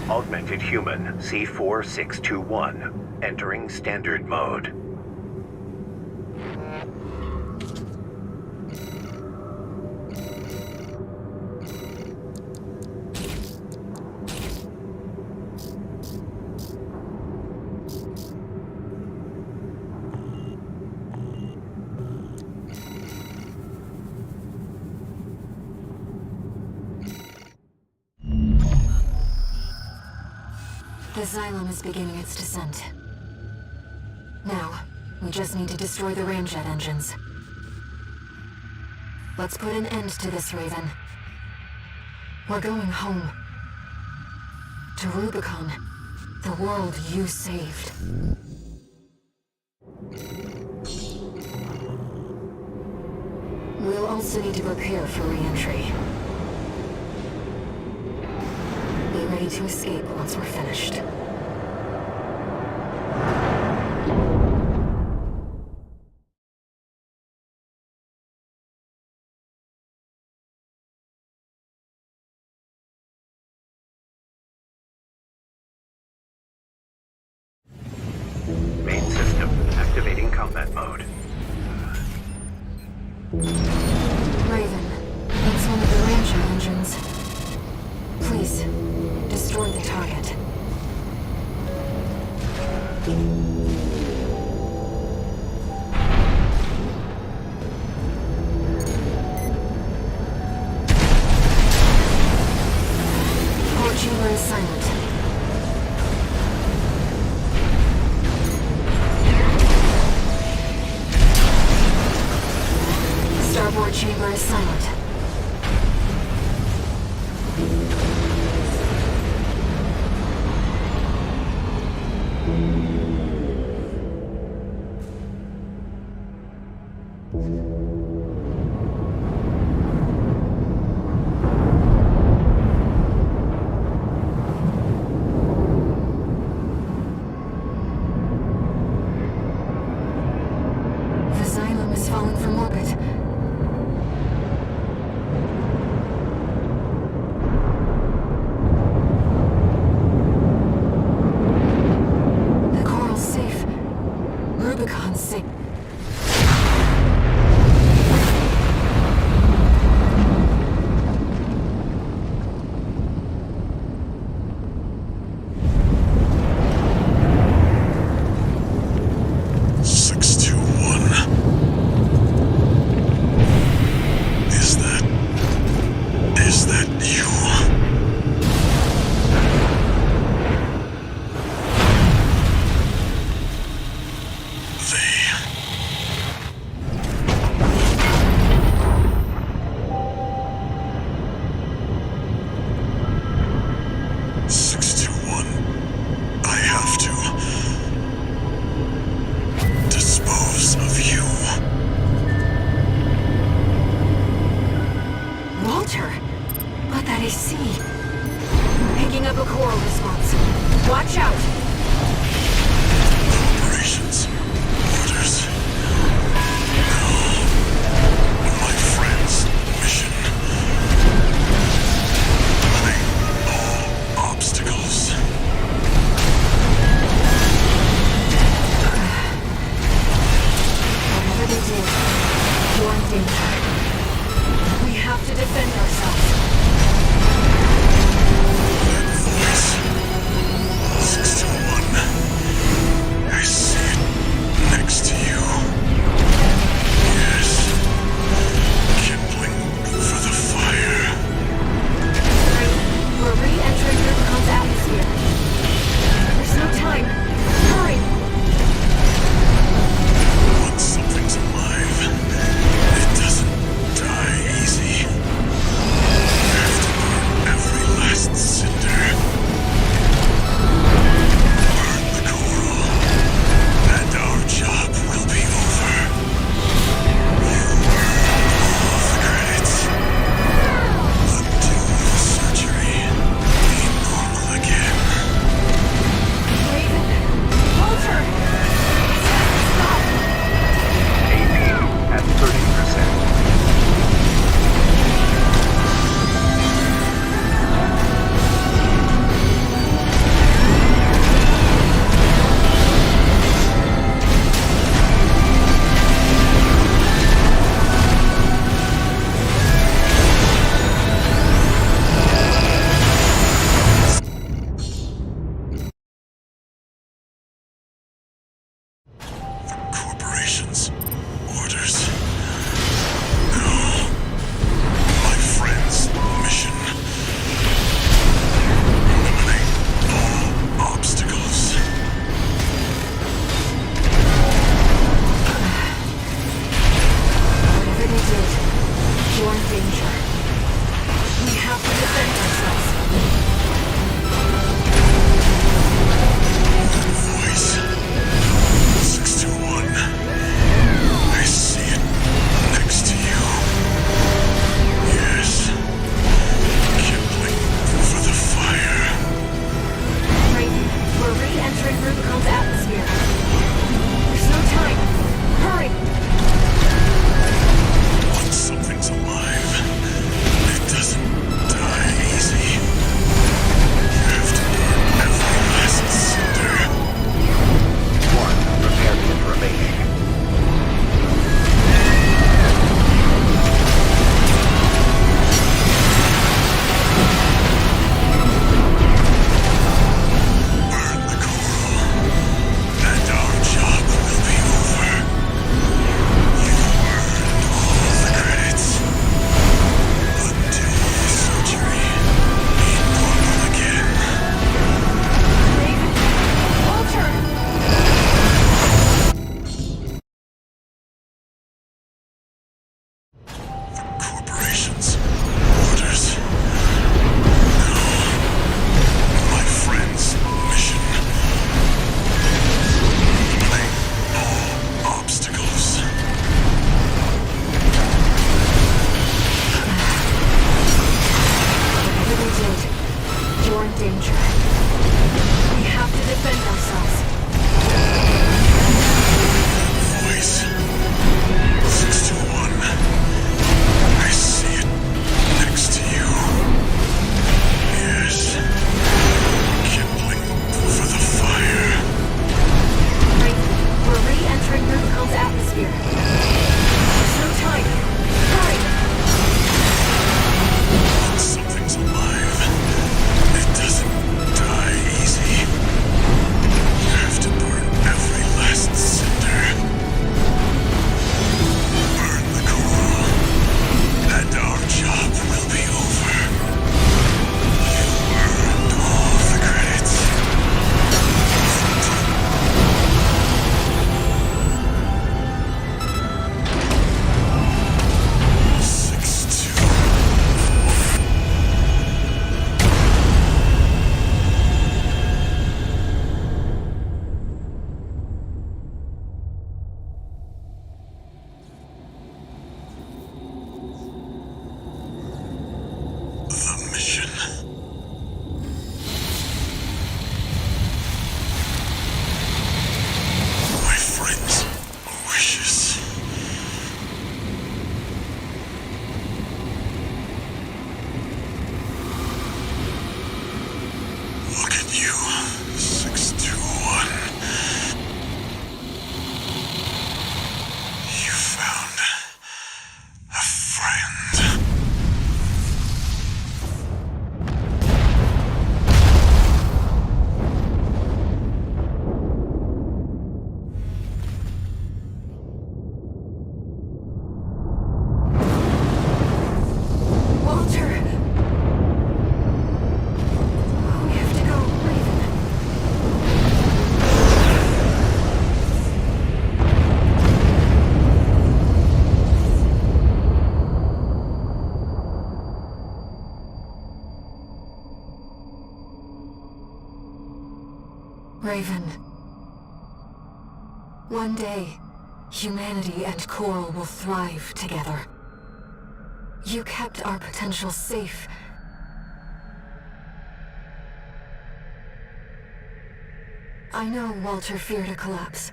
Augmented Human C4621, entering standard mode. The Xylem is beginning its descent. Now, we just need to destroy the ramjet engines. Let's put an end to this, Raven. We're going home. To Rubicon. The world you saved. We'll also need to prepare for re-entry. Be ready to escape once we're finished. Main system activating combat mode. Raven, that's one of the rancher engines. Please, destroy the target. Port chamber is silent. Starboard chamber is silent. The Xylem is falling from orbit. The coral's safe. Rubicon's safe. Raven. One day, humanity and Coral will thrive together. You kept our potential safe. I know Walter feared a collapse.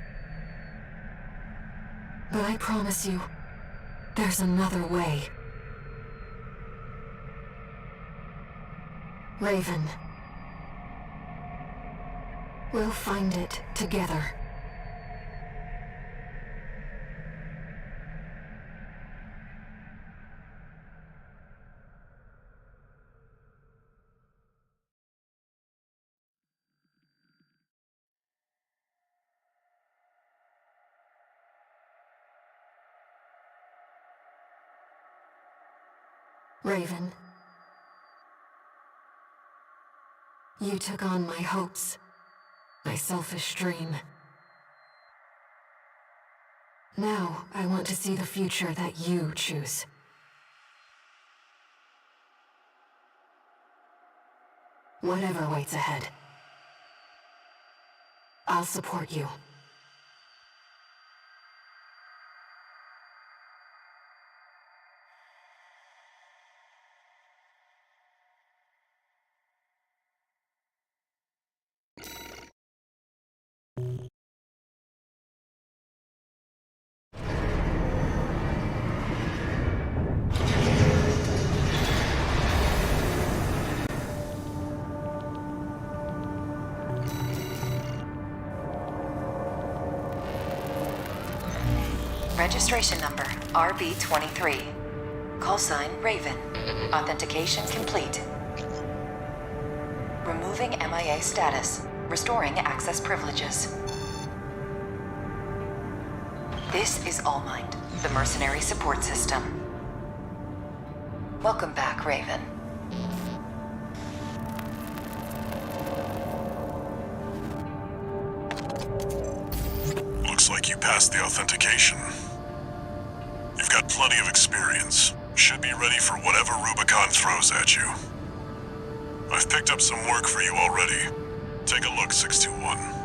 But I promise you, there's another way. Raven. We'll find it together. Raven. You took on my hopes, my selfish dream. Now, I want to see the future that you choose. Whatever waits ahead, I'll support you. Registration number RB23. Call sign Raven. Authentication complete. Removing MIA status. Restoring access privileges. This is Allmind, the mercenary support system. Welcome back, Raven. Looks like you passed the authentication. You've got plenty of experience. Should be ready for whatever Rubicon throws at you. I've picked up some work for you already. Take a look, 621.